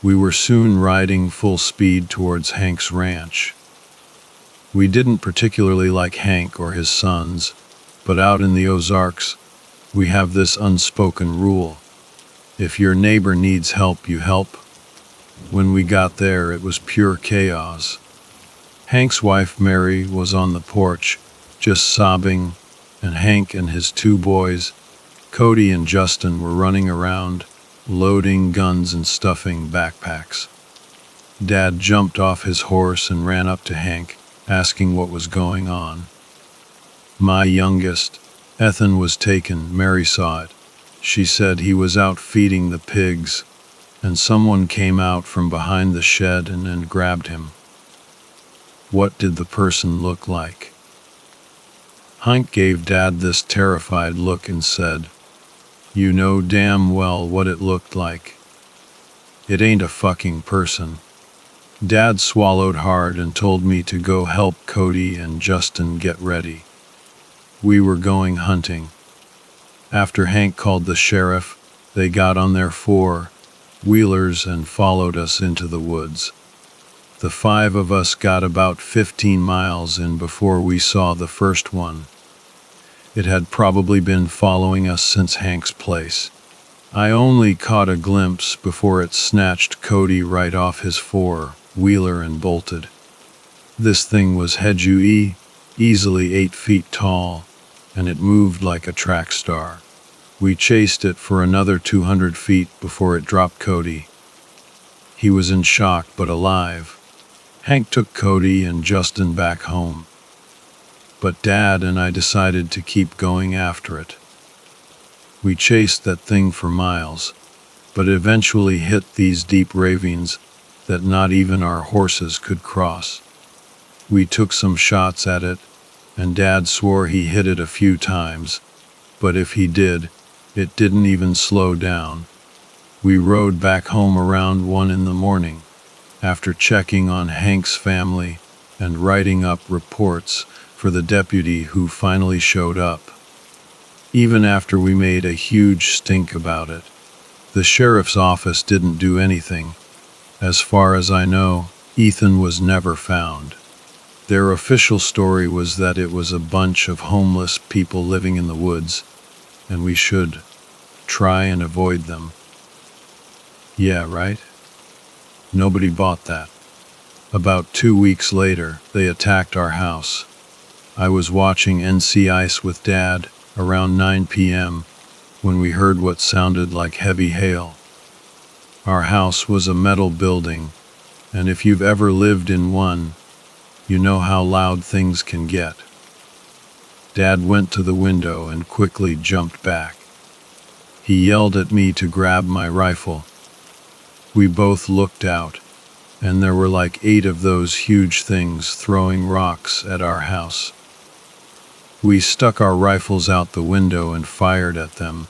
we were soon riding full speed towards Hank's ranch. We didn't particularly like Hank or his sons, but out in the Ozarks, we have this unspoken rule. If your neighbor needs help, you help. When we got there, it was pure chaos. Hank's wife, Mary, was on the porch, just sobbing, and Hank and his two boys, Cody and Justin, were running around, loading guns and stuffing backpacks. Dad jumped off his horse and ran up to Hank, asking what was going on. My youngest, Ethan, was taken. Mary saw it. She said he was out feeding the pigs, and someone came out from behind the shed and grabbed him. What did the person look like? Hank gave Dad this terrified look and said, "You know damn well what it looked like. It ain't a fucking person." Dad swallowed hard and told me to go help Cody and Justin get ready. We were going hunting. After Hank called the sheriff, they got on their four-wheelers and followed us into the woods. The five of us got about 15 miles in before we saw the first one. It had probably been following us since Hank's place. I only caught a glimpse before it snatched Cody right off his four-wheeler and bolted. This thing was easily 8 feet tall, and it moved like a track star. We chased it for another 200 feet before it dropped Cody. He was in shock but alive. Hank took Cody and Justin back home. But Dad and I decided to keep going after it. We chased that thing for miles, but eventually hit these deep ravines that not even our horses could cross. We took some shots at it, and Dad swore he hit it a few times, but if he did, it didn't even slow down. We rode back home around 1 in the morning, after checking on Hank's family and writing up reports for the deputy who finally showed up. Even after we made a huge stink about it, the sheriff's office didn't do anything. As far as I know, Ethan was never found. Their official story was that it was a bunch of homeless people living in the woods, and we should try and avoid them. Yeah, right? Nobody bought that. About 2 weeks later, they attacked our house. I was watching NC Ice with Dad around 9 p.m. when we heard what sounded like heavy hail. Our house was a metal building, and if you've ever lived in one, you know how loud things can get. Dad went to the window and quickly jumped back. He yelled at me to grab my rifle. We both looked out, and there were like 8 of those huge things throwing rocks at our house. We stuck our rifles out the window and fired at them,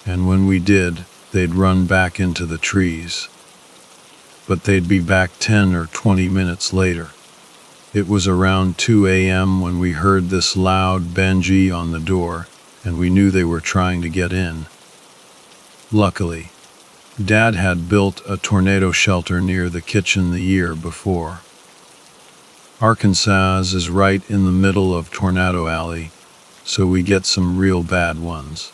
and when we did, they'd run back into the trees. But they'd be back 10 or 20 minutes later. It was around 2 a.m. when we heard this loud banging on the door, and we knew they were trying to get in. Luckily, Dad had built a tornado shelter near the kitchen the year before. Arkansas is right in the middle of Tornado Alley, so we get some real bad ones.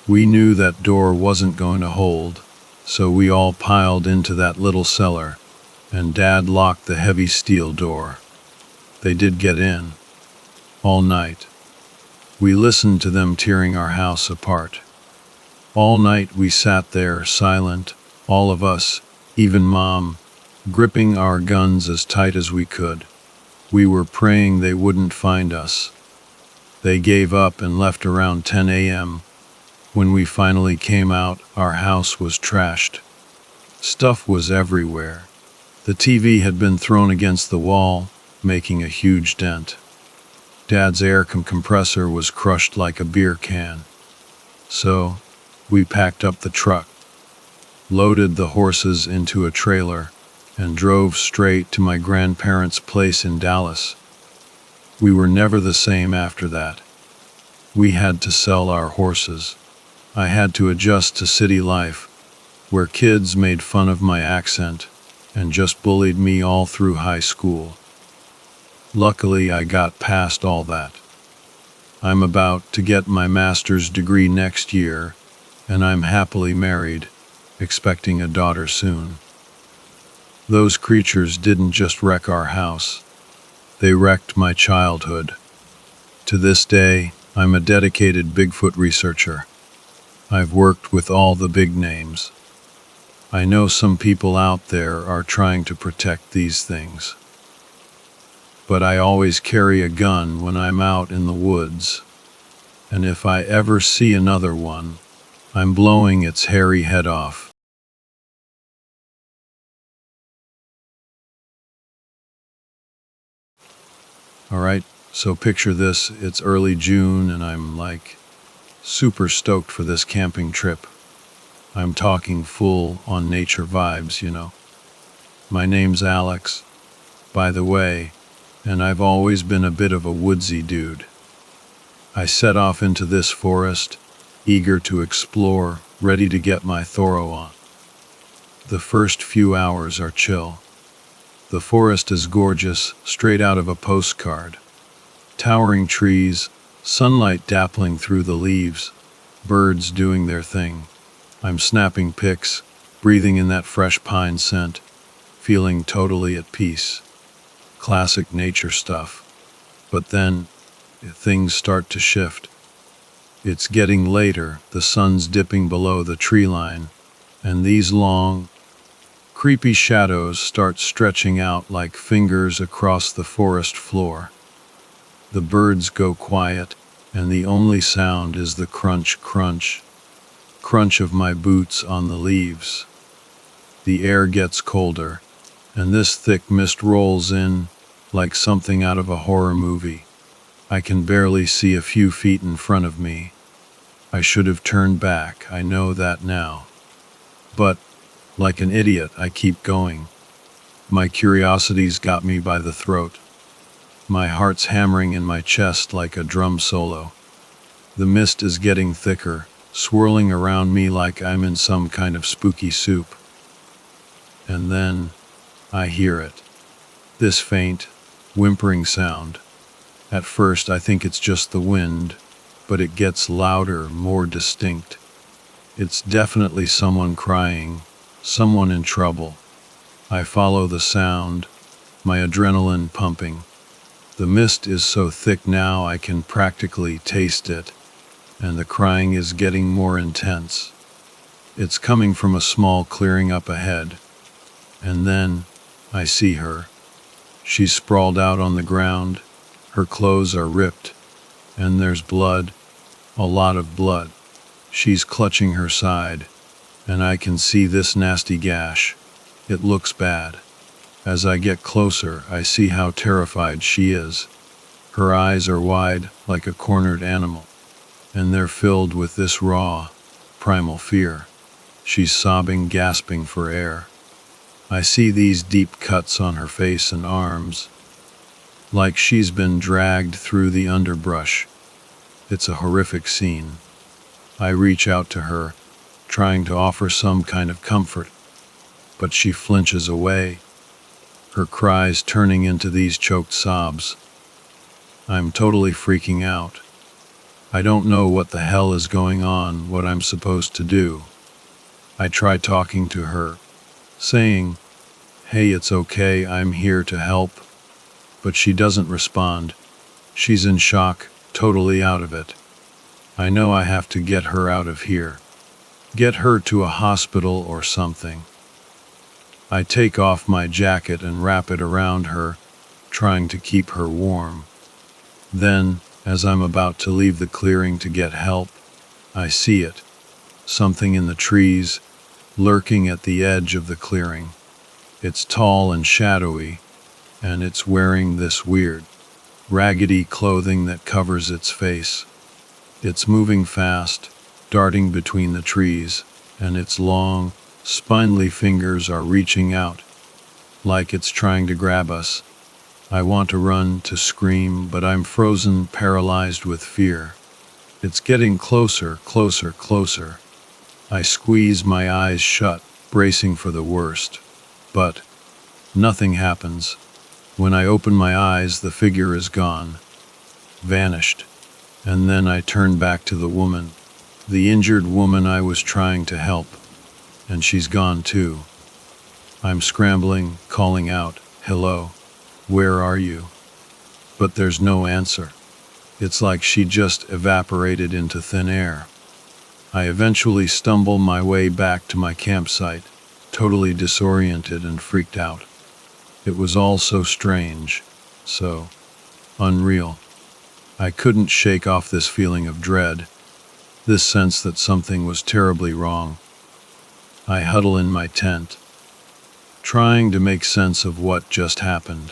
We knew that door wasn't going to hold, so we all piled into that little cellar, and Dad locked the heavy steel door. They did get in. All night. We listened to them tearing our house apart. All night we sat there silent, all of us, even Mom, gripping our guns as tight as we could. We were praying they wouldn't find us. They gave up and left around 10 a.m. When we finally came out, our house was trashed. Stuff was everywhere. The TV had been thrown against the wall, making a huge dent. Dad's air compressor was crushed like a beer can. So, we packed up the truck, loaded the horses into a trailer, and drove straight to my grandparents' place in Dallas. We were never the same after that. We had to sell our horses. I had to adjust to city life, where kids made fun of my accent and just bullied me all through high school. Luckily, I got past all that. I'm about to get my master's degree next year, and I'm happily married, expecting a daughter soon. Those creatures didn't just wreck our house, they wrecked my childhood. To this day, I'm a dedicated Bigfoot researcher. I've worked with all the big names. I know some people out there are trying to protect these things. But I always carry a gun when I'm out in the woods, and if I ever see another one, I'm blowing its hairy head off. Alright, so picture this, it's early June and I'm super stoked for this camping trip. I'm talking full on nature vibes. My name's Alex, by the way, and I've always been a bit of a woodsy dude. I set off into this forest, eager to explore, ready to get my thorough on. The first few hours are chill. The forest is gorgeous, straight out of a postcard. Towering trees, sunlight dappling through the leaves, birds doing their thing. I'm snapping pics, breathing in that fresh pine scent, feeling totally at peace. Classic nature stuff. But then, things start to shift. It's getting later, the sun's dipping below the tree line, and these long, creepy shadows start stretching out like fingers across the forest floor. The birds go quiet, and the only sound is the crunch, crunch, crunch of my boots on the leaves. The air gets colder, and this thick mist rolls in like something out of a horror movie. I can barely see a few feet in front of me. I should have turned back, I know that now. But, like an idiot, I keep going. My curiosity's got me by the throat. My heart's hammering in my chest like a drum solo. The mist is getting thicker, swirling around me like I'm in some kind of spooky soup. And then, I hear it. This faint, whimpering sound. At first I think it's just the wind, but it gets louder, more distinct. It's definitely someone crying, someone in trouble. I follow the sound, my adrenaline pumping. The mist is so thick now I can practically taste it, and the crying is getting more intense. It's coming from a small clearing up ahead. And then, I see her. She's sprawled out on the ground, her clothes are ripped, and there's blood, a lot of blood. She's clutching her side, and I can see this nasty gash. It looks bad. As I get closer, I see how terrified she is. Her eyes are wide, like a cornered animal, and they're filled with this raw, primal fear. She's sobbing, gasping for air. I see these deep cuts on her face and arms, like she's been dragged through the underbrush. It's a horrific scene. I reach out to her, trying to offer some kind of comfort, but she flinches away, her cries turning into these choked sobs. I'm totally freaking out. I don't know what the hell is going on, what I'm supposed to do. I try talking to her, saying, "Hey, it's okay, I'm here to help." But she doesn't respond. She's in shock, totally out of it. I know I have to get her out of here. Get her to a hospital or something. I take off my jacket and wrap it around her, trying to keep her warm. Then, as I'm about to leave the clearing to get help, I see it. Something in the trees, lurking at the edge of the clearing. It's tall and shadowy, and it's wearing this weird, raggedy clothing that covers its face. It's moving fast, darting between the trees, and its long, spindly fingers are reaching out, like it's trying to grab us. I want to run, to scream, but I'm frozen, paralyzed with fear. It's getting closer, closer, closer. I squeeze my eyes shut, bracing for the worst. But nothing happens. When I open my eyes, the figure is gone, vanished, and then I turn back to the woman, the injured woman I was trying to help, and she's gone too. I'm scrambling, calling out, "Hello, where are you?" But there's no answer. It's like she just evaporated into thin air. I eventually stumble my way back to my campsite, totally disoriented and freaked out. It was all so strange, so unreal. I couldn't shake off this feeling of dread, this sense that something was terribly wrong. I huddle in my tent, trying to make sense of what just happened.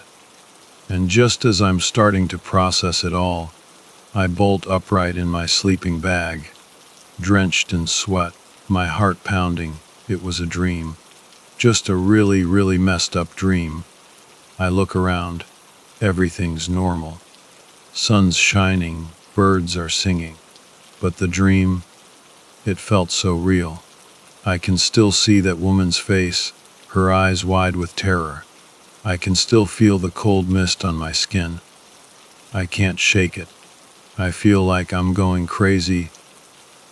And just as I'm starting to process it all, I bolt upright in my sleeping bag, drenched in sweat, my heart pounding. It was a dream. Just a really, really messed up dream. I look around. Everything's normal. Sun's shining, birds are singing. But the dream, it felt so real. I can still see that woman's face, her eyes wide with terror. I can still feel the cold mist on my skin. I can't shake it. I feel like I'm going crazy.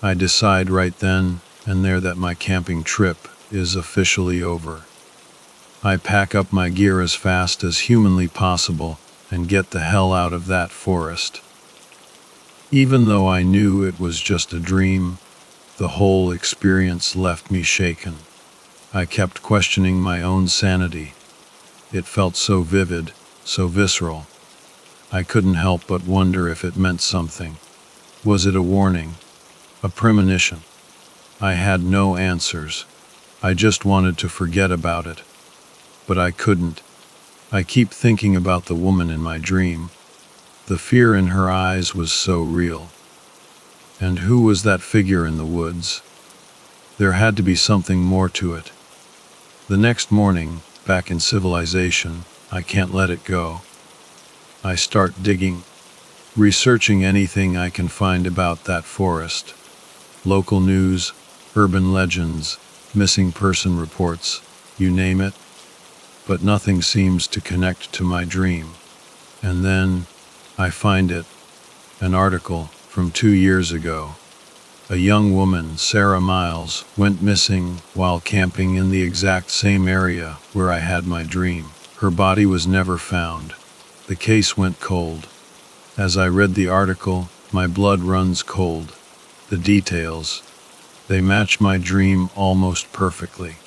I decide right then and there that my camping trip is officially over. I pack up my gear as fast as humanly possible and get the hell out of that forest. Even though I knew it was just a dream, the whole experience left me shaken. I kept questioning my own sanity. It felt so vivid, so visceral. I couldn't help but wonder if it meant something. Was it a warning? A premonition? I had no answers. I just wanted to forget about it. But I couldn't. I keep thinking about the woman in my dream. The fear in her eyes was so real. And who was that figure in the woods? There had to be something more to it. The next morning, back in civilization, I can't let it go. I start digging, researching anything I can find about that forest. Local news, urban legends, missing person reports, you name it. But nothing seems to connect to my dream. And then I find it, an article from 2 years ago. A young woman, Sarah Miles, went missing while camping in the exact same area where I had my dream. Her body was never found. The case went cold. As I read the article, my blood runs cold. The details, they match my dream almost perfectly.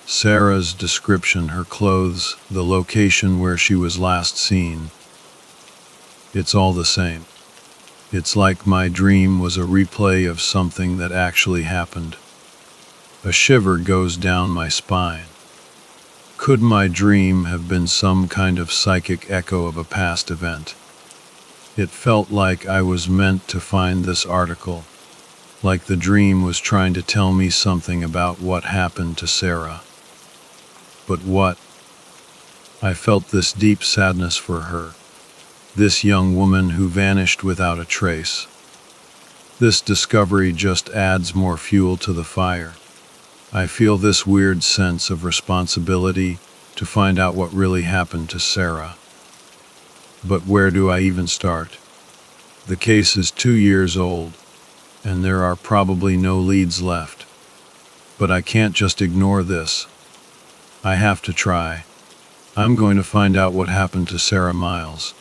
Sarah's description, her clothes, the location where she was last seen. It's all the same. It's like my dream was a replay of something that actually happened. A shiver goes down my spine. Could my dream have been some kind of psychic echo of a past event? It felt like I was meant to find this article, like the dream was trying to tell me something about what happened to Sarah. But what? I felt this deep sadness for her. This young woman who vanished without a trace. This discovery just adds more fuel to the fire. I feel this weird sense of responsibility to find out what really happened to Sarah. But where do I even start? The case is 2 years old, and there are probably no leads left. But I can't just ignore this. I have to try. I'm going to find out what happened to Sarah Miles.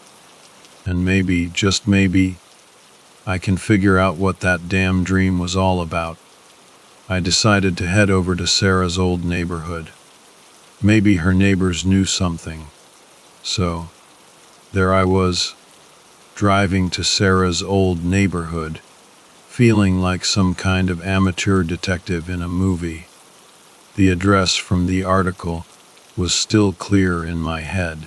And maybe, just maybe, I can figure out what that damn dream was all about. I decided to head over to Sarah's old neighborhood. Maybe her neighbors knew something. So, there I was, driving to Sarah's old neighborhood, feeling like some kind of amateur detective in a movie. The address from the article was still clear in my head.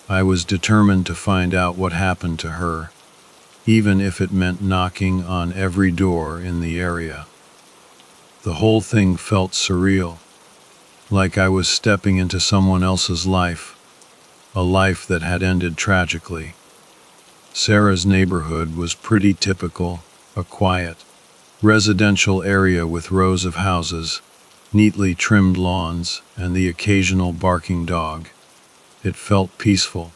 I was determined to find out what happened to her, even if it meant knocking on every door in the area. The whole thing felt surreal, like I was stepping into someone else's life, a life that had ended tragically. Sarah's neighborhood was pretty typical, a quiet, residential area with rows of houses, neatly trimmed lawns, and the occasional barking dog. It felt peaceful,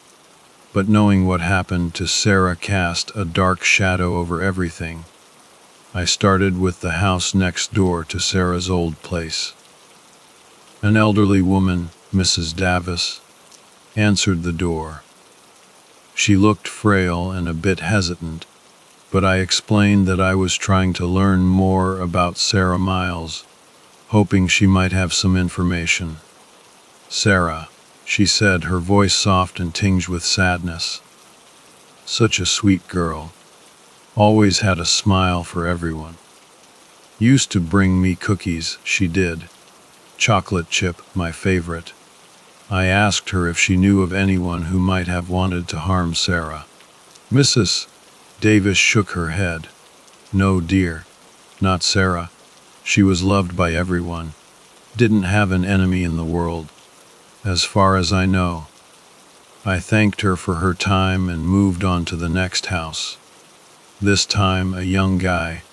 but knowing what happened to Sarah cast a dark shadow over everything. I started with the house next door to Sarah's old place. An elderly woman, Mrs. Davis, answered the door. She looked frail and a bit hesitant, but I explained that I was trying to learn more about Sarah Miles, hoping she might have some information. "Sarah," she said, her voice soft and tinged with sadness. "Such a sweet girl. Always had a smile for everyone. Used to bring me cookies, she did. Chocolate chip, my favorite." I asked her if she knew of anyone who might have wanted to harm Sarah. Mrs. Davis shook her head. "No, dear. Not Sarah. She was loved by everyone. Didn't have an enemy in the world, as far as I know." I thanked her for her time and moved on to the next house. This time, a young guy,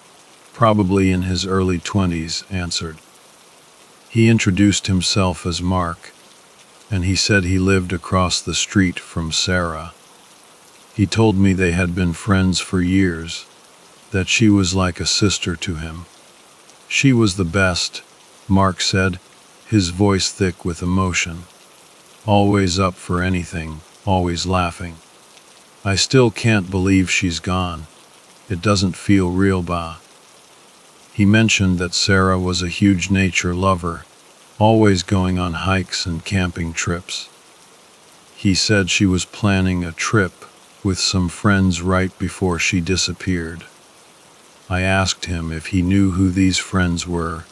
probably in his early 20s, answered. He introduced himself as Mark, and he said he lived across the street from Sarah. He told me they had been friends for years, that she was like a sister to him. "She was the best," Mark said, his voice thick with emotion. "Always up for anything, always laughing. I still can't believe she's gone. It doesn't feel real, bah." He mentioned that Sarah was a huge nature lover, always going on hikes and camping trips. He said she was planning a trip with some friends right before she disappeared. I asked him if he knew who these friends were,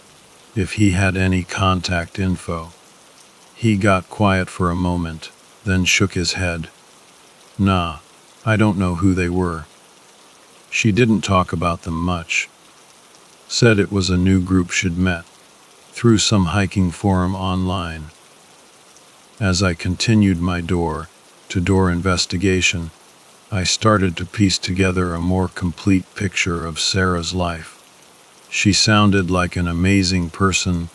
if he had any contact info. He got quiet for a moment, then shook his head. "Nah, I don't know who they were." She didn't talk about them much. Said it was a new group she'd met through some hiking forum online. As I continued my door-to-door investigation, I started to piece together a more complete picture of Sarah's life. She sounded like an amazing person,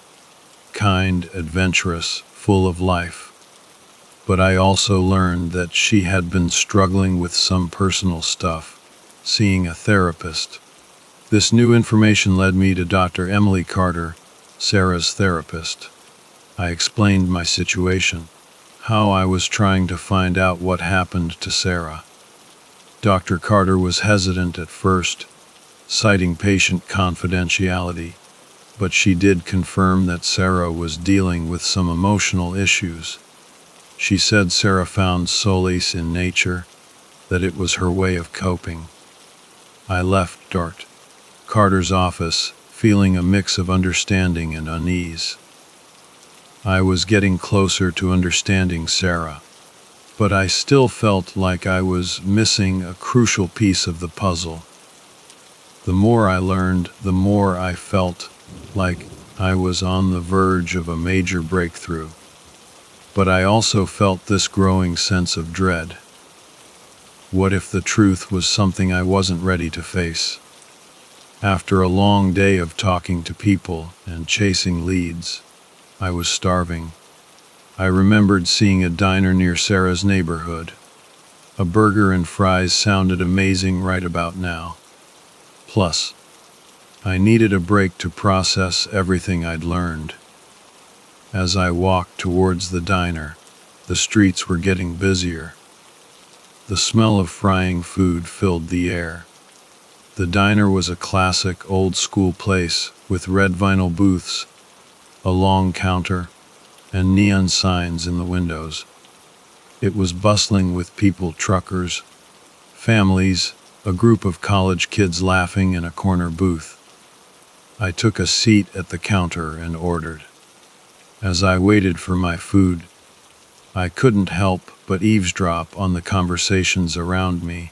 kind, adventurous, full of life. But I also learned that she had been struggling with some personal stuff, seeing a therapist. This new information led me to Dr. Emily Carter, Sarah's therapist. I explained my situation, how I was trying to find out what happened to Sarah. Dr. Carter was hesitant at first, citing patient confidentiality, but she did confirm that Sarah was dealing with some emotional issues. She said Sarah found solace in nature, that it was her way of coping. I left Dr. Carter's office, feeling a mix of understanding and unease. I was getting closer to understanding Sarah, but I still felt like I was missing a crucial piece of the puzzle. The more I learned, the more I felt like I was on the verge of a major breakthrough. But I also felt this growing sense of dread. What if the truth was something I wasn't ready to face? After a long day of talking to people and chasing leads, I was starving. I remembered seeing a diner near Sarah's neighborhood. A burger and fries sounded amazing right about now. Plus, I needed a break to process everything I'd learned. As I walked towards the diner, the streets were getting busier. The smell of frying food filled the air. The diner was a classic, old-school place with red vinyl booths, a long counter, and neon signs in the windows. It was bustling with people, truckers, families, a group of college kids laughing in a corner booth. I took a seat at the counter and ordered. As I waited for my food, I couldn't help but eavesdrop on the conversations around me.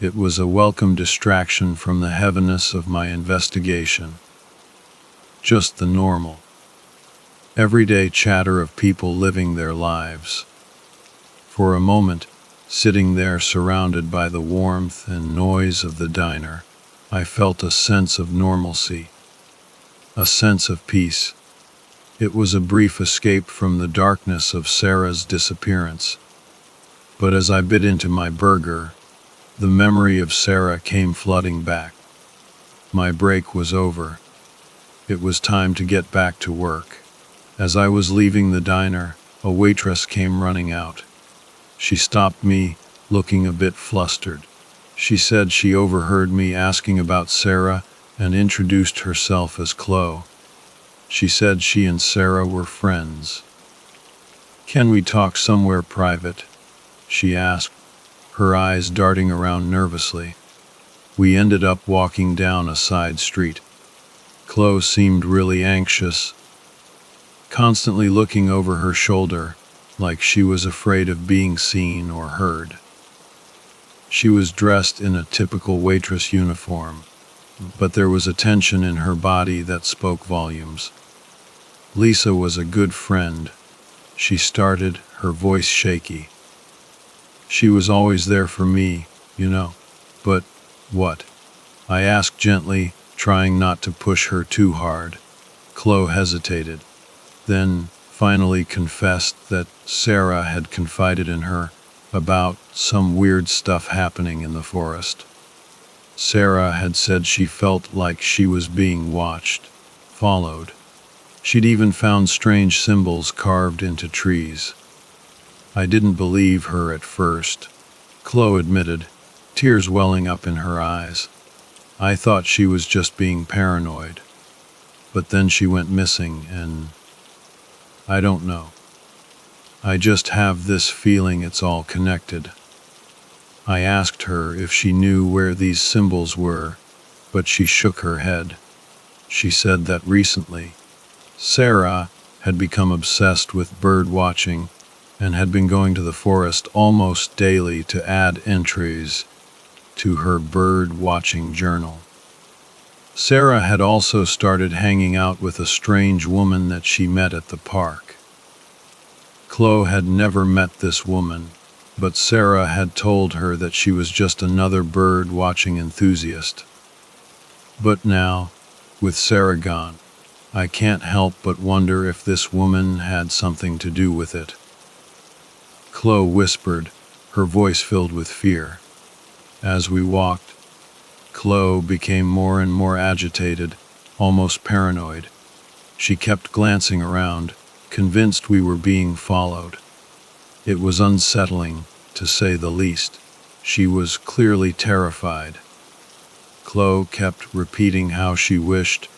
It was a welcome distraction from the heaviness of my investigation. Just the normal, everyday chatter of people living their lives. For a moment, sitting there surrounded by the warmth and noise of the diner, I felt a sense of normalcy, a sense of peace. It was a brief escape from the darkness of Sarah's disappearance. But as I bit into my burger, the memory of Sarah came flooding back. My break was over. It was time to get back to work. As I was leaving the diner, a waitress came running out. She stopped me, looking a bit flustered. She said she overheard me asking about Sarah and introduced herself as Chloe. She said she and Sarah were friends. "Can we talk somewhere private?" she asked, her eyes darting around nervously. We ended up walking down a side street. Chloe seemed really anxious, constantly looking over her shoulder, like she was afraid of being seen or heard. She was dressed in a typical waitress uniform, but there was a tension in her body that spoke volumes. "Lisa was a good friend," she started, her voice shaky. "She was always there for me, you know." "But what?" I asked gently, trying not to push her too hard. Chloe hesitated, then finally confessed that Sarah had confided in her about some weird stuff happening in the forest. Sarah had said she felt like she was being watched, followed. She'd even found strange symbols carved into trees. I didn't believe her at first, Chloe admitted, tears welling up in her eyes. I thought she was just being paranoid. But then she went missing and I don't know. I just have this feeling it's all connected. I asked her if she knew where these symbols were, but she shook her head. She said that recently, Sarah had become obsessed with bird watching and had been going to the forest almost daily to add entries to her bird watching journal. Sarah had also started hanging out with a strange woman that she met at the park. Chloe had never met this woman, but Sarah had told her that she was just another bird watching enthusiast. But now, with Sarah gone, I can't help but wonder if this woman had something to do with it. Chloe whispered, her voice filled with fear. As we walked, Chloe became more and more agitated, almost paranoid. She kept glancing around, convinced we were being followed. It was unsettling, to say the least. She was clearly terrified. Chloe kept repeating how she wished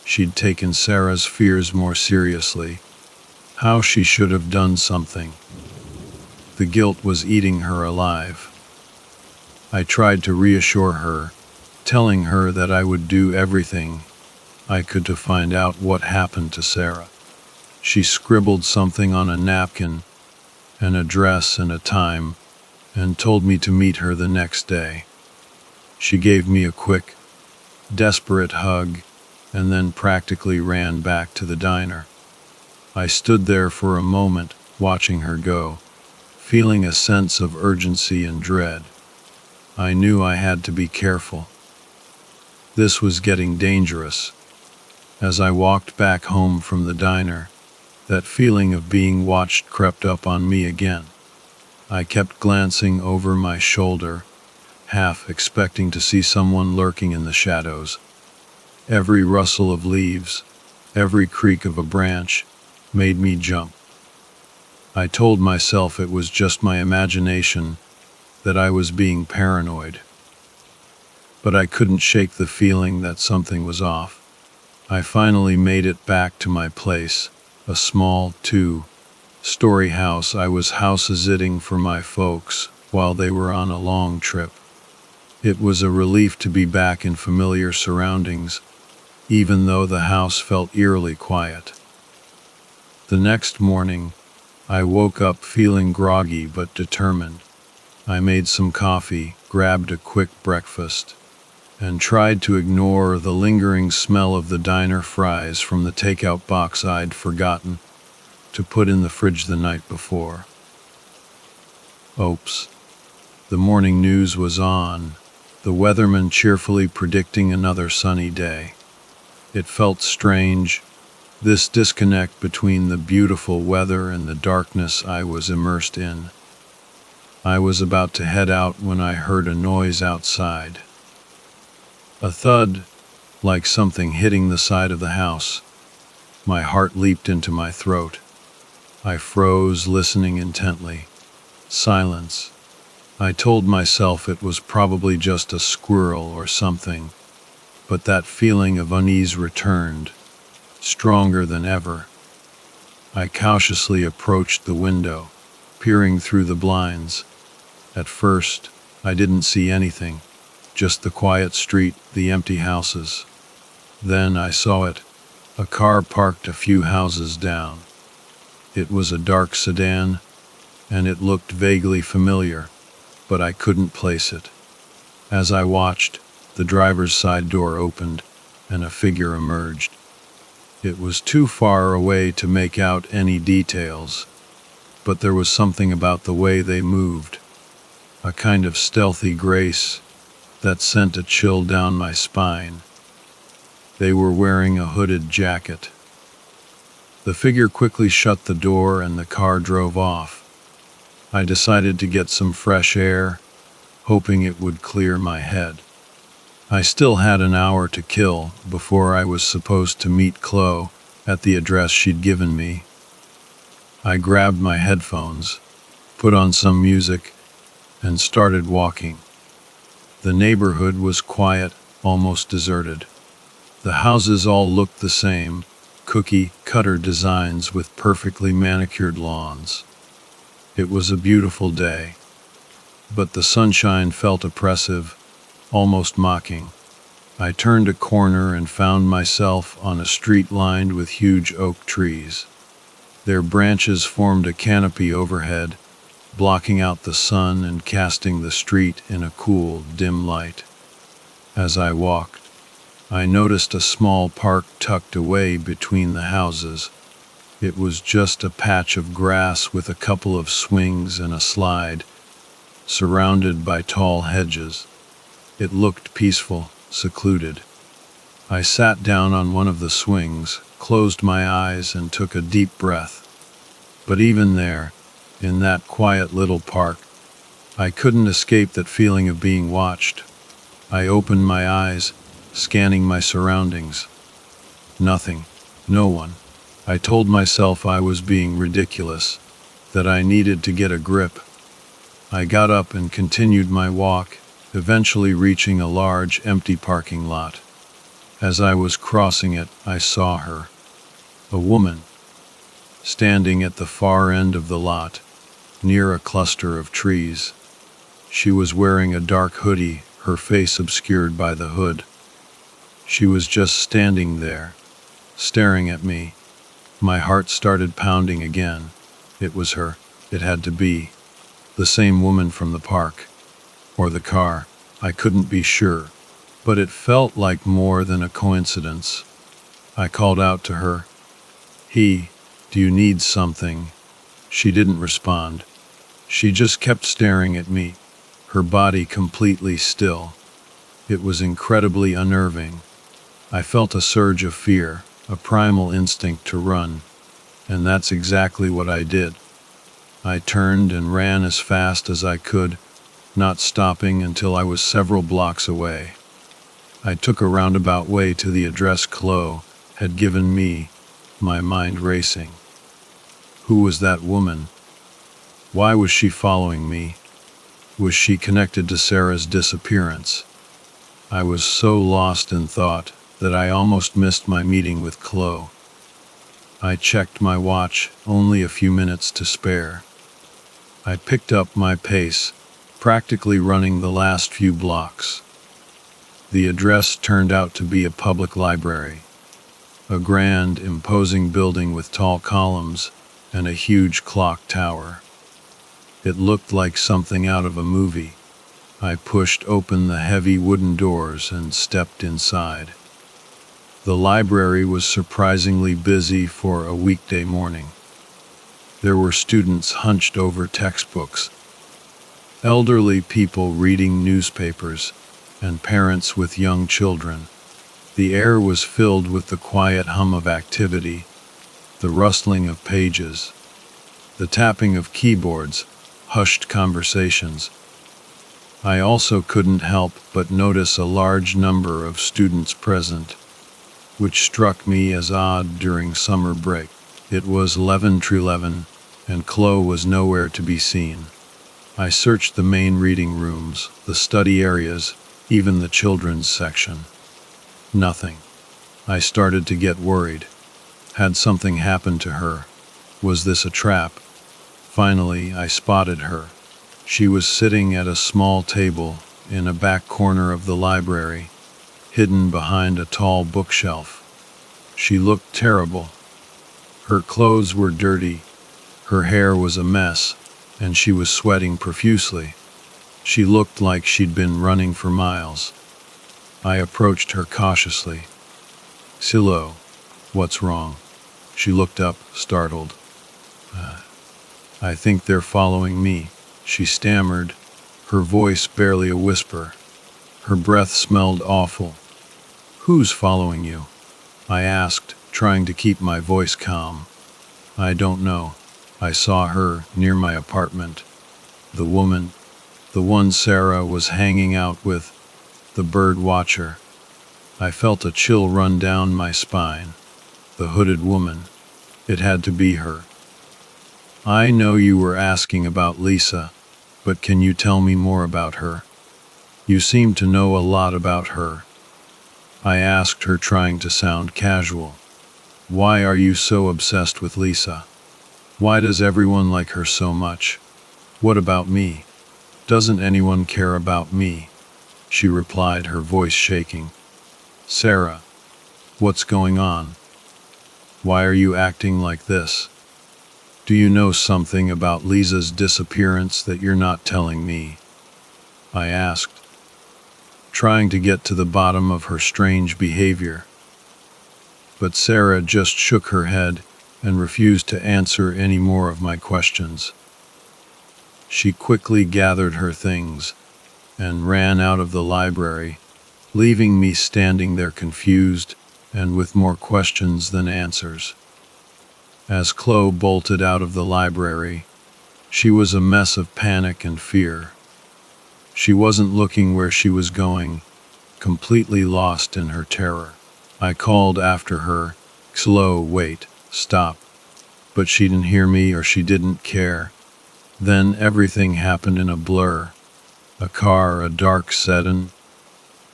she'd taken Sarah's fears more seriously, how she should have done something. The guilt was eating her alive. I tried to reassure her, telling her that I would do everything I could to find out what happened to Sarah. She scribbled something on a napkin, an address and a time, and told me to meet her the next day. She gave me a quick, desperate hug, and then practically ran back to the diner. I stood there for a moment, watching her go, feeling a sense of urgency and dread. I knew I had to be careful. This was getting dangerous. As I walked back home from the diner, that feeling of being watched crept up on me again. I kept glancing over my shoulder, half expecting to see someone lurking in the shadows. Every rustle of leaves, every creak of a branch, made me jump. I told myself it was just my imagination, that I was being paranoid. But I couldn't shake the feeling that something was off. I finally made it back to my place, a small, two-story house I was house-sitting for my folks while they were on a long trip. It was a relief to be back in familiar surroundings, even though the house felt eerily quiet. The next morning, I woke up feeling groggy but determined. I made some coffee, grabbed a quick breakfast, and tried to ignore the lingering smell of the diner fries from the takeout box I'd forgotten to put in the fridge the night before. Oops. The morning news was on, the weatherman cheerfully predicting another sunny day. It felt strange, This disconnect between the beautiful weather and the darkness I was immersed in. I was about to head out when I heard a noise outside. A thud, like something hitting the side of the house. My heart leaped into my throat. I froze, listening intently. Silence. I told myself it was probably just a squirrel or something, but that feeling of unease returned, stronger than ever. I cautiously approached the window, peering through the blinds. At first, I didn't see anything, just the quiet street, the empty houses. Then I saw it, a car parked a few houses down. It was a dark sedan, and it looked vaguely familiar, but I couldn't place it. As I watched, the driver's side door opened, and a figure emerged. It was too far away to make out any details, but there was something about the way they moved, a kind of stealthy grace that sent a chill down my spine. They were wearing a hooded jacket. The figure quickly shut the door and the car drove off. I decided to get some fresh air, hoping it would clear my head. I still had an hour to kill before I was supposed to meet Chloe at the address she'd given me. I grabbed my headphones, put on some music, and started walking. The neighborhood was quiet, almost deserted. The houses all looked the same, cookie-cutter designs with perfectly manicured lawns. It was a beautiful day, but the sunshine felt oppressive, almost mocking. I turned a corner and found myself on a street lined with huge oak trees. Their branches formed a canopy overhead, blocking out the sun and casting the street in a cool, dim light. As I walked, I noticed a small park tucked away between the houses. It was just a patch of grass with a couple of swings and a slide, surrounded by tall hedges. It looked peaceful, secluded. I sat down on one of the swings, closed my eyes, and took a deep breath. But even there, in that quiet little park, I couldn't escape that feeling of being watched. I opened my eyes, scanning my surroundings. Nothing. No one. I told myself I was being ridiculous, that I needed to get a grip. I got up and continued my walk, eventually reaching a large, empty parking lot. As I was crossing it, I saw her. A woman, standing at the far end of the lot, near a cluster of trees. She was wearing a dark hoodie, her face obscured by the hood. She was just standing there, staring at me. My heart started pounding again. It was her. It had to be. The same woman from the park. Or the car. I couldn't be sure. But it felt like more than a coincidence. I called out to her. Do you need something? She didn't respond. She just kept staring at me, her body completely still. It was incredibly unnerving. I felt a surge of fear, a primal instinct to run, and that's exactly what I did. I turned and ran as fast as I could, not stopping until I was several blocks away. I took a roundabout way to the address Chloe had given me, my mind racing. Who was that woman? Why was she following me? Was she connected to Sarah's disappearance? I was so lost in thought that I almost missed my meeting with Chloe. I checked my watch, only a few minutes to spare. I picked up my pace, practically running the last few blocks. The address turned out to be a public library, a grand, imposing building with tall columns and a huge clock tower. It looked like something out of a movie. I pushed open the heavy wooden doors and stepped inside. The library was surprisingly busy for a weekday morning. There were students hunched over textbooks, elderly people reading newspapers, and parents with young children. The air was filled with the quiet hum of activity, the rustling of pages, the tapping of keyboards, hushed conversations. I also couldn't help but notice a large number of students present, which struck me as odd during summer break. It was 11 and Chloe was nowhere to be seen. I searched the main reading rooms, the study areas, even the children's section. Nothing. I started to get worried. Had something happened to her? Was this a trap? Finally, I spotted her. She was sitting at a small table in a back corner of the library, hidden behind a tall bookshelf. She looked terrible. Her clothes were dirty, her hair was a mess, and she was sweating profusely. She looked like she'd been running for miles. I approached her cautiously. "Silo, what's wrong?" She looked up, startled. I think they're following me," she stammered, her voice barely a whisper. Her breath smelled awful. "Who's following you?" I asked, trying to keep my voice calm. "I don't know. I saw her near my apartment. The woman, the one Sarah was hanging out with, the bird watcher." I felt a chill run down my spine. The hooded woman. It had to be her. "I know you were asking about Lisa, but can you tell me more about her? You seem to know a lot about her." I asked her, trying to sound casual. "Why are you so obsessed with Lisa? Why does everyone like her so much? What about me? Doesn't anyone care about me?" She replied, her voice shaking. "Sarah, what's going on? Why are you acting like this? Do you know something about Lisa's disappearance that you're not telling me?" I asked, trying to get to the bottom of her strange behavior. But Sarah just shook her head and refused to answer any more of my questions. She quickly gathered her things and ran out of the library, leaving me standing there confused and with more questions than answers. As Chloe bolted out of the library, she was a mess of panic and fear. She wasn't looking where she was going, completely lost in her terror. I called after her, "Chloe, wait, stop." But she didn't hear me, or she didn't care. Then everything happened in a blur. A car, a dark sedan,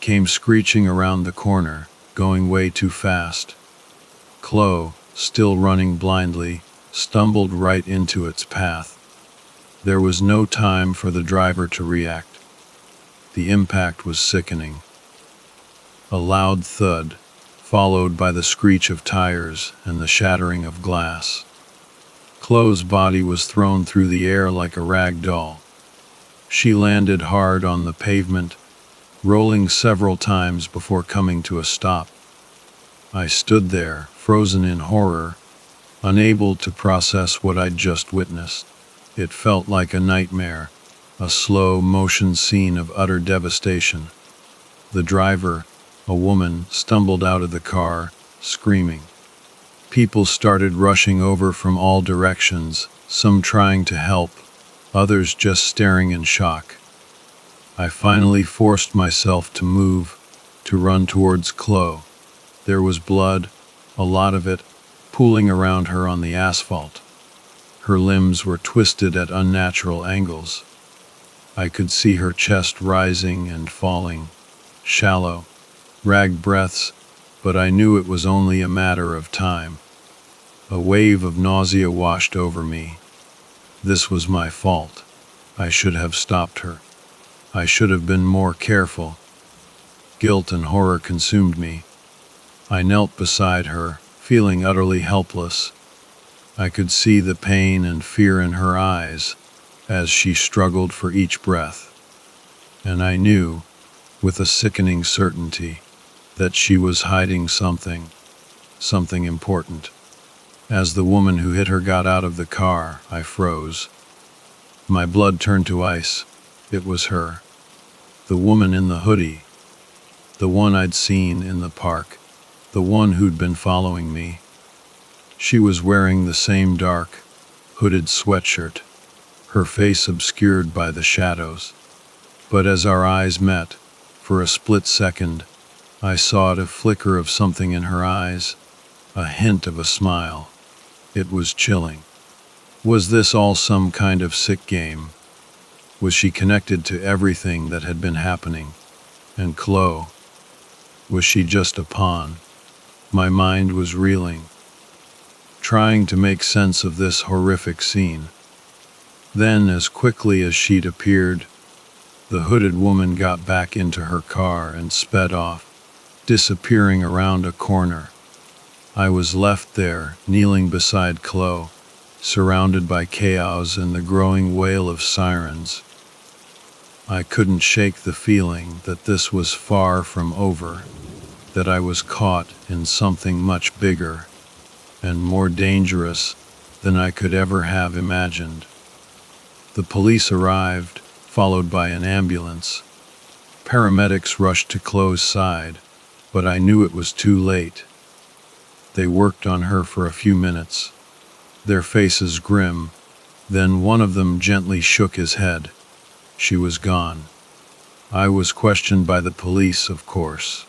came screeching around the corner, going way too fast. Chloe, still running blindly, stumbled right into its path. There was no time for the driver to react. The impact was sickening. A loud thud, followed by the screech of tires and the shattering of glass. Chloe's body was thrown through the air like a rag doll. She landed hard on the pavement, rolling several times before coming to a stop. I stood there, frozen in horror, unable to process what I'd just witnessed. It felt like a nightmare, a slow-motion scene of utter devastation. The driver, a woman, stumbled out of the car, screaming. People started rushing over from all directions, some trying to help, others just staring in shock. I finally forced myself to move, to run towards Chloe. There was blood, a lot of it, pooling around her on the asphalt. Her limbs were twisted at unnatural angles. I could see her chest rising and falling, shallow, ragged breaths, but I knew it was only a matter of time. A wave of nausea washed over me. This was my fault. I should have stopped her. I should have been more careful. Guilt and horror consumed me. I knelt beside her, feeling utterly helpless. I could see the pain and fear in her eyes as she struggled for each breath. And I knew, with a sickening certainty, that she was hiding something important. As the woman who hit her got out of the car, I froze. My blood turned to ice. It was her. The woman in the hoodie. The one I'd seen in the park. The one who'd been following me. She was wearing the same dark, hooded sweatshirt, her face obscured by the shadows. But as our eyes met, for a split second, I saw a flicker of something in her eyes, a hint of a smile. It was chilling. Was this all some kind of sick game? Was she connected to everything that had been happening? And Chloe, was she just a pawn? My mind was reeling, trying to make sense of this horrific scene. Then, as quickly as she'd appeared, the hooded woman got back into her car and sped off, disappearing around a corner. I was left there, kneeling beside Chloe, surrounded by chaos and the growing wail of sirens. I couldn't shake the feeling that this was far from over, that I was caught in something much bigger and more dangerous than I could ever have imagined. The police arrived, followed by an ambulance. Paramedics rushed to Chloe's side, but I knew it was too late. They worked on her for a few minutes, their faces grim. Then one of them gently shook his head. She was gone. I was questioned by the police, of course.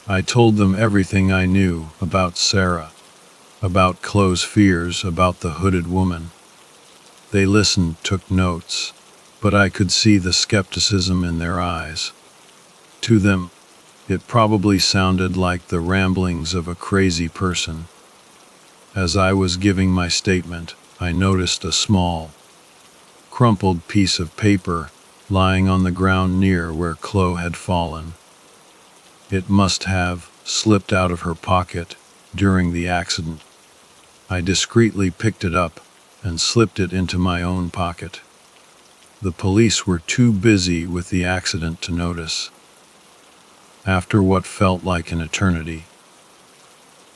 I told them everything I knew about Sarah, about Chloe's fears, about the hooded woman. They listened, took notes, but I could see the skepticism in their eyes. To them, it probably sounded like the ramblings of a crazy person. As I was giving my statement, I noticed a small, crumpled piece of paper lying on the ground near where Chloe had fallen. It must have slipped out of her pocket during the accident. I discreetly picked it up and slipped it into my own pocket. The police were too busy with the accident to notice. After what felt like an eternity,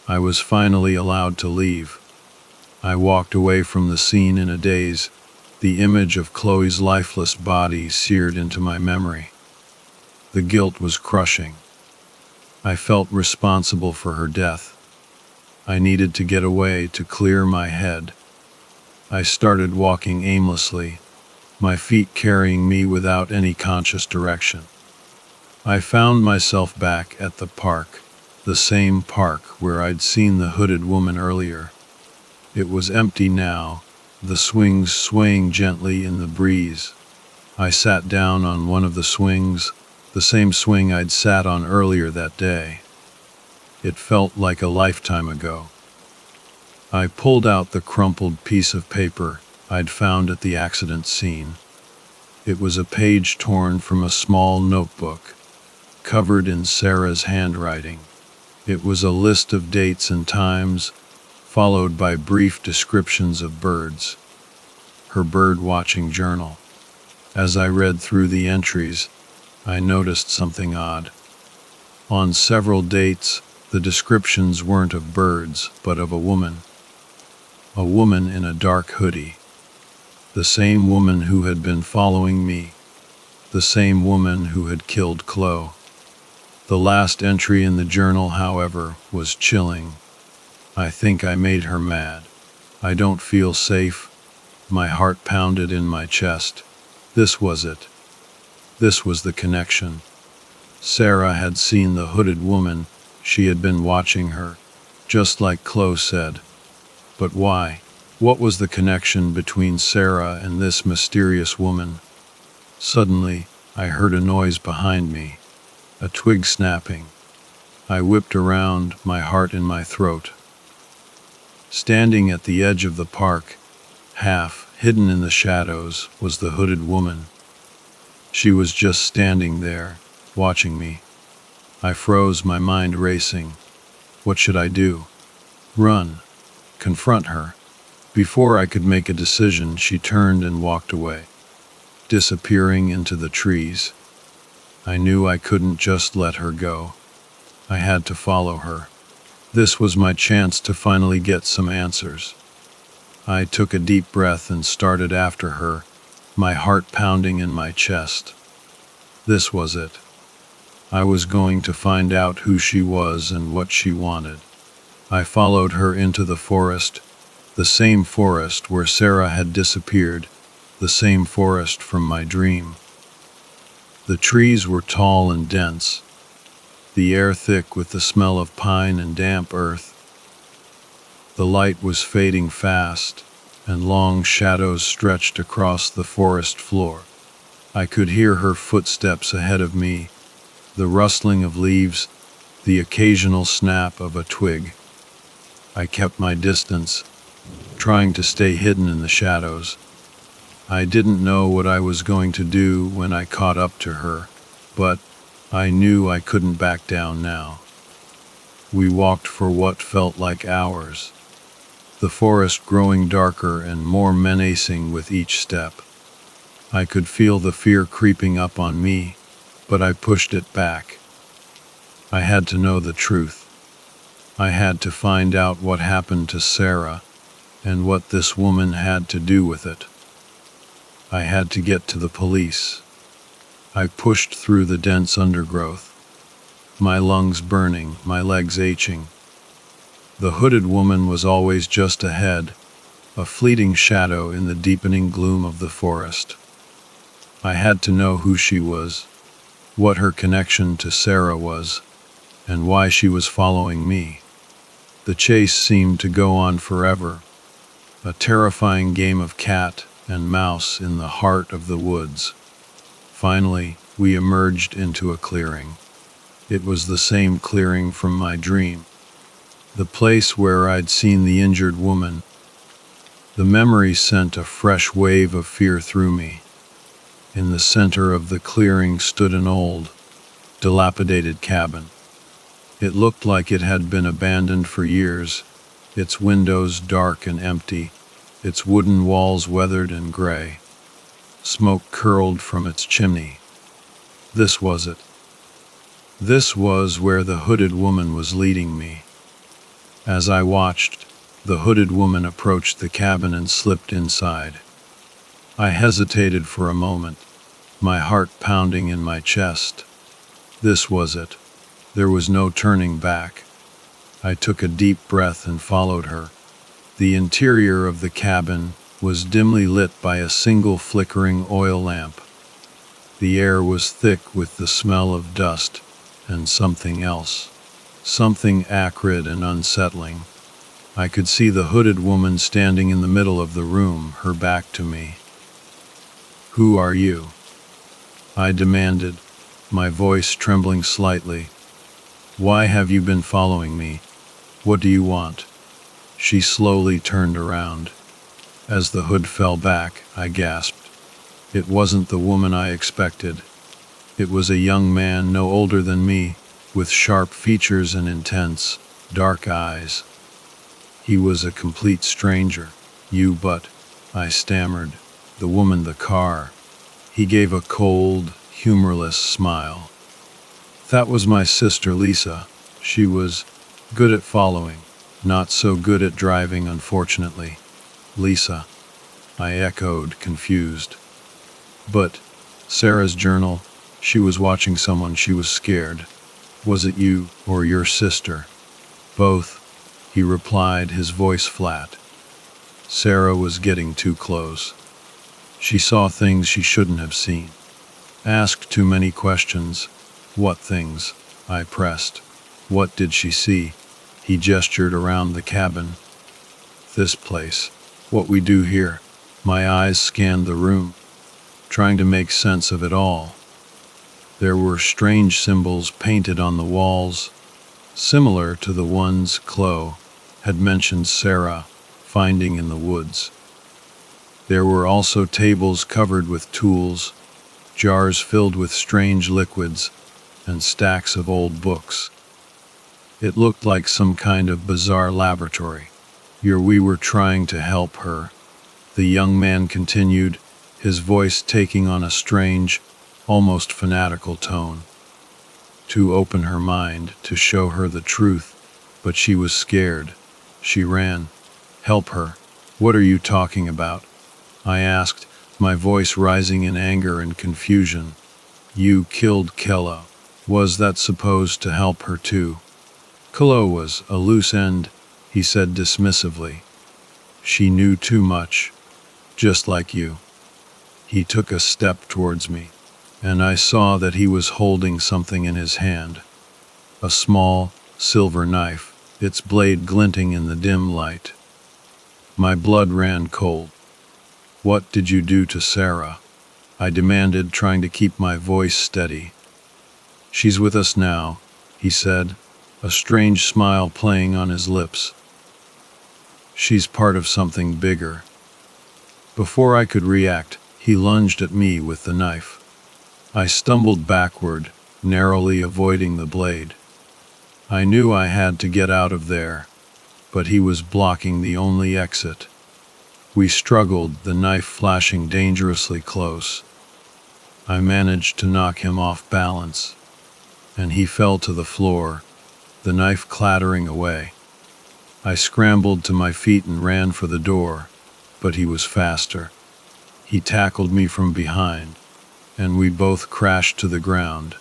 I was finally allowed to leave. I walked away from the scene in a daze, the image of Chloe's lifeless body seared into my memory. The guilt was crushing. I felt responsible for her death. I needed to get away to clear my head. I started walking aimlessly, my feet carrying me without any conscious direction. I found myself back at the park, the same park where I'd seen the hooded woman earlier. It was empty now, the swings swaying gently in the breeze. I sat down on one of the swings, the same swing I'd sat on earlier that day. It felt like a lifetime ago. I pulled out the crumpled piece of paper I'd found at the accident scene. It was a page torn from a small notebook, covered in Sarah's handwriting. It was a list of dates and times, followed by brief descriptions of birds. Her bird-watching journal. As I read through the entries, I noticed something odd. On several dates, the descriptions weren't of birds, but of a woman. A woman in a dark hoodie. The same woman who had been following me. The same woman who had killed Chloe. The last entry in the journal, however, was chilling. I think I made her mad. I don't feel safe. My heart pounded in my chest. This was it. This was the connection. Sarah had seen the hooded woman. She had been watching her, just like Chloe said. But why? What was the connection between Sarah and this mysterious woman? Suddenly, I heard a noise behind me, a twig snapping. I whipped around, my heart in my throat. Standing at the edge of the park, half hidden in the shadows, was the hooded woman. She was just standing there, watching me. I froze, my mind racing. What should I do? Run? Confront her? Before I could make a decision, she turned and walked away, disappearing into the trees. I knew I couldn't just let her go. I had to follow her. This was my chance to finally get some answers. I took a deep breath and started after her, my heart pounding in my chest. This was it. I was going to find out who she was and what she wanted. I followed her into the forest, the same forest where Sarah had disappeared, the same forest from my dream. The trees were tall and dense, the air thick with the smell of pine and damp earth. The light was fading fast, and long shadows stretched across the forest floor. I could hear her footsteps ahead of me, the rustling of leaves, the occasional snap of a twig. I kept my distance, trying to stay hidden in the shadows. I didn't know what I was going to do when I caught up to her, but I knew I couldn't back down now. We walked for what felt like hours, the forest growing darker and more menacing with each step. I could feel the fear creeping up on me, but I pushed it back. I had to know the truth. I had to find out what happened to Sarah and what this woman had to do with it. I had to get to the police. I pushed through the dense undergrowth, my lungs burning, my legs aching. The hooded woman was always just ahead, a fleeting shadow in the deepening gloom of the forest. I had to know who she was, what her connection to Sarah was, and why she was following me. The chase seemed to go on forever, a terrifying game of cat and mouse in the heart of the woods. Finally, we emerged into a clearing. It was the same clearing from my dream, the place where I'd seen the injured woman. The memory sent a fresh wave of fear through me. In the center of the clearing stood an old, dilapidated cabin. It looked like it had been abandoned for years, its windows dark and empty, its wooden walls weathered and gray. Smoke curled from its chimney. This was it. This was where the hooded woman was leading me. As I watched, the hooded woman approached the cabin and slipped inside. I hesitated for a moment, my heart pounding in my chest. This was it. There was no turning back. I took a deep breath and followed her. The interior of the cabin was dimly lit by a single flickering oil lamp. The air was thick with the smell of dust and something else, something acrid and unsettling. I could see the hooded woman standing in the middle of the room, her back to me. "Who are you?" I demanded, my voice trembling slightly. "Why have you been following me? What do you want?" She slowly turned around. As the hood fell back, I gasped. It wasn't the woman I expected. It was a young man no older than me, with sharp features and intense, dark eyes. He was a complete stranger. But I stammered. "The woman, the car." He gave a cold, humorless smile. "That was my sister Lisa. She was good at following, not so good at driving, unfortunately." "Lisa," I echoed, confused. "But Sarah's journal, she was watching someone, she was scared. Was it you or your sister?" "Both," he replied, his voice flat. Sarah was getting too close. She saw things she shouldn't have seen. Asked too many questions. "What things?" I pressed. "What did she see?" He gestured around the cabin. "This place. What we do here." My eyes scanned the room, trying to make sense of it all. There were strange symbols painted on the walls, similar to the ones Chloe had mentioned Sarah finding in the woods. There were also tables covered with tools, jars filled with strange liquids, and stacks of old books. It looked like some kind of bizarre laboratory. We were trying to help her," the young man continued, his voice taking on a strange, almost fanatical tone. "To open her mind, to show her the truth, but she was scared. She ran. Help her." "What are you talking about?" I asked, my voice rising in anger and confusion. "You killed Kella. Was that supposed to help her too?" Chloe was a loose end, he said dismissively. She knew too much, just like you. He took a step towards me, and I saw that he was holding something in his hand. A small, silver knife, its blade glinting in the dim light. My blood ran cold. "What did you do to Sarah?" I demanded, trying to keep my voice steady. "She's with us now," he said, a strange smile playing on his lips. "She's part of something bigger." Before I could react, he lunged at me with the knife. I stumbled backward, narrowly avoiding the blade. I knew I had to get out of there, but he was blocking the only exit. We struggled, the knife flashing dangerously close. I managed to knock him off balance, and he fell to the floor, the knife clattering away. I scrambled to my feet and ran for the door, but he was faster. He tackled me from behind, and we both crashed to the ground.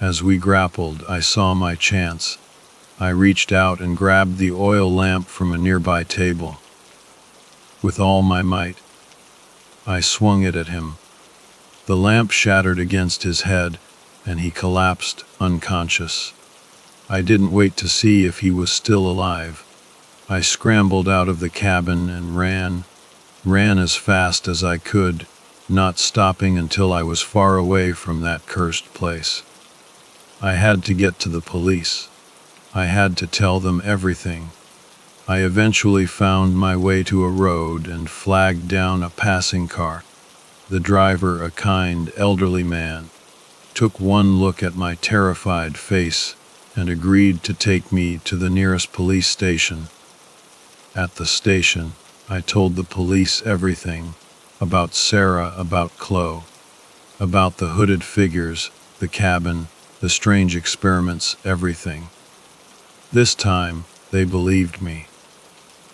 As we grappled, I saw my chance. I reached out and grabbed the oil lamp from a nearby table. With all my might, I swung it at him. The lamp shattered against his head, and he collapsed, unconscious. I didn't wait to see if he was still alive. I scrambled out of the cabin and ran as fast as I could, not stopping until I was far away from that cursed place. I had to get to the police. I had to tell them everything. I eventually found my way to a road and flagged down a passing car. The driver, a kind, elderly man, took one look at my terrified face and agreed to take me to the nearest police station. At the station, I told the police everything, about Sarah, about Chloe, about the hooded figures, the cabin, the strange experiments, everything. This time, they believed me.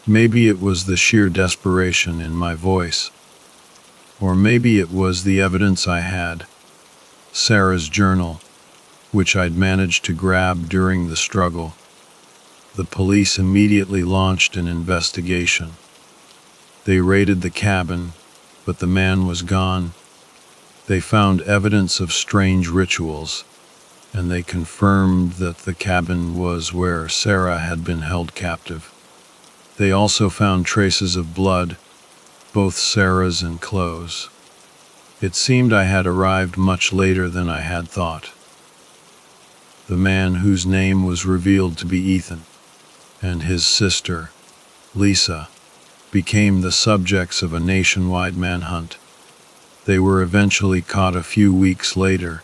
Maybe it was the sheer desperation in my voice, or maybe it was the evidence I had. Sarah's journal, which I'd managed to grab during the struggle. The police immediately launched an investigation. They raided the cabin, but the man was gone. They found evidence of strange rituals, and they confirmed that the cabin was where Sarah had been held captive. They also found traces of blood, both Sarah's and Chloe's. It seemed I had arrived much later than I had thought. The man, whose name was revealed to be Ethan, and his sister, Lisa, became the subjects of a nationwide manhunt. They were eventually caught a few weeks later,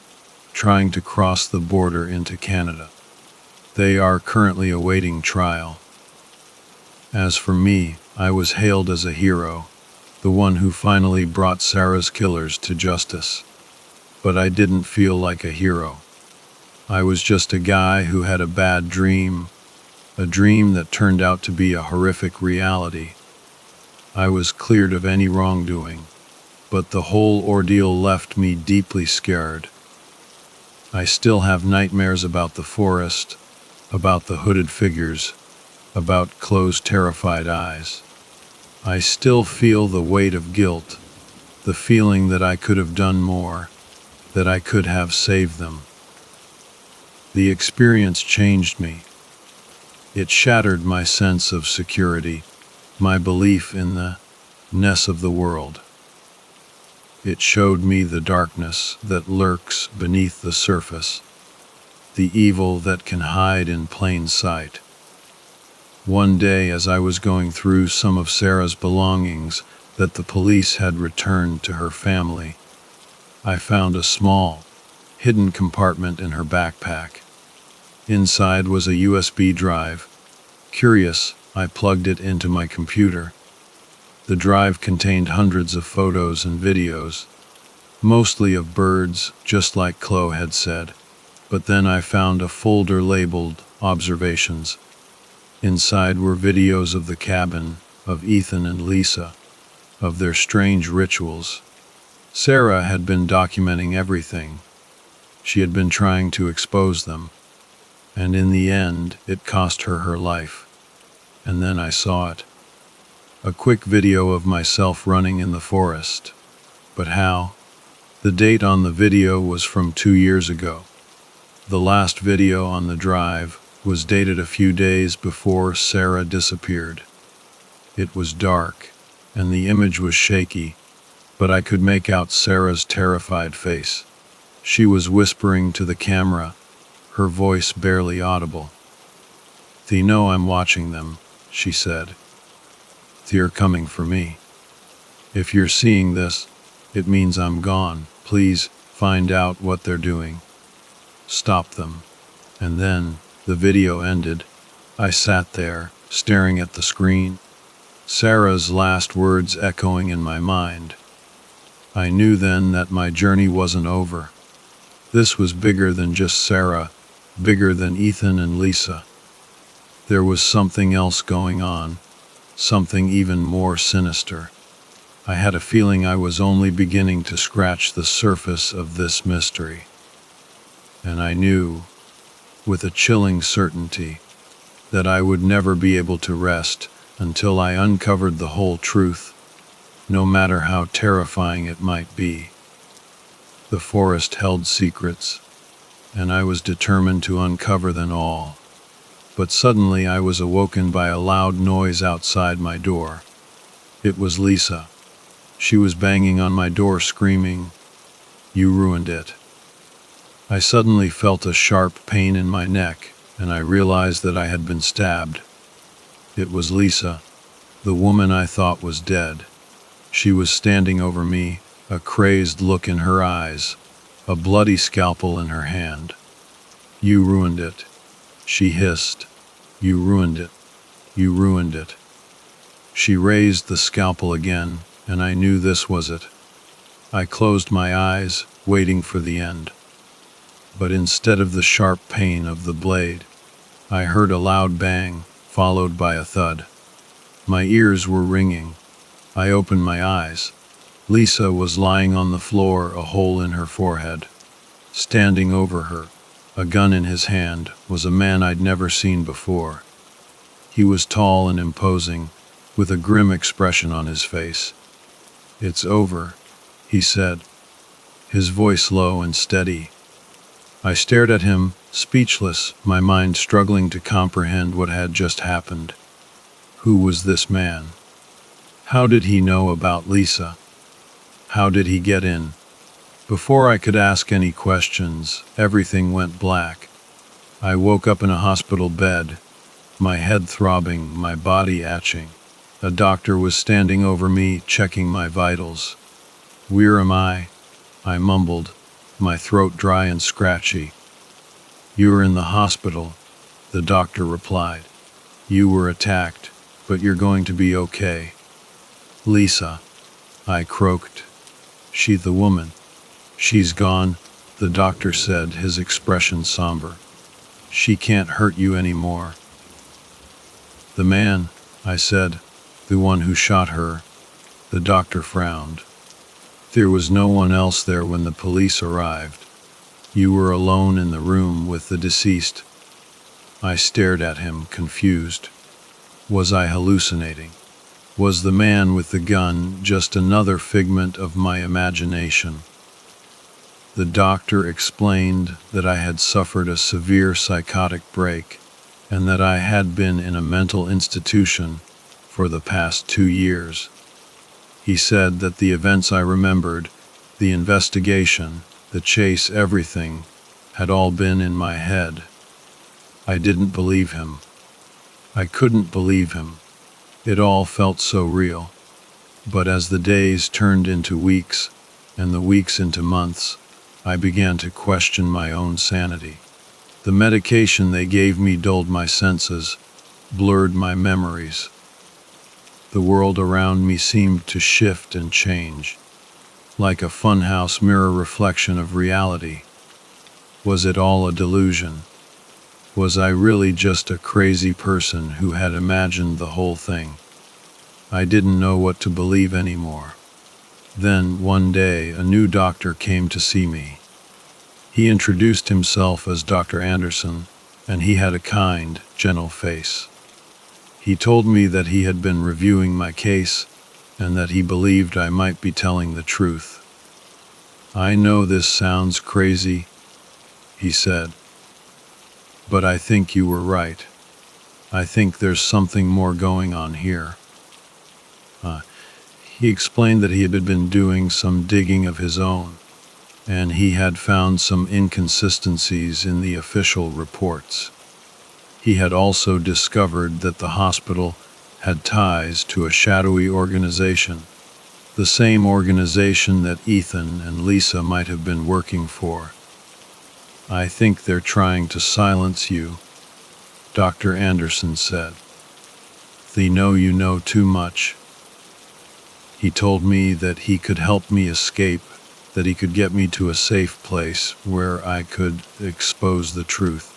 trying to cross the border into Canada. They are currently awaiting trial. As for me, I was hailed as a hero, the one who finally brought Sarah's killers to justice. But I didn't feel like a hero. I was just a guy who had a bad dream, a dream that turned out to be a horrific reality. I was cleared of any wrongdoing, but the whole ordeal left me deeply scared. I still have nightmares about the forest, about the hooded figures, about closed, terrified eyes. I still feel the weight of guilt, the feeling that I could have done more, that I could have saved them. The experience changed me. It shattered my sense of security, my belief in the ness of the world. It showed me the darkness that lurks beneath the surface, the evil that can hide in plain sight. One day, as I was going through some of Sarah's belongings that the police had returned to her family, I found a small, hidden compartment in her backpack. Inside was a USB drive. Curious, I plugged it into my computer. The drive contained hundreds of photos and videos, mostly of birds, just like Chloe had said. But then I found a folder labeled Observations. Inside were videos of the cabin, of Ethan and Lisa, of their strange rituals. Sarah had been documenting everything. She had been trying to expose them, and in the end, it cost her her life. And then I saw it. A quick video of myself running in the forest. But how? The date on the video was from 2 years ago. The last video on the drive was dated a few days before Sarah disappeared. It was dark, and the image was shaky, but I could make out Sarah's terrified face. She was whispering to the camera, her voice barely audible. "They know I'm watching them," she said. "They're coming for me. If you're seeing this, it means I'm gone. Please find out what they're doing. Stop them." And then the video ended. I sat there, staring at the screen, Sarah's last words echoing in my mind. I knew then that my journey wasn't over. This was bigger than just Sarah, bigger than Ethan and Lisa. There was something else going on, something even more sinister. I had a feeling I was only beginning to scratch the surface of this mystery. And I knew, with a chilling certainty, that I would never be able to rest until I uncovered the whole truth, no matter how terrifying it might be. The forest held secrets, and I was determined to uncover them all. But suddenly I was awoken by a loud noise outside my door. It was Lisa. She was banging on my door screaming, "You ruined it." I suddenly felt a sharp pain in my neck, and I realized that I had been stabbed. It was Lisa, the woman I thought was dead. She was standing over me, a crazed look in her eyes, a bloody scalpel in her hand. "You ruined it," she hissed. "You ruined it. You ruined it." She raised the scalpel again, and I knew this was it. I closed my eyes, waiting for the end. But instead of the sharp pain of the blade, I heard a loud bang, followed by a thud. My ears were ringing. I opened my eyes. Lisa was lying on the floor, a hole in her forehead. Standing over her, a gun in his hand, was a man I'd never seen before. He was tall and imposing, with a grim expression on his face. "It's over," he said, his voice low and steady. I stared at him, speechless, my mind struggling to comprehend what had just happened. Who was this man? How did he know about Lisa? How did he get in? Before I could ask any questions, everything went black. I woke up in a hospital bed, my head throbbing, my body aching. A doctor was standing over me, checking my vitals. "Where am I?" I mumbled, my throat dry and scratchy. "You are in the hospital," the doctor replied. "You were attacked, but you're going to be okay." "Lisa," I croaked. "She the woman." "She's gone," the doctor said, his expression somber. "She can't hurt you anymore." "The man," I said, "the one who shot her." The doctor frowned. "There was no one else there when the police arrived. You were alone in the room with the deceased." I stared at him, confused. Was I hallucinating? Was the man with the gun just another figment of my imagination? The doctor explained that I had suffered a severe psychotic break and that I had been in a mental institution for the past 2 years. He said that the events I remembered, the investigation, the chase, everything, had all been in my head. I didn't believe him. I couldn't believe him. It all felt so real. But as the days turned into weeks, and the weeks into months, I began to question my own sanity. The medication they gave me dulled my senses, blurred my memories. The world around me seemed to shift and change, like a funhouse mirror reflection of reality. Was it all a delusion? Was I really just a crazy person who had imagined the whole thing? I didn't know what to believe anymore. Then, one day, a new doctor came to see me. He introduced himself as Dr. Anderson, and he had a kind, gentle face. He told me that he had been reviewing my case and that he believed I might be telling the truth. "I know this sounds crazy," he said, "but I think you were right. I think there's something more going on here." He explained that he had been doing some digging of his own, and he had found some inconsistencies in the official reports. He had also discovered that the hospital had ties to a shadowy organization, the same organization that Ethan and Lisa might have been working for. "I think they're trying to silence you," Dr. Anderson said. "They know you know too much." He told me that he could help me escape, that he could get me to a safe place where I could expose the truth.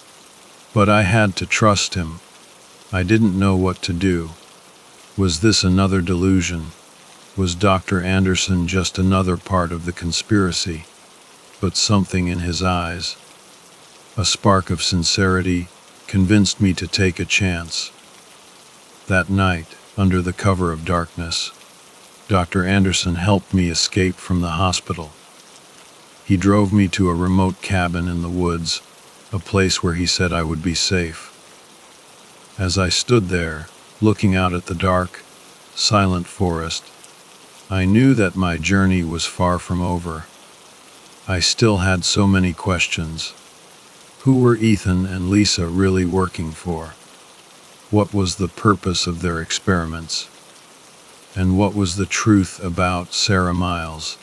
But I had to trust him. I didn't know what to do. Was this another delusion? Was Dr. Anderson just another part of the conspiracy? But something in his eyes, a spark of sincerity, convinced me to take a chance. That night, under the cover of darkness, Dr. Anderson helped me escape from the hospital. He drove me to a remote cabin in the woods, a place where he said I would be safe. As I stood there, looking out at the dark, silent forest, I knew that my journey was far from over. I still had so many questions. Who were Ethan and Lisa really working for? What was the purpose of their experiments? And what was the truth about Sarah Miles?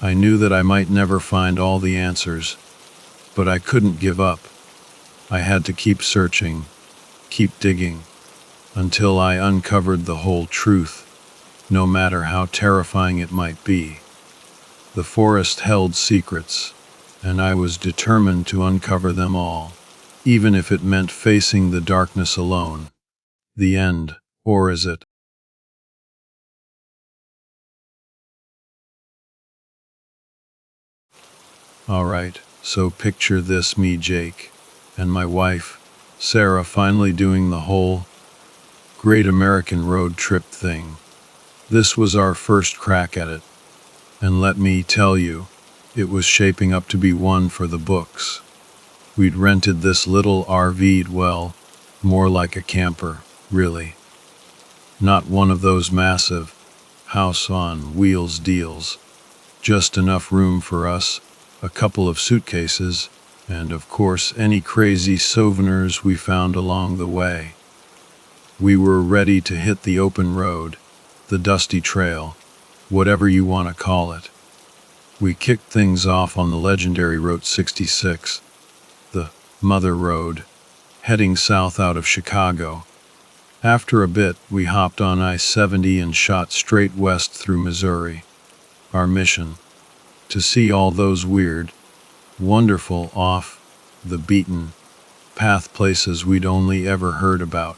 I knew that I might never find all the answers, but I couldn't give up. I had to keep searching, keep digging, until I uncovered the whole truth, no matter how terrifying it might be. The forest held secrets, and I was determined to uncover them all, even if it meant facing the darkness alone. The end, or is it? All right, so picture this: me, Jake, and my wife, Sarah, finally doing the whole Great American Road Trip thing. This was our first crack at it, and let me tell you, it was shaping up to be one for the books. We'd rented this little RV, well, more like a camper, really. Not one of those massive house on wheels deals. Just enough room for us, a couple of suitcases, and of course any crazy souvenirs we found along the way. We were ready to hit the open road, the dusty trail, whatever you want to call it. We kicked things off on the legendary Route 66, the Mother Road, heading south out of Chicago. After a bit, we hopped on I-70 and shot straight west through Missouri. Our mission: to see all those weird, wonderful, off the beaten path places we'd only ever heard about.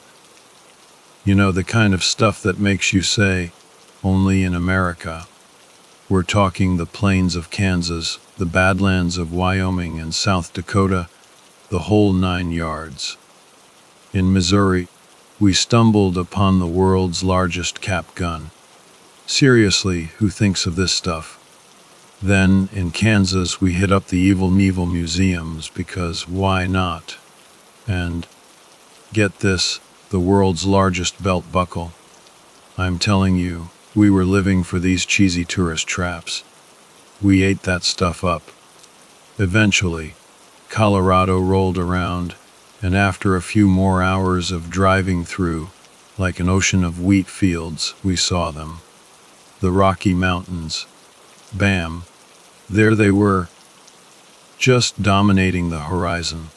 You know, the kind of stuff that makes you say, only in America. We're talking the plains of Kansas, the Badlands of Wyoming and South Dakota, the whole 9 yards. In Missouri, we stumbled upon the world's largest cap gun. Seriously, who thinks of this stuff? Then, in Kansas, we hit up the Evil Knievel museums because why not? And, get this, the world's largest belt buckle. I'm telling you, we were living for these cheesy tourist traps. We ate that stuff up. Eventually, Colorado rolled around, and after a few more hours of driving through, like an ocean of wheat fields, we saw them. The Rocky Mountains. Bam! There they were, just dominating the horizon.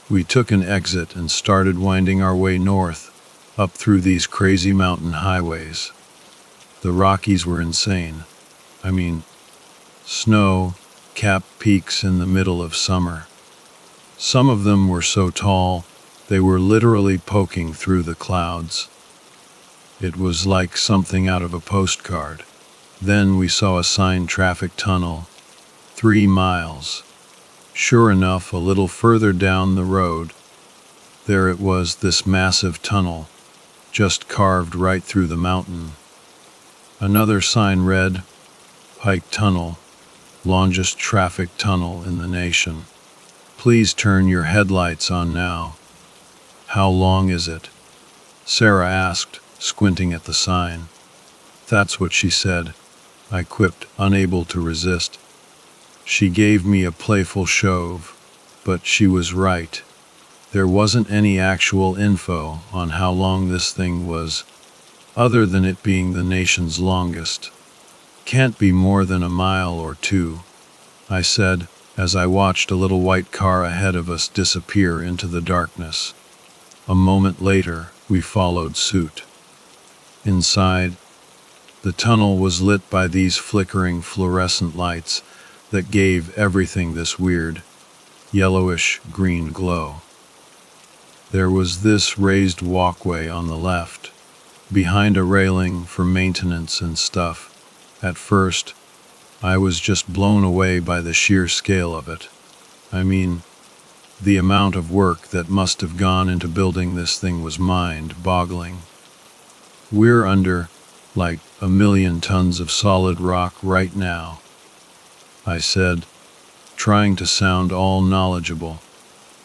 We took an exit and started winding our way north, up through these crazy mountain highways. The Rockies were insane. I mean, snow-capped peaks in the middle of summer. Some of them were so tall, they were literally poking through the clouds. It was like something out of a postcard. Then we saw a signed traffic tunnel, 3 miles. Sure enough, a little further down the road, there it was, this massive tunnel, just carved right through the mountain. Another sign read, Pike Tunnel, longest traffic tunnel in the nation. Please turn your headlights on now. How long is it? Sarah asked, squinting at the sign. That's what she said, I quipped, unable to resist. She gave me a playful shove, but she was right. There wasn't any actual info on how long this thing was, other than it being the nation's longest. Can't be more than a mile or two, I said, as I watched a little white car ahead of us disappear into the darkness. A moment later, we followed suit. Inside, the tunnel was lit by these flickering fluorescent lights that gave everything this weird, yellowish-green glow. There was this raised walkway on the left, behind a railing for maintenance and stuff. At first, I was just blown away by the sheer scale of it. I mean, the amount of work that must have gone into building this thing was mind-boggling. We're under, like, 1,000,000 tons of solid rock right now, I said, trying to sound all knowledgeable.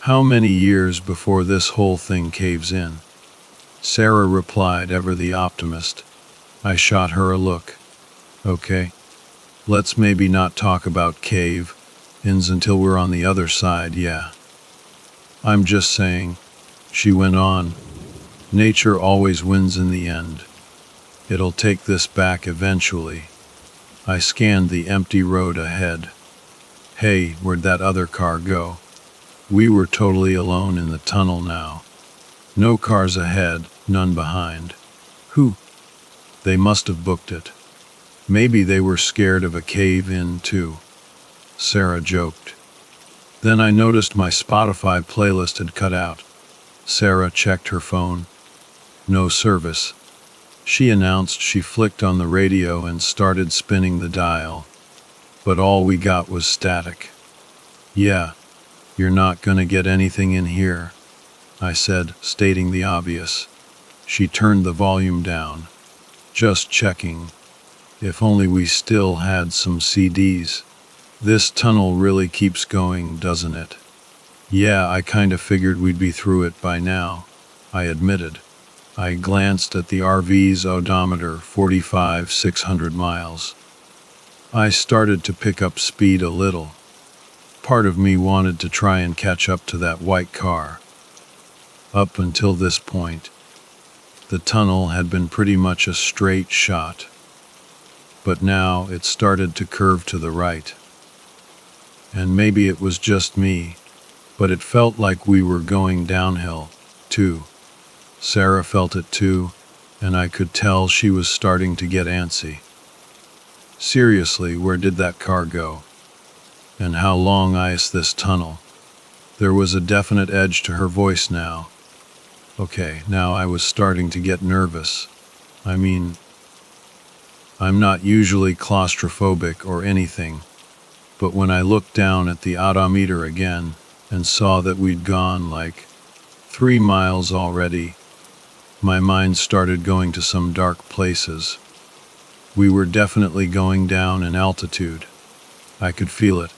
How many years before this whole thing caves in? Sarah replied, ever the optimist. I shot her a look. Okay, let's maybe not talk about cave-ins until we're on the other side, yeah. I'm just saying, she went on, nature always wins in the end. It'll take this back eventually. I scanned the empty road ahead. Hey, where'd that other car go? We were totally alone in the tunnel now. No cars ahead, none behind. Who? They must have booked it. Maybe they were scared of a cave-in too, Sarah joked. Then I noticed my Spotify playlist had cut out. Sarah checked her phone. No service. She announced. She flicked on the radio and started spinning the dial. But all we got was static. Yeah, you're not gonna get anything in here, I said, stating the obvious. She turned the volume down. Just checking. If only we still had some CDs. This tunnel really keeps going, doesn't it? Yeah, I kinda figured we'd be through it by now, I admitted. I glanced at the RV's odometer, 45,600 miles. I started to pick up speed a little. Part of me wanted to try and catch up to that white car. Up until this point, the tunnel had been pretty much a straight shot. But now it started to curve to the right. And maybe it was just me, but it felt like we were going downhill, too. Sarah felt it too, and I could tell she was starting to get antsy. Seriously, where did that car go? And how long is this tunnel? There was a definite edge to her voice now. Okay, now I was starting to get nervous. I mean, I'm not usually claustrophobic or anything, but when I looked down at the odometer again and saw that we'd gone like 3 miles already, my mind started going to some dark places. We were definitely going down in altitude. I could feel it.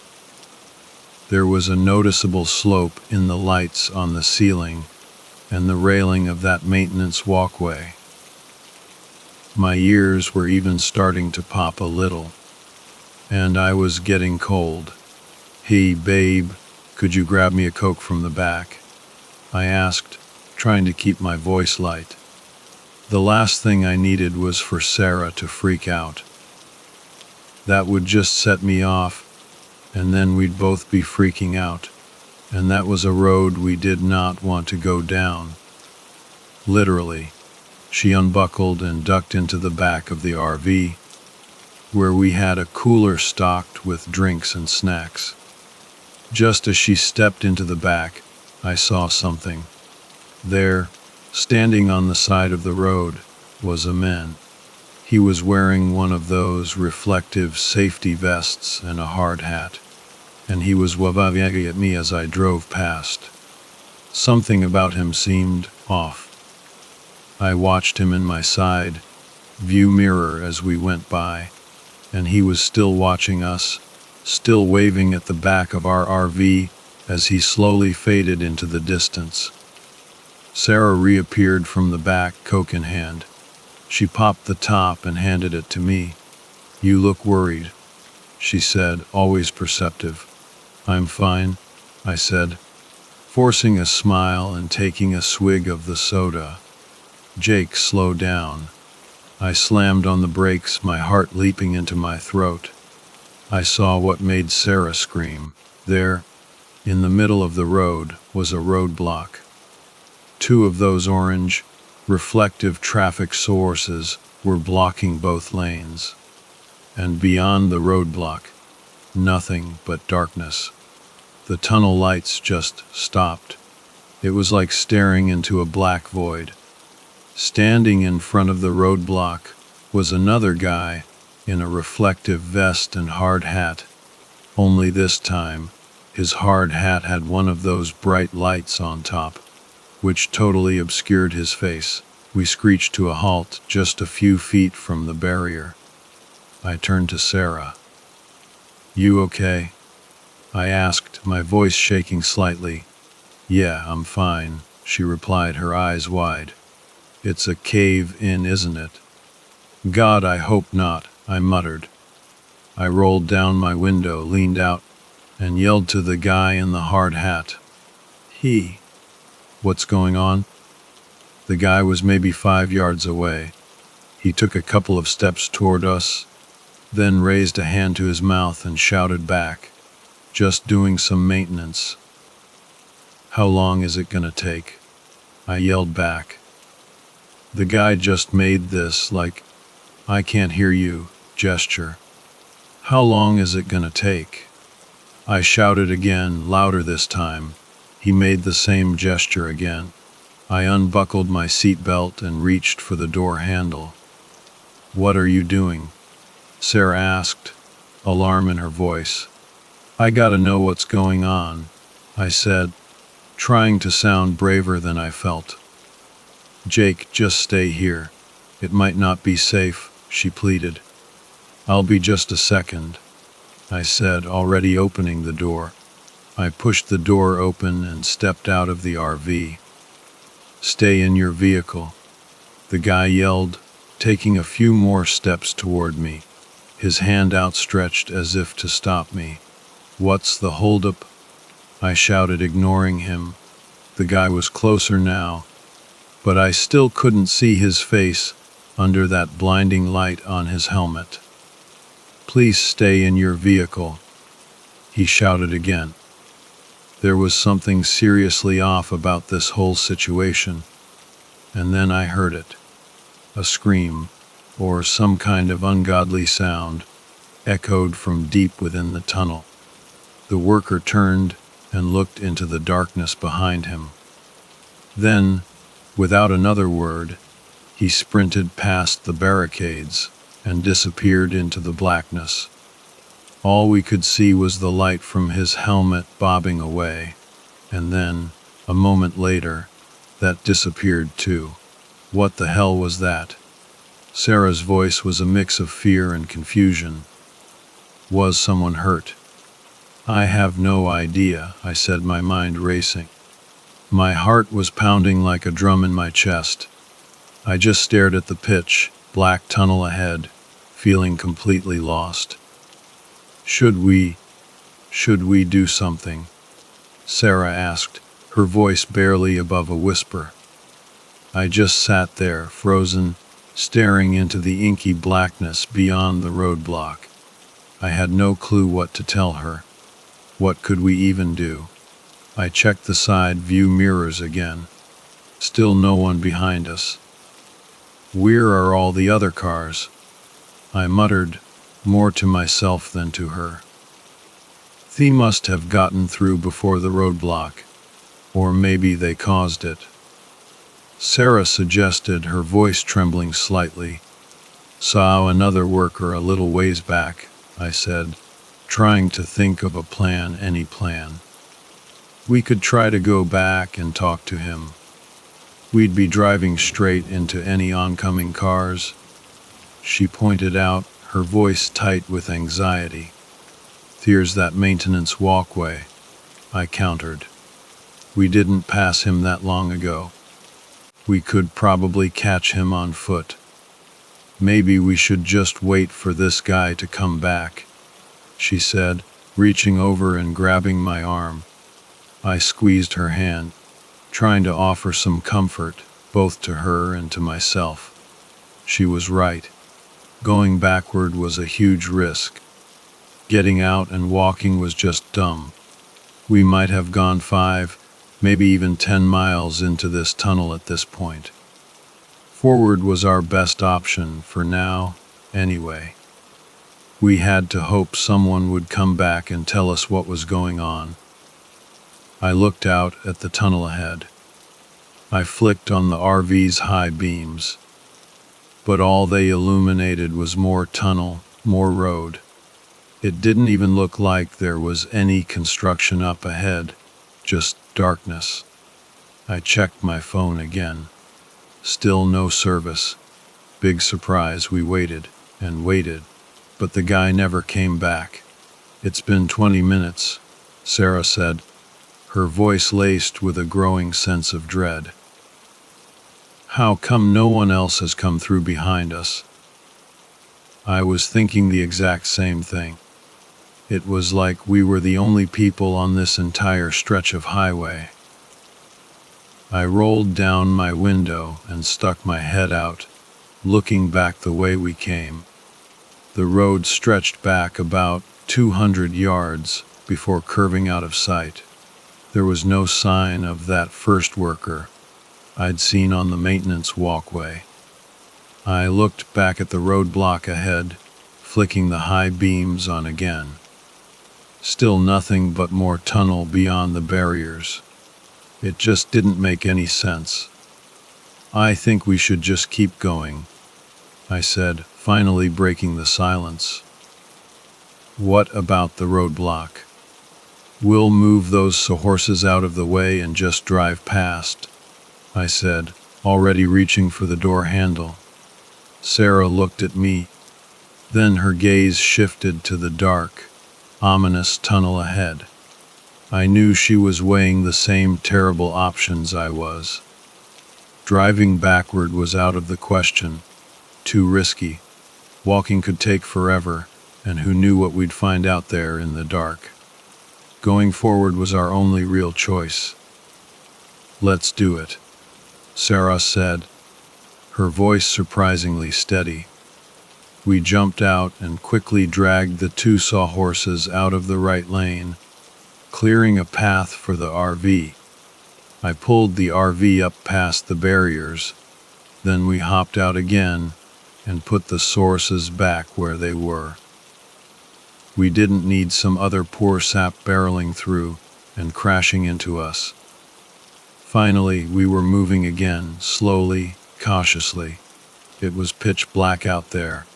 There was a noticeable slope in the lights on the ceiling and the railing of that maintenance walkway. My ears were even starting to pop a little, and I was getting cold. Hey, babe, could you grab me a Coke from the back? I asked, trying to keep my voice light. The last thing I needed was for Sarah to freak out. That would just set me off, and then we'd both be freaking out, and that was a road we did not want to go down. Literally, she unbuckled and ducked into the back of the RV, where we had a cooler stocked with drinks and snacks. Just as she stepped into the back, I saw something. There, standing on the side of the road, was a man. He was wearing one of those reflective safety vests and a hard hat, and he was waving at me as I drove past. Something about him seemed off. I watched him in my side view mirror as we went by, and he was still watching us, still waving at the back of our RV as he slowly faded into the distance. Sarah reappeared from the back, Coke in hand. She popped the top and handed it to me. "You look worried," she said, always perceptive. "I'm fine," I said, forcing a smile and taking a swig of the soda. "Jake, slow down." I slammed on the brakes, my heart leaping into my throat. I saw what made Sarah scream. There, in the middle of the road, was a roadblock. Two of those orange, reflective traffic sources were blocking both lanes. And beyond the roadblock, nothing but darkness. The tunnel lights just stopped. It was like staring into a black void. Standing in front of the roadblock was another guy in a reflective vest and hard hat. Only this time, his hard hat had one of those bright lights on top, which totally obscured his face. We screeched to a halt just a few feet from the barrier. I turned to Sarah. "You okay?" I asked, my voice shaking slightly. "Yeah, I'm fine," she replied, her eyes wide. "It's a cave-in, isn't it?" "God, I hope not," I muttered. I rolled down my window, leaned out, and yelled to the guy in the hard hat. "What's going on?" The guy was maybe 5 yards away. He took a couple of steps toward us, then raised a hand to his mouth and shouted back, "Just doing some maintenance." "How long is it gonna take?" I yelled back. The guy just made this, like, "I can't hear you," gesture. "How long is it gonna take?" I shouted again, louder this time. He made the same gesture again. I unbuckled my seatbelt and reached for the door handle. "What are you doing?" Sarah asked, alarm in her voice. "I gotta know what's going on," I said, trying to sound braver than I felt. "Jake, just stay here. It might not be safe," she pleaded. "I'll be just a second," I said, already opening the door. I pushed the door open and stepped out of the RV. "Stay in your vehicle," the guy yelled, taking a few more steps toward me, his hand outstretched as if to stop me. "What's the holdup?" I shouted, ignoring him. The guy was closer now, but I still couldn't see his face under that blinding light on his helmet. "Please stay in your vehicle," he shouted again. There was something seriously off about this whole situation, and then I heard it. A scream, or some kind of ungodly sound, echoed from deep within the tunnel. The worker turned and looked into the darkness behind him. Then, without another word, he sprinted past the barricades and disappeared into the blackness. All we could see was the light from his helmet bobbing away, and then, a moment later, that disappeared too. What the hell was that? Sarah's voice was a mix of fear and confusion. Was someone hurt? "I have no idea," I said, my mind racing. My heart was pounding like a drum in my chest. I just stared at the pitch black tunnel ahead, feeling completely lost. Should we do something?" Sarah asked, her voice barely above a whisper. I just sat there, frozen, staring into the inky blackness beyond the roadblock. I had no clue what to tell her. What could we even do? I checked the side view mirrors again. Still no one behind us. "Where are all the other cars?" I muttered, more to myself than to her. "They must have gotten through before the roadblock, or maybe they caused it," Sarah suggested, her voice trembling slightly. "Saw another worker a little ways back," I said, trying to think of a plan, any plan. "We could try to go back and talk to him." We'd be driving straight into any oncoming cars, she pointed out, her voice tight with anxiety. There's that maintenance walkway, I countered. We didn't pass him that long ago. We could probably catch him on foot. Maybe we should just wait for this guy to come back, she said, reaching over and grabbing my arm. I squeezed her hand, trying to offer some comfort, both to her and to myself. She was right. Going backward was a huge risk. Getting out and walking was just dumb. We might have gone 5, maybe even 10 miles into this tunnel at this point. Forward was our best option for now, anyway. We had to hope someone would come back and tell us what was going on. I looked out at the tunnel ahead. I flicked on the RV's high beams, but all they illuminated was more tunnel, more road. It didn't even look like there was any construction up ahead, just darkness. I checked my phone again. Still no service. Big surprise, we waited and waited, but the guy never came back. It's been 20 minutes, Sarah said, her voice laced with a growing sense of dread. How come no one else has come through behind us? I was thinking the exact same thing. It was like we were the only people on this entire stretch of highway. I rolled down my window and stuck my head out, looking back the way we came. The road stretched back about 200 yards before curving out of sight. There was no sign of that first worker I'd seen on the maintenance walkway. I looked back at the roadblock ahead, flicking the high beams on again. Still nothing but more tunnel beyond the barriers. It just didn't make any sense. I think we should just keep going, I said, finally breaking the silence. What about the roadblock? We'll move those horses out of the way and just drive past, I said, already reaching for the door handle. Sarah looked at me. Then her gaze shifted to the dark, ominous tunnel ahead. I knew she was weighing the same terrible options I was. Driving backward was out of the question. Too risky. Walking could take forever, and who knew what we'd find out there in the dark. Going forward was our only real choice. Let's do it, Sarah said, her voice surprisingly steady. We jumped out and quickly dragged the 2 sawhorses out of the right lane, clearing a path for the RV. I pulled the RV up past the barriers, then we hopped out again and put the horses back where they were. We didn't need some other poor sap barreling through and crashing into us. Finally, we were moving again, slowly, cautiously. It was pitch black out there,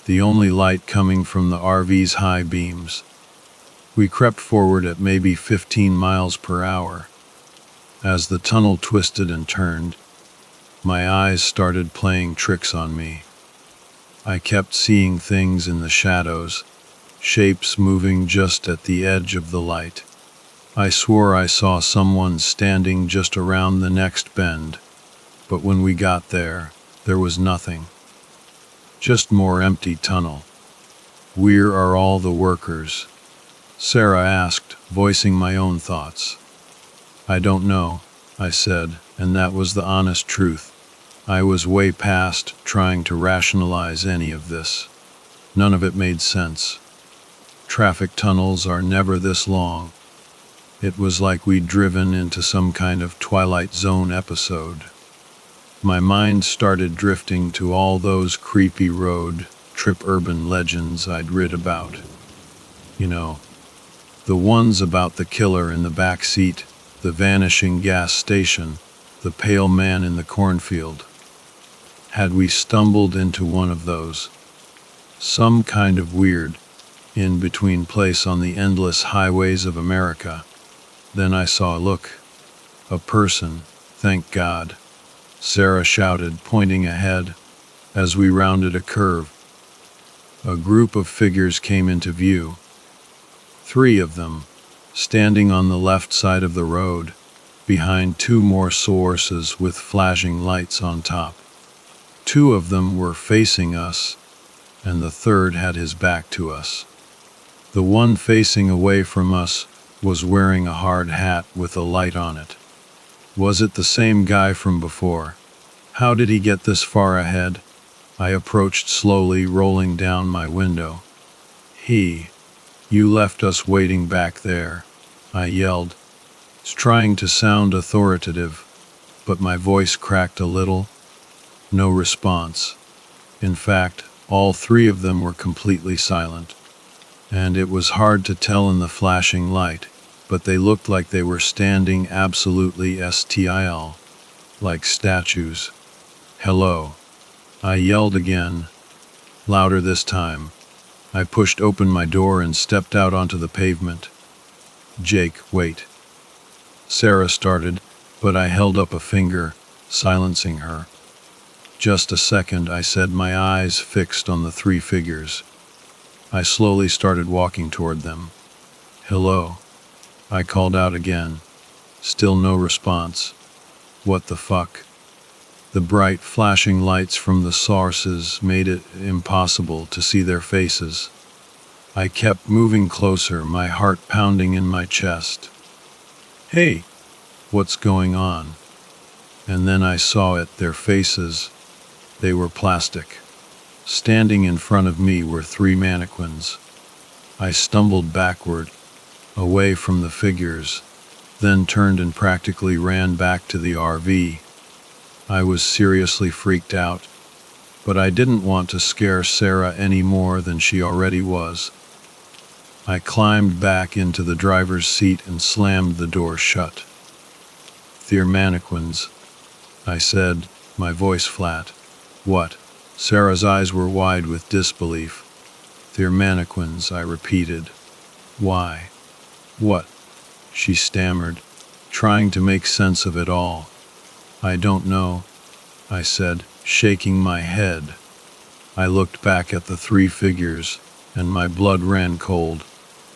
the only light coming from the RV's high beams. We crept forward at maybe 15 miles per hour. As the tunnel twisted and turned, my eyes started playing tricks on me. I kept seeing things in the shadows, shapes moving just at the edge of the light. I swore I saw someone standing just around the next bend, but when we got there was nothing. Just more empty tunnel. Where are all the workers? Sarah asked, voicing my own thoughts. I don't know, I said, and that was the honest truth. I was way past trying to rationalize any of this. None of it made sense. Traffic tunnels are never this long. It was like we'd driven into some kind of Twilight Zone episode. My mind started drifting to all those creepy road trip urban legends I'd read about. You know, the ones about the killer in the back seat, the vanishing gas station, the pale man in the cornfield. Had we stumbled into one of those? Some kind of weird, in-between place on the endless highways of America. Then I saw a person, thank God. Sarah shouted, pointing ahead. As we rounded a curve, a group of figures came into view. 3 of them, standing on the left side of the road, behind 2 more sources with flashing lights on top. 2 of them were facing us, and the third had his back to us. The one facing away from us was wearing a hard hat with a light on it. Was it the same guy from before? How did he get this far ahead? I approached slowly, rolling down my window. You left us waiting back there," I yelled, trying to sound authoritative, but my voice cracked a little. No response. In fact, all 3 of them were completely silent, and it was hard to tell in the flashing light, but they looked like they were standing absolutely still, like statues. "Hello," I yelled again, louder this time. I pushed open my door and stepped out onto the pavement. "Jake, wait." Sarah started, but I held up a finger, silencing her. "Just a second," I said, my eyes fixed on the 3 figures. I slowly started walking toward them. "Hello," I called out again. Still no response. What the fuck? The bright flashing lights from the sources made it impossible to see their faces. I kept moving closer, my heart pounding in my chest. "Hey, what's going on?" And then I saw it, their faces. They were plastic. Standing in front of me were 3 mannequins. I stumbled backward, away from the figures, then turned and practically ran back to the RV. I was seriously freaked out, but I didn't want to scare Sarah any more than she already was. I climbed back into the driver's seat and slammed the door shut. "They're mannequins," I said, my voice flat. "What?" Sarah's eyes were wide with disbelief. "They're mannequins," I repeated. "Why? What?" she stammered, trying to make sense of it all. "I don't know," I said, shaking my head. I looked back at the 3 figures, and my blood ran cold.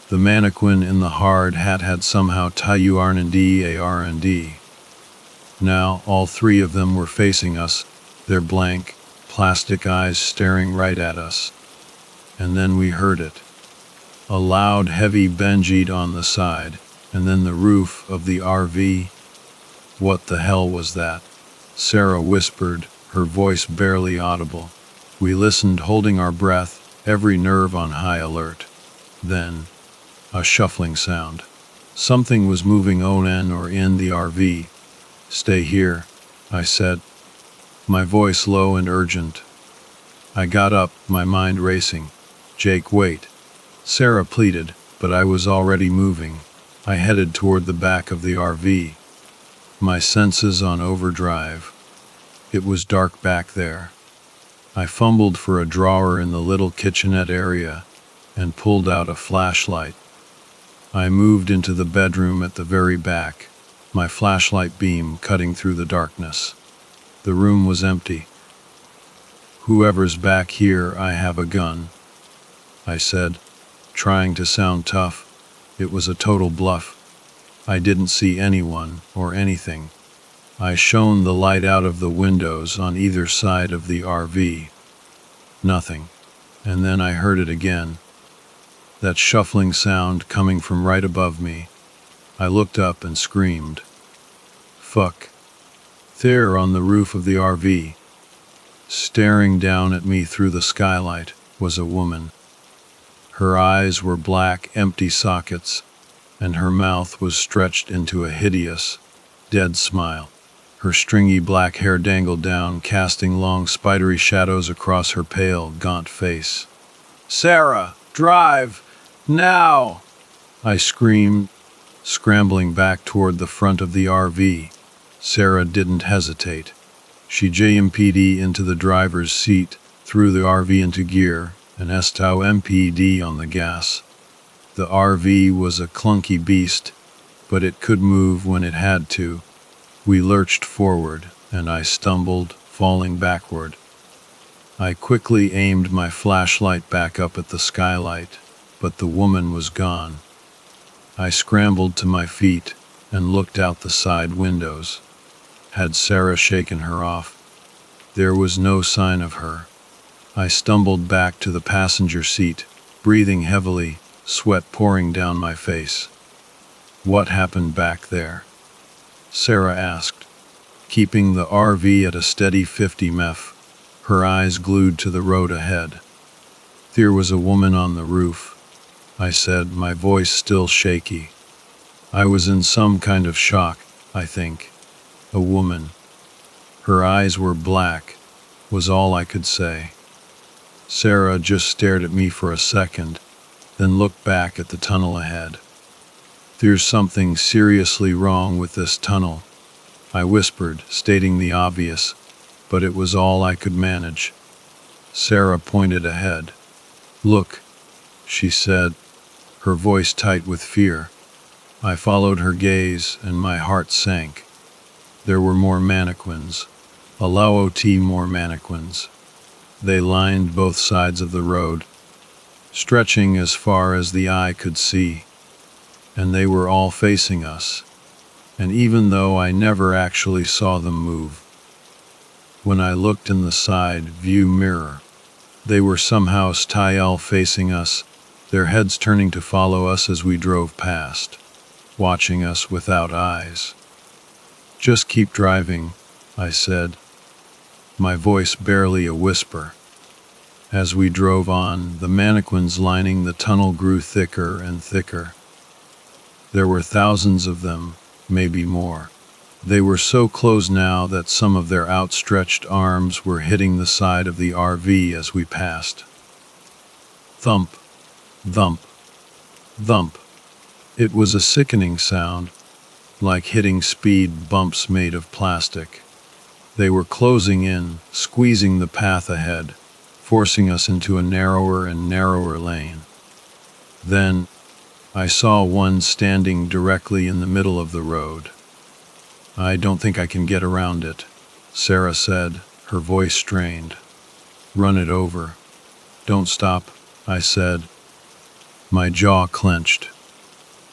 The mannequin in the hard hat had somehow tied. Now all 3 of them were facing us, their blank, plastic eyes staring right at us. And then we heard it. A loud, heavy banging on the side, and then the roof of the RV. "What the hell was that?" Sarah whispered, her voice barely audible. We listened, holding our breath, every nerve on high alert. Then, a shuffling sound. Something was moving on or in the RV. "Stay here," I said, my voice low and urgent. I got up, my mind racing. "Jake, wait," Sarah pleaded, but I was already moving. I headed toward the back of the RV, my senses on overdrive. It was dark back there. I fumbled for a drawer in the little kitchenette area and pulled out a flashlight. I moved into the bedroom at the very back, my flashlight beam cutting through the darkness. The room was empty. "Whoever's back here, I have a gun," I said, trying to sound tough. It was a total bluff. I didn't see anyone or anything. I shone the light out of the windows on either side of the RV. Nothing. And then I heard it again. That shuffling sound coming from right above me. I looked up and screamed. "Fuck." There on the roof of the RV, staring down at me through the skylight, was a woman. Her eyes were black, empty sockets, and her mouth was stretched into a hideous, dead smile. Her stringy black hair dangled down, casting long, spidery shadows across her pale, gaunt face. "Sarah, drive! Now!" I screamed, scrambling back toward the front of the RV. Sarah didn't hesitate. She jumped into the driver's seat, threw the RV into gear, and stomped on the gas. The RV was a clunky beast, but it could move when it had to. We lurched forward, and I stumbled, falling backward. I quickly aimed my flashlight back up at the skylight, but the woman was gone. I scrambled to my feet and looked out the side windows. Had Sarah shaken her off? There was no sign of her. I stumbled back to the passenger seat, breathing heavily, sweat pouring down my face. "What happened back there?" Sarah asked, keeping the RV at a steady 50 mph, her eyes glued to the road ahead. "There was a woman on the roof," I said, my voice still shaky. I was in some kind of shock, I think. "A woman. Her eyes were black," was all I could say. Sarah just stared at me for a second, then looked back at the tunnel ahead. "There's something seriously wrong with this tunnel," I whispered, stating the obvious, but it was all I could manage. Sarah pointed ahead. "Look," she said, her voice tight with fear. I followed her gaze, and my heart sank. There were more mannequins, a lot more mannequins. They lined both sides of the road, stretching as far as the eye could see, and they were all facing us. And even though I never actually saw them move, when I looked in the side view mirror, they were somehow still facing us, their heads turning to follow us as we drove past, watching us without eyes. "Just keep driving," I said, my voice barely a whisper. As we drove on, the mannequins lining the tunnel grew thicker and thicker. There were thousands of them, maybe more. They were so close now that some of their outstretched arms were hitting the side of the RV as we passed. Thump, thump, thump. It was a sickening sound, like hitting speed bumps made of plastic. They were closing in, squeezing the path ahead, forcing us into a narrower and narrower lane. Then, I saw one standing directly in the middle of the road. "I don't think I can get around it," Sarah said, her voice strained. "Run it over." "Don't stop," I said. My jaw clenched.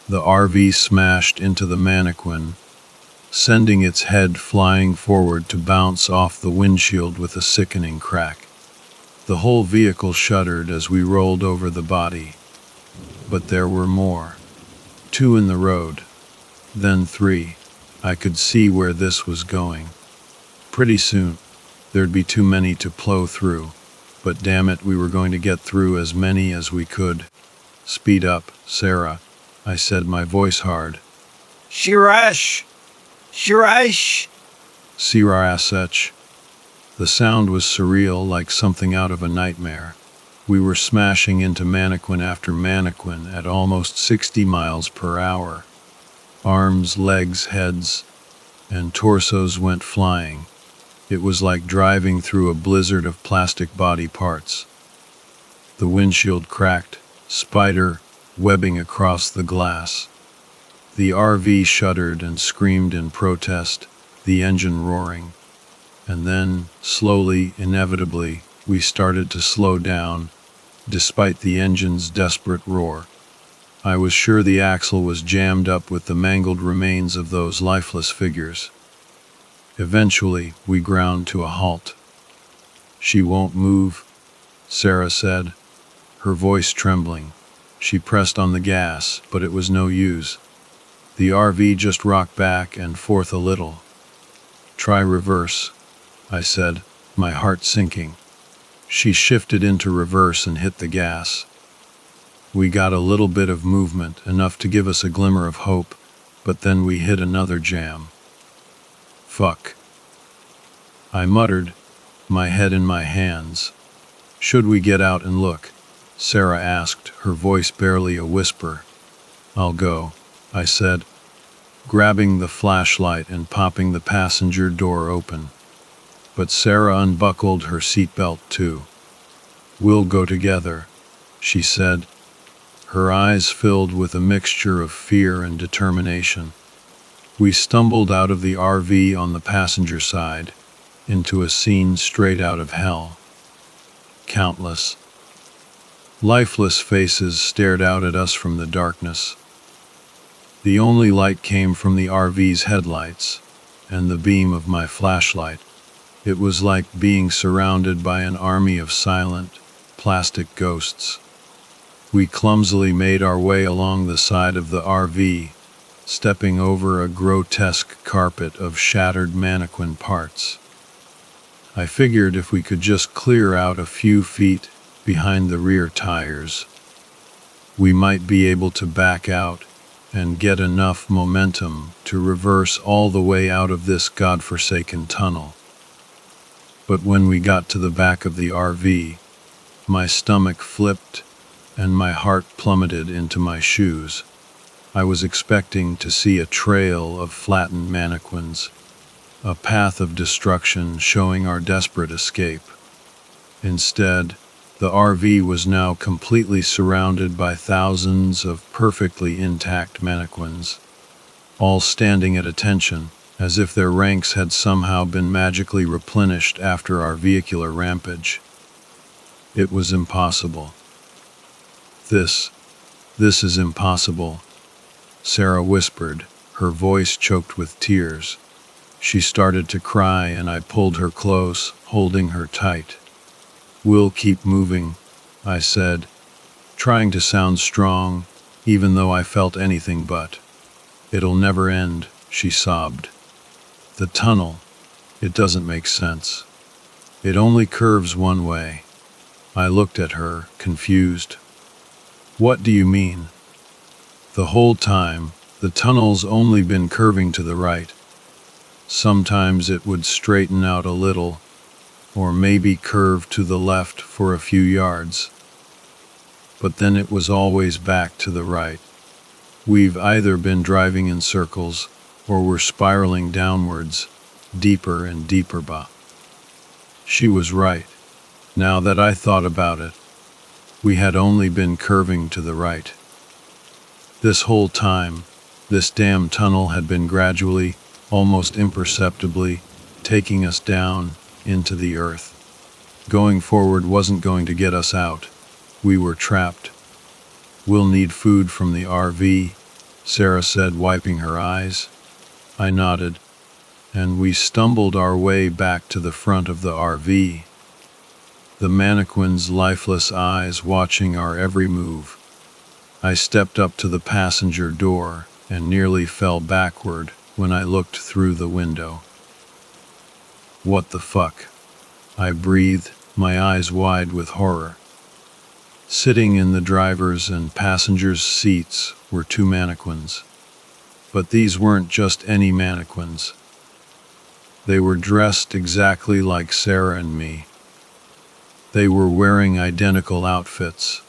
The RV smashed into the mannequin, sending its head flying forward to bounce off the windshield with a sickening crack. The whole vehicle shuddered as we rolled over the body. But there were more. 2 in the road, then 3. I could see where this was going. Pretty soon, there'd be too many to plow through, but damn it, we were going to get through as many as we could. "Speed up, Sarah," I said, my voice hard. Shirash! Shirash! Sirasech. The sound was surreal, like something out of a nightmare. We were smashing into mannequin after mannequin at almost 60 miles per hour. Arms, legs, heads, and torsos went flying. It was like driving through a blizzard of plastic body parts. The windshield cracked, spider webbing across the glass. The RV shuddered and screamed in protest, the engine roaring. And then, slowly, inevitably, we started to slow down, despite the engine's desperate roar. I was sure the axle was jammed up with the mangled remains of those lifeless figures. Eventually, we ground to a halt. "She won't move," Sarah said, her voice trembling. She pressed on the gas, but it was no use. The RV just rocked back and forth a little. "Try reverse," I said, my heart sinking. She shifted into reverse and hit the gas. We got a little bit of movement, enough to give us a glimmer of hope, but then we hit another jam. "Fuck," I muttered, my head in my hands. "Should we get out and look?" Sarah asked, her voice barely a whisper. "I'll go," I said, grabbing the flashlight and popping the passenger door open. But Sarah unbuckled her seatbelt too. "We'll go together," she said, her eyes filled with a mixture of fear and determination. We stumbled out of the RV on the passenger side into a scene straight out of hell. Countless, lifeless faces stared out at us from the darkness. The only light came from the RV's headlights and the beam of my flashlight. It was like being surrounded by an army of silent, plastic ghosts. We clumsily made our way along the side of the RV, stepping over a grotesque carpet of shattered mannequin parts. I figured if we could just clear out a few feet behind the rear tires, we might be able to back out and get enough momentum to reverse all the way out of this godforsaken tunnel. But when we got to the back of the RV, my stomach flipped and my heart plummeted into my shoes. I was expecting to see a trail of flattened mannequins, a path of destruction showing our desperate escape. Instead, the RV was now completely surrounded by thousands of perfectly intact mannequins, all standing at attention, as if their ranks had somehow been magically replenished after our vehicular rampage. It was impossible. This is impossible, Sarah whispered, her voice choked with tears. She started to cry and I pulled her close, holding her tight. "We'll keep moving," I said, trying to sound strong, even though I felt anything but. "It'll never end," she sobbed. "The tunnel, it doesn't make sense. It only curves one way." I looked at her, confused. "What do you mean?" "The whole time, the tunnel's only been curving to the right. Sometimes it would straighten out a little, or maybe curve to the left for a few yards. But then it was always back to the right. We've either been driving in circles, or we're spiraling downwards, deeper and deeper." She was right. Now that I thought about it, we had only been curving to the right. This whole time, this damn tunnel had been gradually, almost imperceptibly, taking us down into the earth. Going forward wasn't going to get us out. We were trapped. "We'll need food from the RV," Sarah said, wiping her eyes. I nodded, and we stumbled our way back to the front of the RV, the mannequin's lifeless eyes watching our every move. I stepped up to the passenger door and nearly fell backward when I looked through the window. "What the fuck?" I breathed, my eyes wide with horror. Sitting in the driver's and passenger's seats were two mannequins. But these weren't just any mannequins. They were dressed exactly like Sarah and me. They were wearing identical outfits.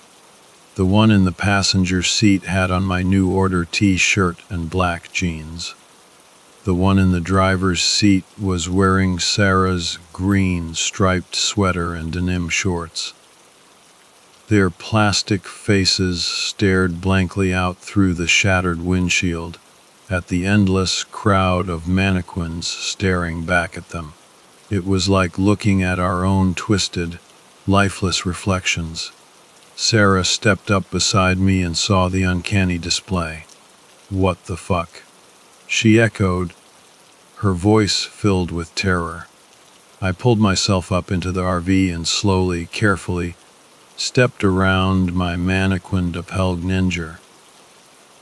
The one in the passenger seat had on my new order t-shirt and black jeans. The one in the driver's seat was wearing Sarah's green striped sweater and denim shorts. Their plastic faces stared blankly out through the shattered windshield at the endless crowd of mannequins staring back at them. It was like looking at our own twisted, lifeless reflections. Sarah stepped up beside me and saw the uncanny display. "What the fuck?" she echoed, her voice filled with terror. I pulled myself up into the RV and slowly, carefully, stepped around my mannequin doppelganger.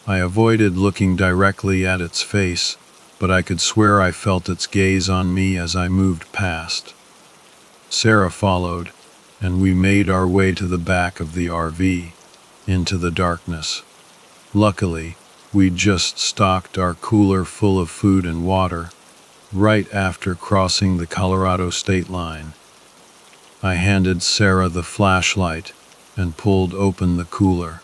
I avoided looking directly at its face, but I could swear I felt its gaze on me as I moved past. Sarah followed, and we made our way to the back of the RV, into the darkness. Luckily, we'd just stocked our cooler full of food and water, right after crossing the Colorado state line. I handed Sarah the flashlight and pulled open the cooler.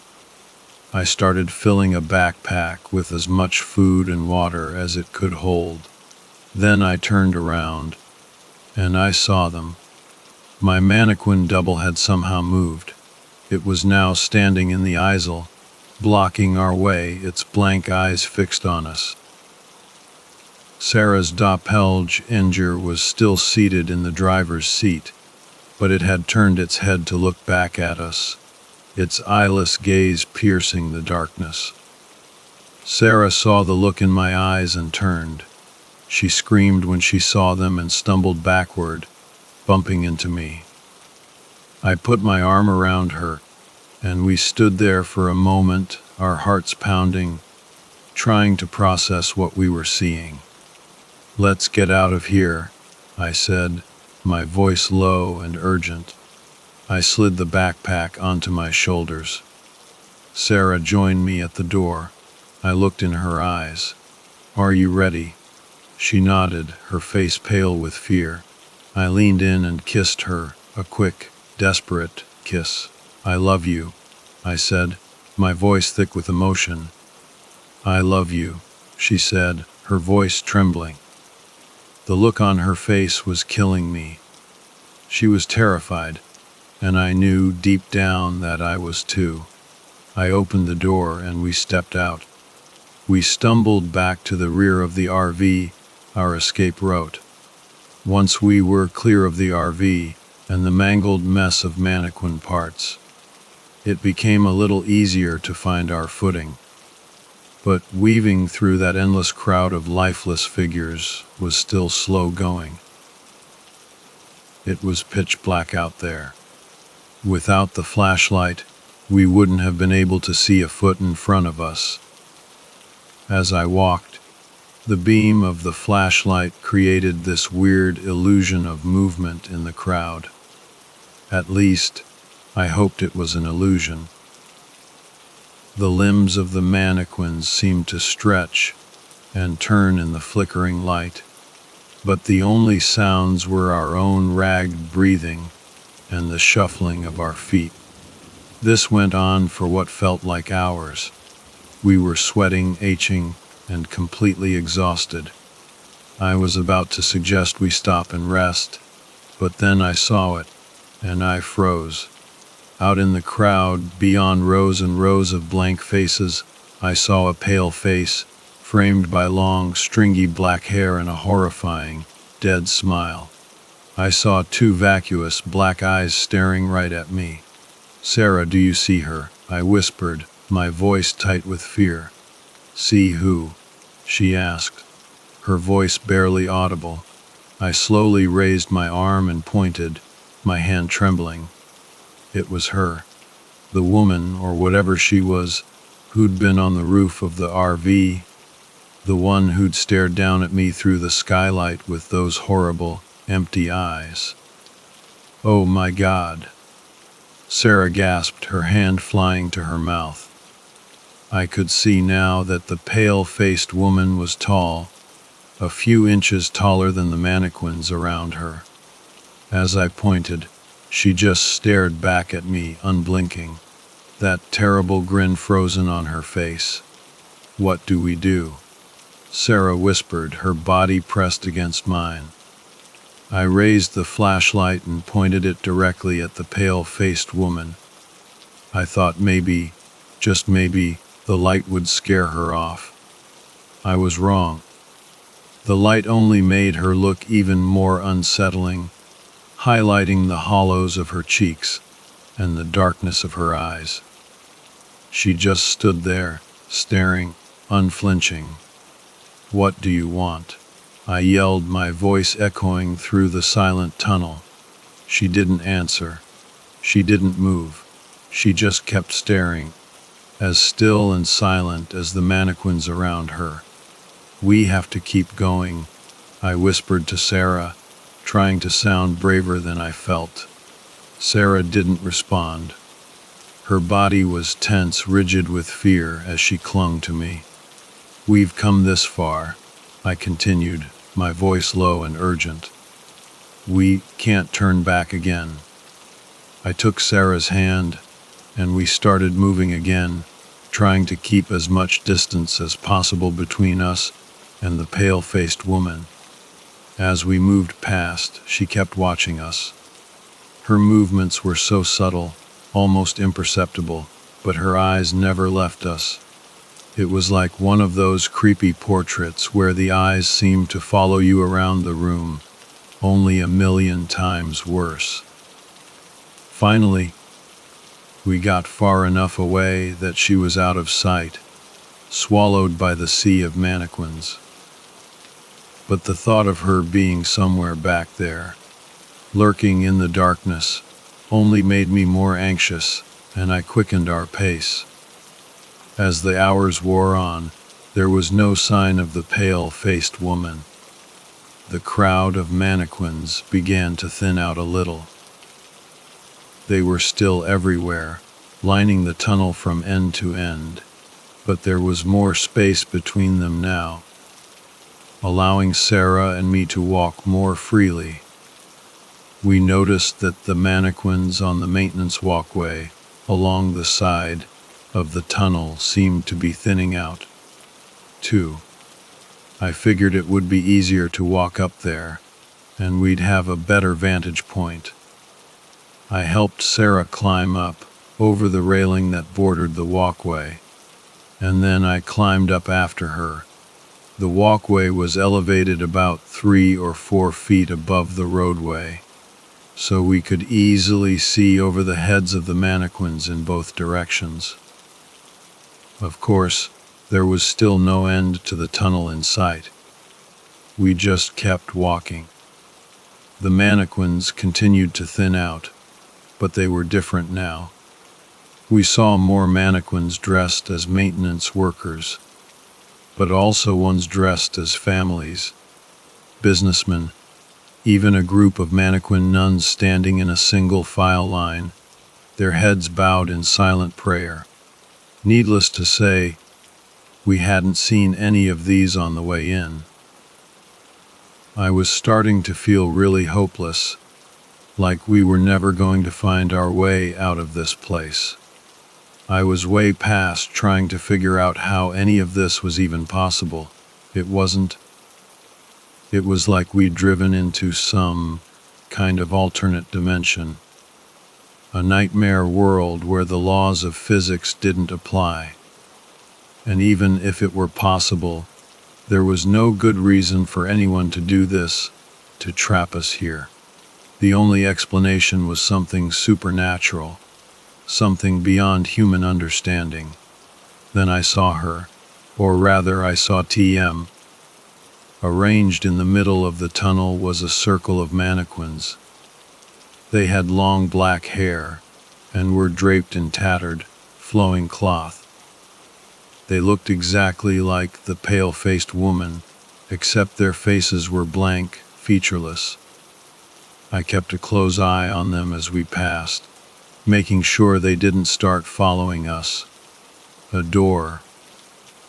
I started filling a backpack with as much food and water as it could hold. Then I turned around, and I saw them. My mannequin double had somehow moved. It was now standing in the aisle, blocking our way, its blank eyes fixed on us. Sarah's doppelganger was still seated in the driver's seat, but it had turned its head to look back at us, its eyeless gaze piercing the darkness. Sarah saw the look in my eyes and turned. She screamed when she saw them and stumbled backward, bumping into me. I put my arm around her, and we stood there for a moment, our hearts pounding, trying to process what we were seeing. "Let's get out of here," I said, my voice low and urgent. I slid the backpack onto my shoulders. Sarah joined me at the door. I looked in her eyes. "Are you ready?" She nodded, her face pale with fear. I leaned in and kissed her, a quick, desperate kiss. "I love you," I said, my voice thick with emotion. "I love you," she said, her voice trembling. The look on her face was killing me. She was terrified, and I knew deep down that I was too. I opened the door and we stepped out. We stumbled back to the rear of the RV, our escape route. Once we were clear of the RV and the mangled mess of mannequin parts, it became a little easier to find our footing. But weaving through that endless crowd of lifeless figures was still slow going. It was pitch black out there. Without the flashlight, we wouldn't have been able to see a foot in front of us. As I walked, the beam of the flashlight created this weird illusion of movement in the crowd. At least, I hoped it was an illusion. The limbs of the mannequins seemed to stretch and turn in the flickering light, but the only sounds were our own ragged breathing and the shuffling of our feet. This went on for what felt like hours. We were sweating, aching, and completely exhausted. I was about to suggest we stop and rest, but then I saw it, and I froze. Out in the crowd, beyond rows and rows of blank faces, I saw a pale face, framed by long, stringy black hair and a horrifying, dead smile. I saw two vacuous, black eyes staring right at me. "Sarah, do you see her?" I whispered, my voice tight with fear. "See who?" she asked, her voice barely audible. I slowly raised my arm and pointed, my hand trembling. It was her, the woman, or whatever she was, who'd been on the roof of the RV, the one who'd stared down at me through the skylight with those horrible, empty eyes. "Oh my God!" Sarah gasped, her hand flying to her mouth. I could see now that the pale-faced woman was tall, a few inches taller than the mannequins around her. As I pointed, she just stared back at me, unblinking, that terrible grin frozen on her face. "What do we do?" Sarah whispered, her body pressed against mine. I raised the flashlight and pointed it directly at the pale-faced woman. I thought maybe, just maybe, the light would scare her off. I was wrong. The light only made her look even more unsettling, highlighting the hollows of her cheeks and the darkness of her eyes. She just stood there, staring, unflinching. "What do you want?" I yelled, my voice echoing through the silent tunnel. She didn't answer. She didn't move. She just kept staring, as still and silent as the mannequins around her. "We have to keep going," I whispered to Sarah, trying to sound braver than I felt. Sarah didn't respond. Her body was tense, rigid with fear as she clung to me. "We've come this far," I continued, my voice low and urgent. "We can't turn back again." I took Sarah's hand, and we started moving again, trying to keep as much distance as possible between us and the pale-faced woman. As we moved past, she kept watching us. Her movements were so subtle, almost imperceptible, but her eyes never left us. It was like one of those creepy portraits where the eyes seem to follow you around the room, only a million times worse. Finally, we got far enough away that she was out of sight, swallowed by the sea of mannequins. But the thought of her being somewhere back there, lurking in the darkness, only made me more anxious, and I quickened our pace. As the hours wore on, there was no sign of the pale-faced woman. The crowd of mannequins began to thin out a little. They were still everywhere, lining the tunnel from end to end, but there was more space between them now, allowing Sarah and me to walk more freely. We noticed that the mannequins on the maintenance walkway along the side of the tunnel seemed to be thinning out, too. I figured it would be easier to walk up there, and we'd have a better vantage point. I helped Sarah climb up over the railing that bordered the walkway, and then I climbed up after her. The walkway was elevated about 3 or 4 feet above the roadway, so we could easily see over the heads of the mannequins in both directions. Of course, there was still no end to the tunnel in sight. We just kept walking. The mannequins continued to thin out, but they were different now. We saw more mannequins dressed as maintenance workers, but also ones dressed as families, businessmen, even a group of mannequin nuns standing in a single file line, their heads bowed in silent prayer. Needless to say, we hadn't seen any of these on the way in. I was starting to feel really hopeless, like we were never going to find our way out of this place. I was way past trying to figure out how any of this was even possible. It wasn't. It was like we'd driven into some kind of alternate dimension, a nightmare world where the laws of physics didn't apply. And even if it were possible, there was no good reason for anyone to do this, to trap us here. The only explanation was something supernatural, something beyond human understanding. Then I saw her, or rather I saw TM. Arranged in the middle of the tunnel was a circle of mannequins. They had long black hair, and were draped in tattered, flowing cloth. They looked exactly like the pale-faced woman, except their faces were blank, featureless. I kept a close eye on them as we passed, making sure they didn't start following us. A door.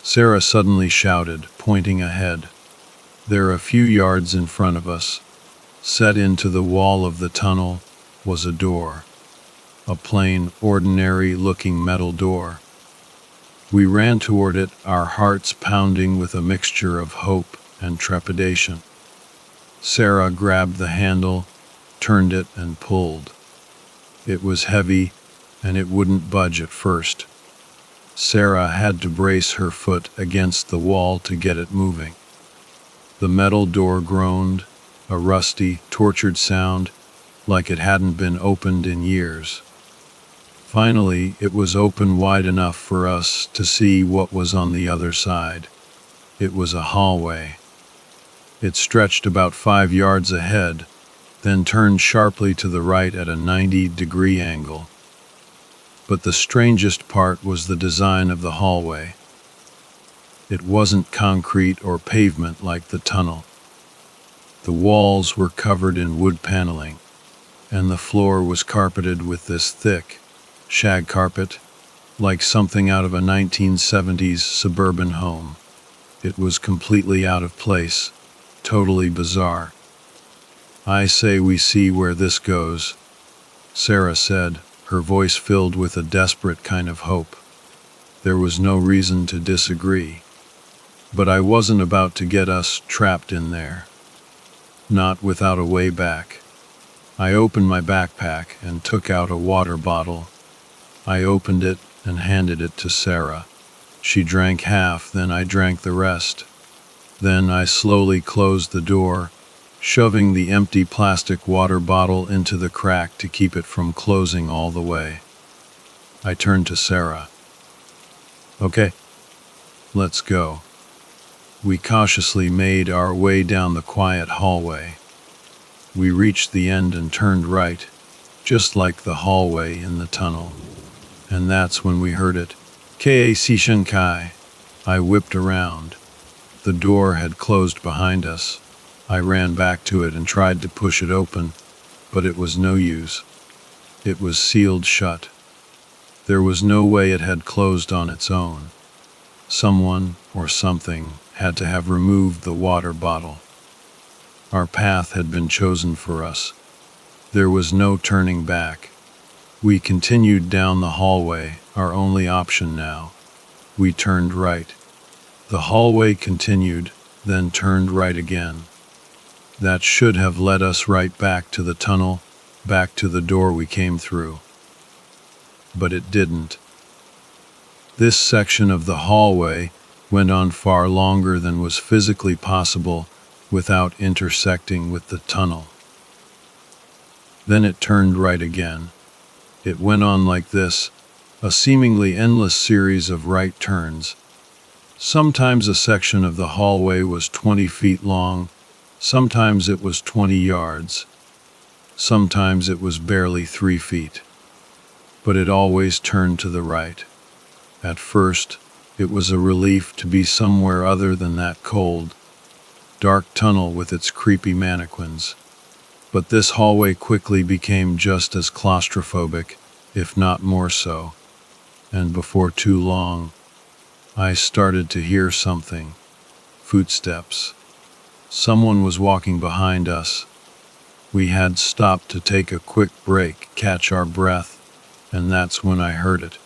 Sarah suddenly shouted, pointing ahead. There, a few yards in front of us, set into the wall of the tunnel, was a door. A plain, ordinary-looking metal door. We ran toward it, our hearts pounding with a mixture of hope and trepidation. Sarah grabbed the handle, turned it, and pulled. It was heavy, and it wouldn't budge at first. Sarah had to brace her foot against the wall to get it moving. The metal door groaned, a rusty, tortured sound, like it hadn't been opened in years. Finally, it was open wide enough for us to see what was on the other side. It was a hallway. It stretched about 5 yards ahead, then turned sharply to the right at a 90-degree angle. But the strangest part was the design of the hallway. It wasn't concrete or pavement like the tunnel. The walls were covered in wood paneling, and the floor was carpeted with this thick, shag carpet, like something out of a 1970s suburban home. It was completely out of place, totally bizarre. I say we see where this goes, Sarah said, her voice filled with a desperate kind of hope. There was no reason to disagree. But I wasn't about to get us trapped in there. Not without a way back. I opened my backpack and took out a water bottle. I opened it and handed it to Sarah. She drank half, then I drank the rest. Then I slowly closed the door, shoving the empty plastic water bottle into the crack to keep it from closing all the way. I turned to Sarah. "Okay, let's go." We cautiously made our way down the quiet hallway. We reached the end and turned right, just like the hallway in the tunnel. And that's when we heard it. Kai. I whipped around. The door had closed behind us. I ran back to it and tried to push it open, but it was no use. It was sealed shut. There was no way it had closed on its own. Someone or something had to have removed the water bottle. Our path had been chosen for us. There was no turning back. We continued down the hallway, our only option now. We turned right. The hallway continued, then turned right again. That should have led us right back to the tunnel, back to the door we came through. But it didn't. This section of the hallway went on far longer than was physically possible without intersecting with the tunnel. Then it turned right again. It went on like this, a seemingly endless series of right turns. Sometimes a section of the hallway was 20 feet long, sometimes it was 20 yards, sometimes it was barely 3 feet. But it always turned to the right. At first, it was a relief to be somewhere other than that cold, dark tunnel with its creepy mannequins. But this hallway quickly became just as claustrophobic, if not more so. And before too long, I started to hear something. Footsteps. Someone was walking behind us. We had stopped to take a quick break, catch our breath, and that's when I heard it.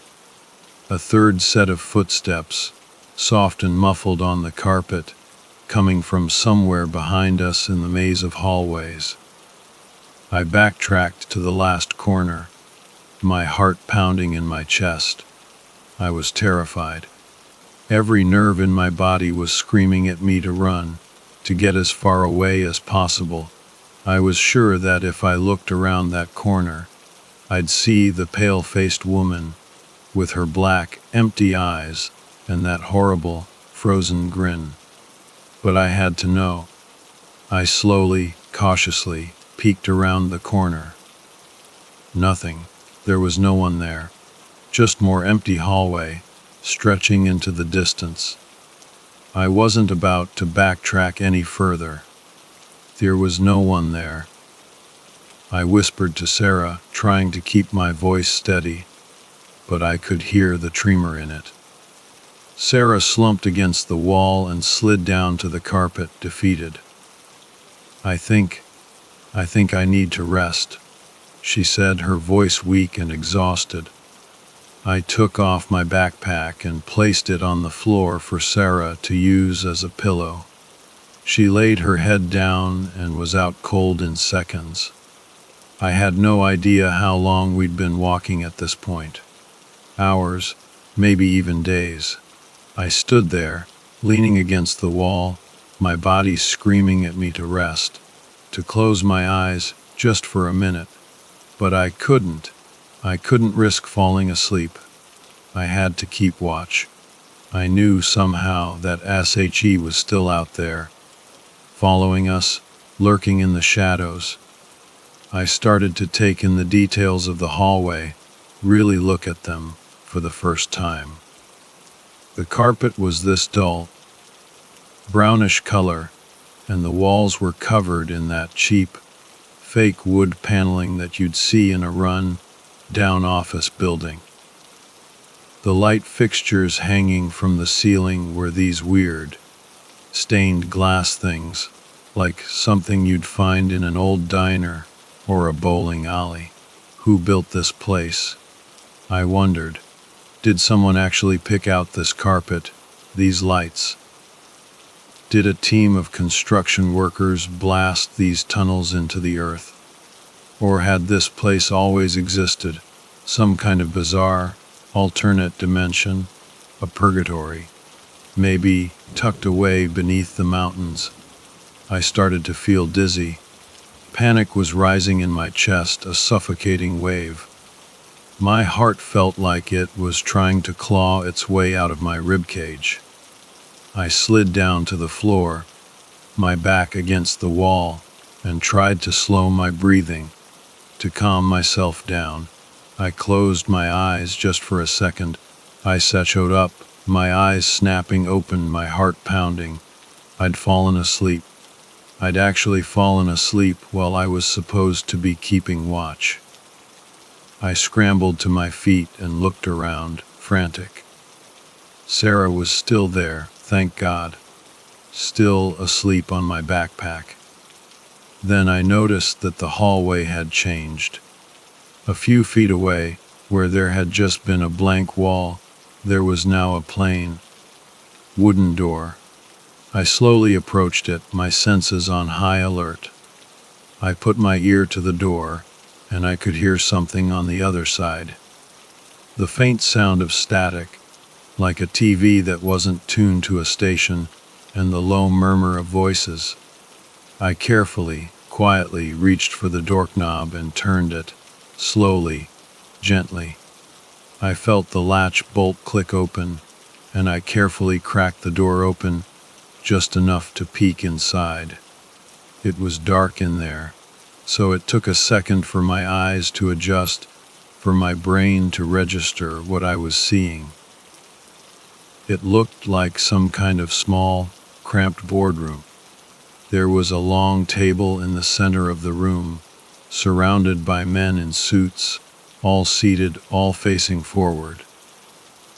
A third set of footsteps, soft and muffled on the carpet, coming from somewhere behind us in the maze of hallways. I backtracked to the last corner, my heart pounding in my chest. I was terrified. Every nerve in my body was screaming at me to run, to get as far away as possible. I was sure that if I looked around that corner, I'd see the pale-faced woman with her black, empty eyes and that horrible, frozen grin. But I had to know. I slowly, cautiously peeked around the corner. Nothing. There was no one there. Just more empty hallway, stretching into the distance. I wasn't about to backtrack any further. There was no one there. I whispered to Sarah, trying to keep my voice steady, but I could hear the tremor in it. Sarah slumped against the wall and slid down to the carpet, defeated. I think I need to rest," she said, her voice weak and exhausted. I took off my backpack and placed it on the floor for Sarah to use as a pillow. She laid her head down and was out cold in seconds. I had no idea how long we'd been walking at this point. Hours, maybe even days. I stood there, leaning against the wall, my body screaming at me to rest, to close my eyes just for a minute. But I couldn't. I couldn't risk falling asleep. I had to keep watch. I knew somehow that SHE was still out there, following us, lurking in the shadows. I started to take in the details of the hallway, really look at them for the first time. The carpet was this dull, brownish color, and the walls were covered in that cheap, fake wood paneling that you'd see in a run-down office building. The light fixtures hanging from the ceiling were these weird, stained glass things, like something you'd find in an old diner or a bowling alley. Who built this place? I wondered. Did someone actually pick out this carpet, these lights? Did a team of construction workers blast these tunnels into the earth? Or had this place always existed, some kind of bizarre, alternate dimension, a purgatory, maybe tucked away beneath the mountains. I started to feel dizzy. Panic was rising in my chest, a suffocating wave. My heart felt like it was trying to claw its way out of my ribcage. I slid down to the floor, my back against the wall, and tried to slow my breathing. To calm myself down, I closed my eyes just for a second. I showed up, my eyes snapping open, my heart pounding. I'd fallen asleep. I'd actually fallen asleep while I was supposed to be keeping watch. I scrambled to my feet and looked around, frantic. Sarah was still there, thank God, still asleep on my backpack. Then I noticed that the hallway had changed. A few feet away, where there had just been a blank wall, there was now a plain, wooden door. I slowly approached it, my senses on high alert. I put my ear to the door, and I could hear something on the other side. The faint sound of static, like a TV that wasn't tuned to a station, and the low murmur of voices. I carefully, quietly reached for the doorknob and turned it, slowly, gently. I felt the latch bolt click open, and I carefully cracked the door open, just enough to peek inside. It was dark in there, so it took a second for my eyes to adjust, for my brain to register what I was seeing. It looked like some kind of small, cramped boardroom. There was a long table in the center of the room, surrounded by men in suits, all seated, all facing forward.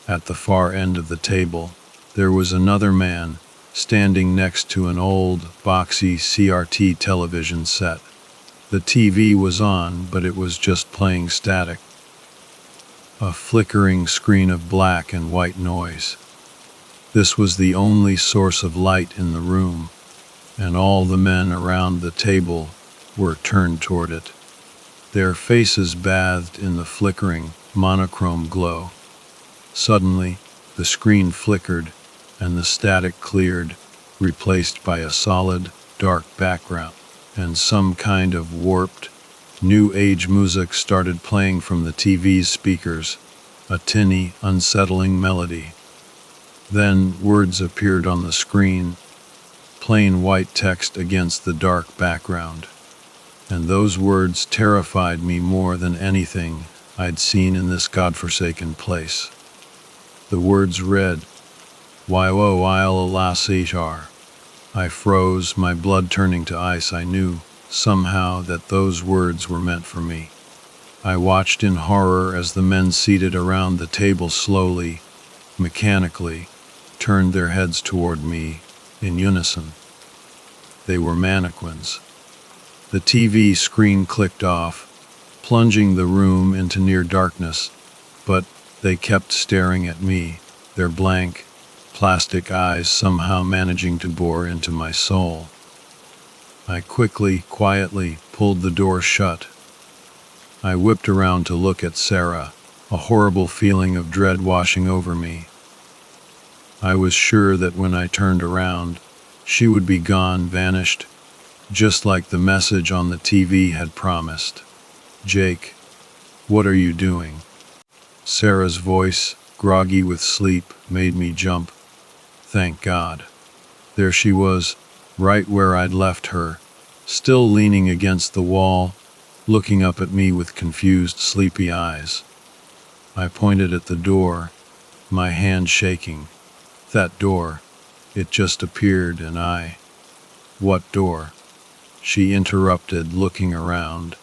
At the far end of the table, there was another man, standing next to an old, boxy CRT television set. The TV was on, but it was just playing static. A flickering screen of black and white noise. This was the only source of light in the room, and all the men around the table were turned toward it, their faces bathed in the flickering, monochrome glow. Suddenly, the screen flickered, and the static cleared, replaced by a solid, dark background, and some kind of warped, new age music started playing from the TV's speakers, a tinny, unsettling melody. Then words appeared on the screen, plain white text against the dark background. And those words terrified me more than anything I'd seen in this godforsaken place. The words read, "Yo I'll LACHR." I froze, my blood turning to ice. I knew, somehow, that those words were meant for me. I watched in horror as the men seated around the table slowly, mechanically, turned their heads toward me, in unison. They were mannequins. The TV screen clicked off, plunging the room into near darkness, but they kept staring at me, their blank, plastic eyes somehow managing to bore into my soul. I quickly, quietly pulled the door shut. I whipped around to look at Sarah, a horrible feeling of dread washing over me. I was sure that when I turned around, she would be gone, vanished, just like the message on the TV had promised. "Jake, what are you doing?" Sarah's voice, groggy with sleep, made me jump. Thank God. There she was, right where I'd left her, still leaning against the wall, looking up at me with confused, sleepy eyes. I pointed at the door, my hand shaking. That door. It just appeared, and I... What door? She interrupted, looking around.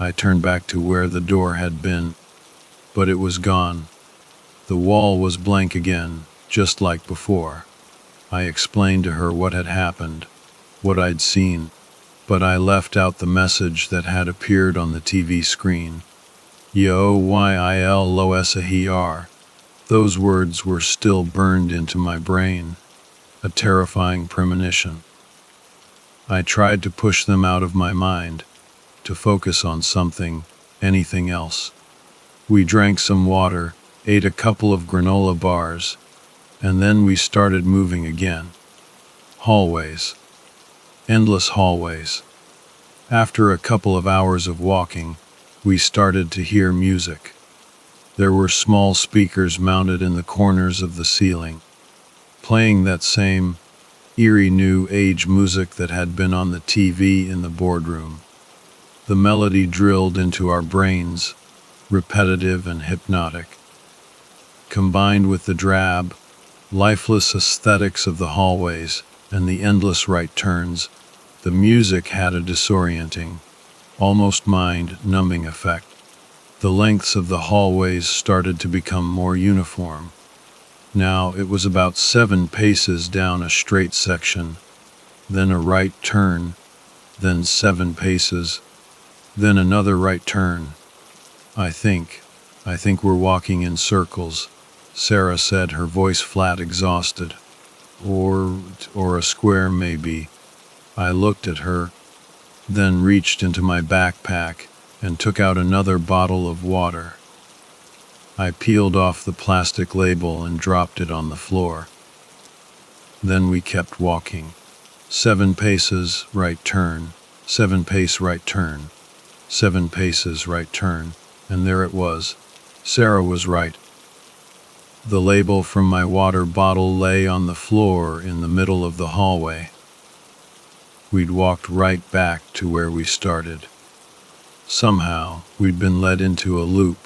I turned back to where the door had been, but it was gone. The wall was blank again, just like before. I explained to her what had happened, what I'd seen, but I left out the message that had appeared on the TV screen. Yo I'll LACHR. Those words were still burned into my brain, a terrifying premonition. I tried to push them out of my mind, to focus on something, anything else. We drank some water, ate a couple of granola bars, And then we started moving again. Hallways. Endless hallways. After a couple of hours of walking, we started to hear music. There were small speakers mounted in the corners of the ceiling, playing that same eerie new age music that had been on the TV in the boardroom. The melody drilled into our brains, repetitive and hypnotic. Combined with the drab, lifeless aesthetics of the hallways and the endless right turns, the music had a disorienting, almost mind-numbing effect. The lengths of the hallways started to become more uniform. Now it was about 7 paces down a straight section, then a right turn, then 7 paces, then another right turn. I think we're walking in circles, Sarah said, her voice flat, exhausted. Or a square, maybe. I looked at her, then reached into my backpack and took out another bottle of water. I peeled off the plastic label and dropped it on the floor. Then we kept walking. 7 paces, right turn, 7 pace right turn, 7 paces right turn, and there it was. Sarah was right. The label from my water bottle lay on the floor in the middle of the hallway. We'd walked right back to where we started. Somehow, we'd been led into a loop,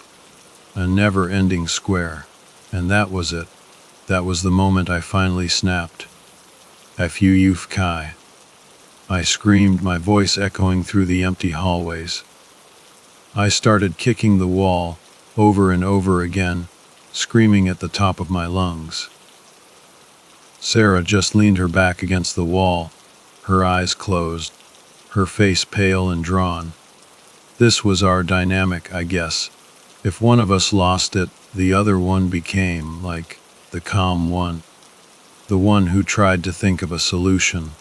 a never-ending square, and that was it. That was the moment I finally snapped. Fu Kai. I screamed, my voice echoing through the empty hallways. I started kicking the wall, over and over again, screaming at the top of my lungs. Sarah just leaned her back against the wall, her eyes closed, her face pale and drawn. This was our dynamic, I guess. If one of us lost it, the other one became, like, the calm one, the one who tried to think of a solution.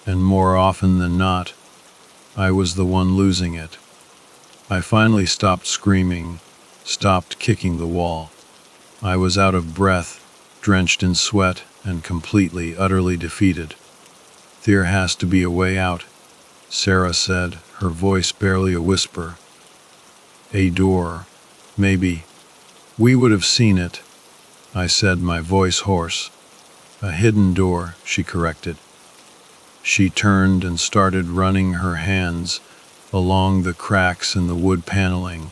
And more often than not, I was the one losing it. I finally stopped screaming, stopped kicking the wall. I was out of breath, drenched in sweat, and completely, utterly defeated. There has to be a way out, Sarah said, her voice barely a whisper. A door, maybe. We would have seen it, I said, my voice hoarse. A hidden door, she corrected. She turned and started running her hands along the cracks in the wood paneling,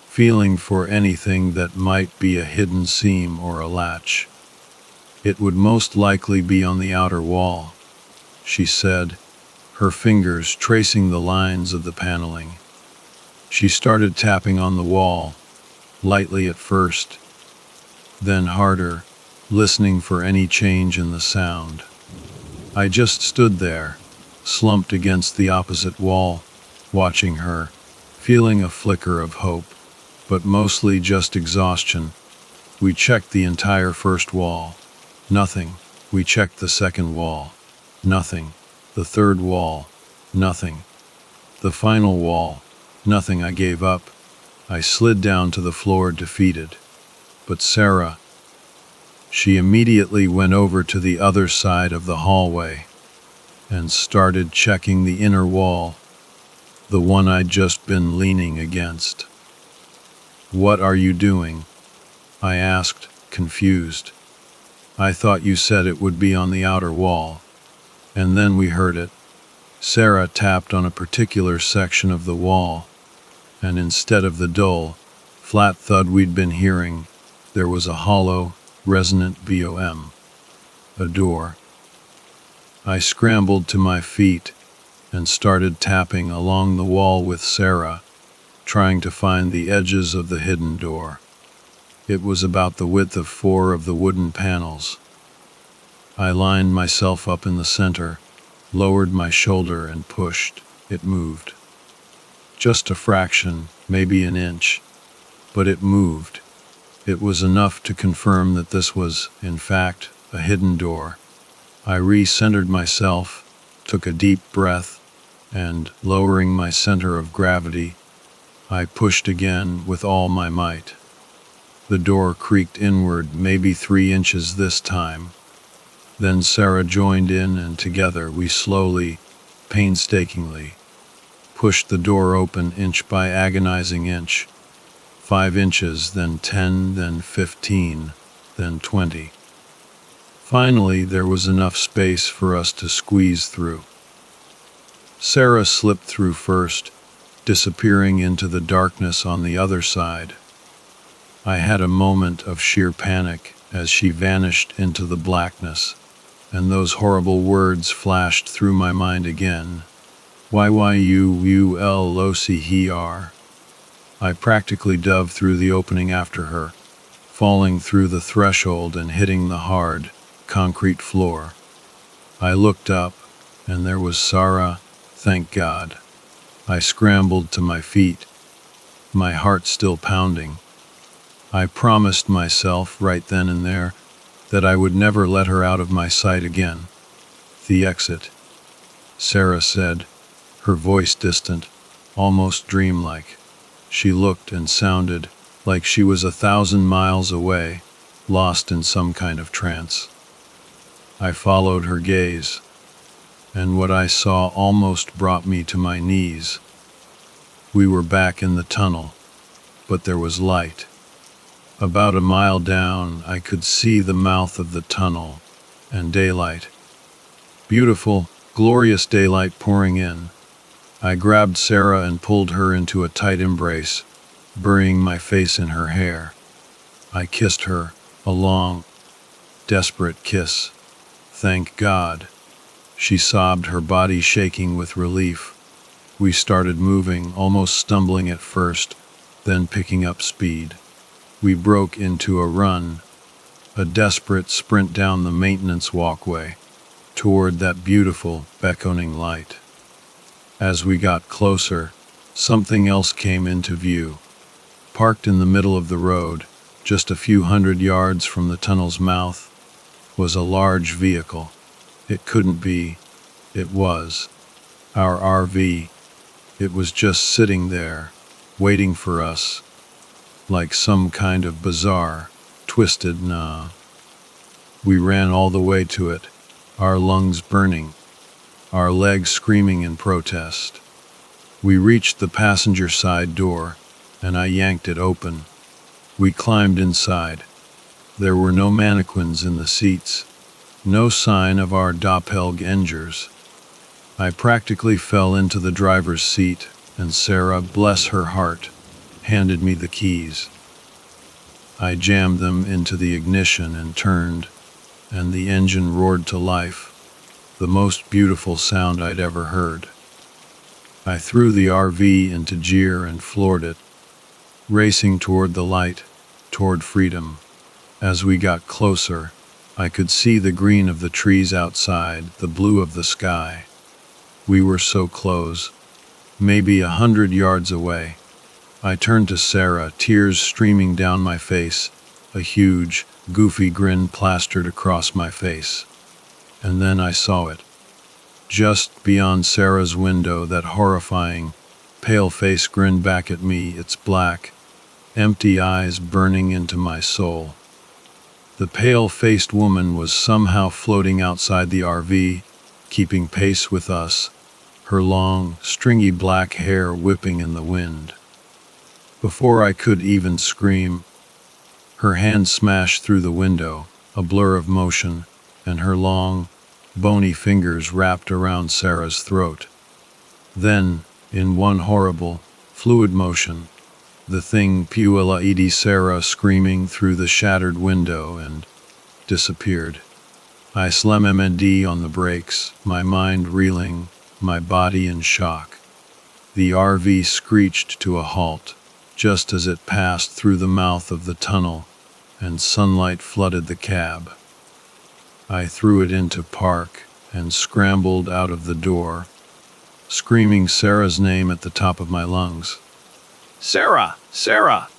feeling for anything that might be a hidden seam or a latch. It would most likely be on the outer wall, she said, her fingers tracing the lines of the paneling. She started tapping on the wall, lightly at first, then harder, listening for any change in the sound. I just stood there, slumped against the opposite wall, watching her, feeling a flicker of hope, but mostly just exhaustion. We checked the entire first wall. Nothing. We checked the second wall. Nothing. The third wall. Nothing. The final wall. Nothing. I gave up. I slid down to the floor, defeated. But Sarah, she immediately went over to the other side of the hallway and started checking the inner wall, the one I'd just been leaning against. What are you doing? I asked, confused. I thought you said it would be on the outer wall. And then we heard it. Sarah tapped on a particular section of the wall, and instead of the dull, flat thud we'd been hearing, there was a hollow, resonant BOM. A door. I scrambled to my feet and started tapping along the wall with Sarah, trying to find the edges of the hidden door. It was about the width of 4 of the wooden panels. I lined myself up in the center, lowered my shoulder and pushed. It moved. Just a fraction, maybe an inch, but it moved. It was enough to confirm that this was, in fact, a hidden door. I re-centered myself, took a deep breath, and, lowering my center of gravity, I pushed again with all my might. The door creaked inward, maybe 3 inches this time. Then Sarah joined in, and together we slowly, painstakingly, pushed the door open inch by agonizing inch. 5 inches, then 10, then 15, then 20. Finally, there was enough space for us to squeeze through. Sarah slipped through first, disappearing into the darkness on the other side. I had a moment of sheer panic as she vanished into the blackness, and those horrible words flashed through my mind again. YYUULOCHER. I practically dove through the opening after her, falling through the threshold and hitting the hard, concrete floor. I looked up, and there was Sarah, thank God. I scrambled to my feet, my heart still pounding. I promised myself right then and there that I would never let her out of my sight again. The exit, Sarah said, her voice distant, almost dreamlike. She looked and sounded like she was 1,000 miles away, lost in some kind of trance. I followed her gaze, and what I saw almost brought me to my knees. We were back in the tunnel, but there was light. About a mile down, I could see the mouth of the tunnel, and daylight. Beautiful, glorious daylight pouring in. I grabbed Sarah and pulled her into a tight embrace, burying my face in her hair. I kissed her, a long, desperate kiss. Thank God. She sobbed, her body shaking with relief. We started moving, almost stumbling at first, then picking up speed. We broke into a run, a desperate sprint down the maintenance walkway, toward that beautiful, beckoning light. As we got closer, something else came into view. Parked in the middle of the road, just a few hundred yards from the tunnel's mouth, was a large vehicle. It couldn't be. It was. Our RV. It was just sitting there, waiting for us, like some kind of bizarre, twisted nah. We ran all the way to it, our lungs burning, our legs screaming in protest. We reached the passenger side door, and I yanked it open. We climbed inside. There were no mannequins in the seats, no sign of our doppelgangers. I practically fell into the driver's seat, and Sarah, bless her heart, handed me the keys. I jammed them into the ignition and turned, and the engine roared to life, the most beautiful sound I'd ever heard. I threw the RV into gear and floored it, racing toward the light, toward freedom. As we got closer, I could see the green of the trees outside, the blue of the sky. We were so close, maybe 100 yards away. I turned to Sarah, tears streaming down my face, a huge, goofy grin plastered across my face. And then I saw it. Just beyond Sarah's window, that horrifying, pale face grinned back at me, its black, empty eyes burning into my soul. The pale-faced woman was somehow floating outside the RV, keeping pace with us, her long, stringy black hair whipping in the wind. Before I could even scream, her hand smashed through the window, a blur of motion, and her long, bony fingers wrapped around Sarah's throat. Then, in one horrible, fluid motion, the thing pulled Sarah screaming through the shattered window and disappeared. I slammed on the brakes, my mind reeling, my body in shock. The RV screeched to a halt, just as it passed through the mouth of the tunnel, and sunlight flooded the cab. I threw it into park and scrambled out of the door, screaming Sarah's name at the top of my lungs. Sarah! Sarah!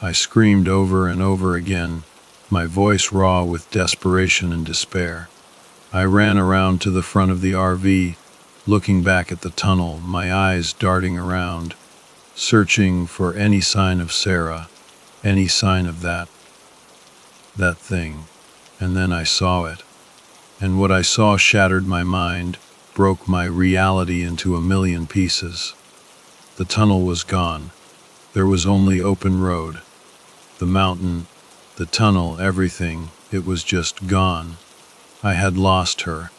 I screamed over and over again, my voice raw with desperation and despair. I ran around to the front of the RV, looking back at the tunnel, my eyes darting around, searching for any sign of Sarah. any sign of that thing. And then I saw it. And what I saw shattered my mind, broke my reality into a million pieces. The tunnel was gone. There was only open road. The mountain, the tunnel, everything, it was just gone. I had lost her.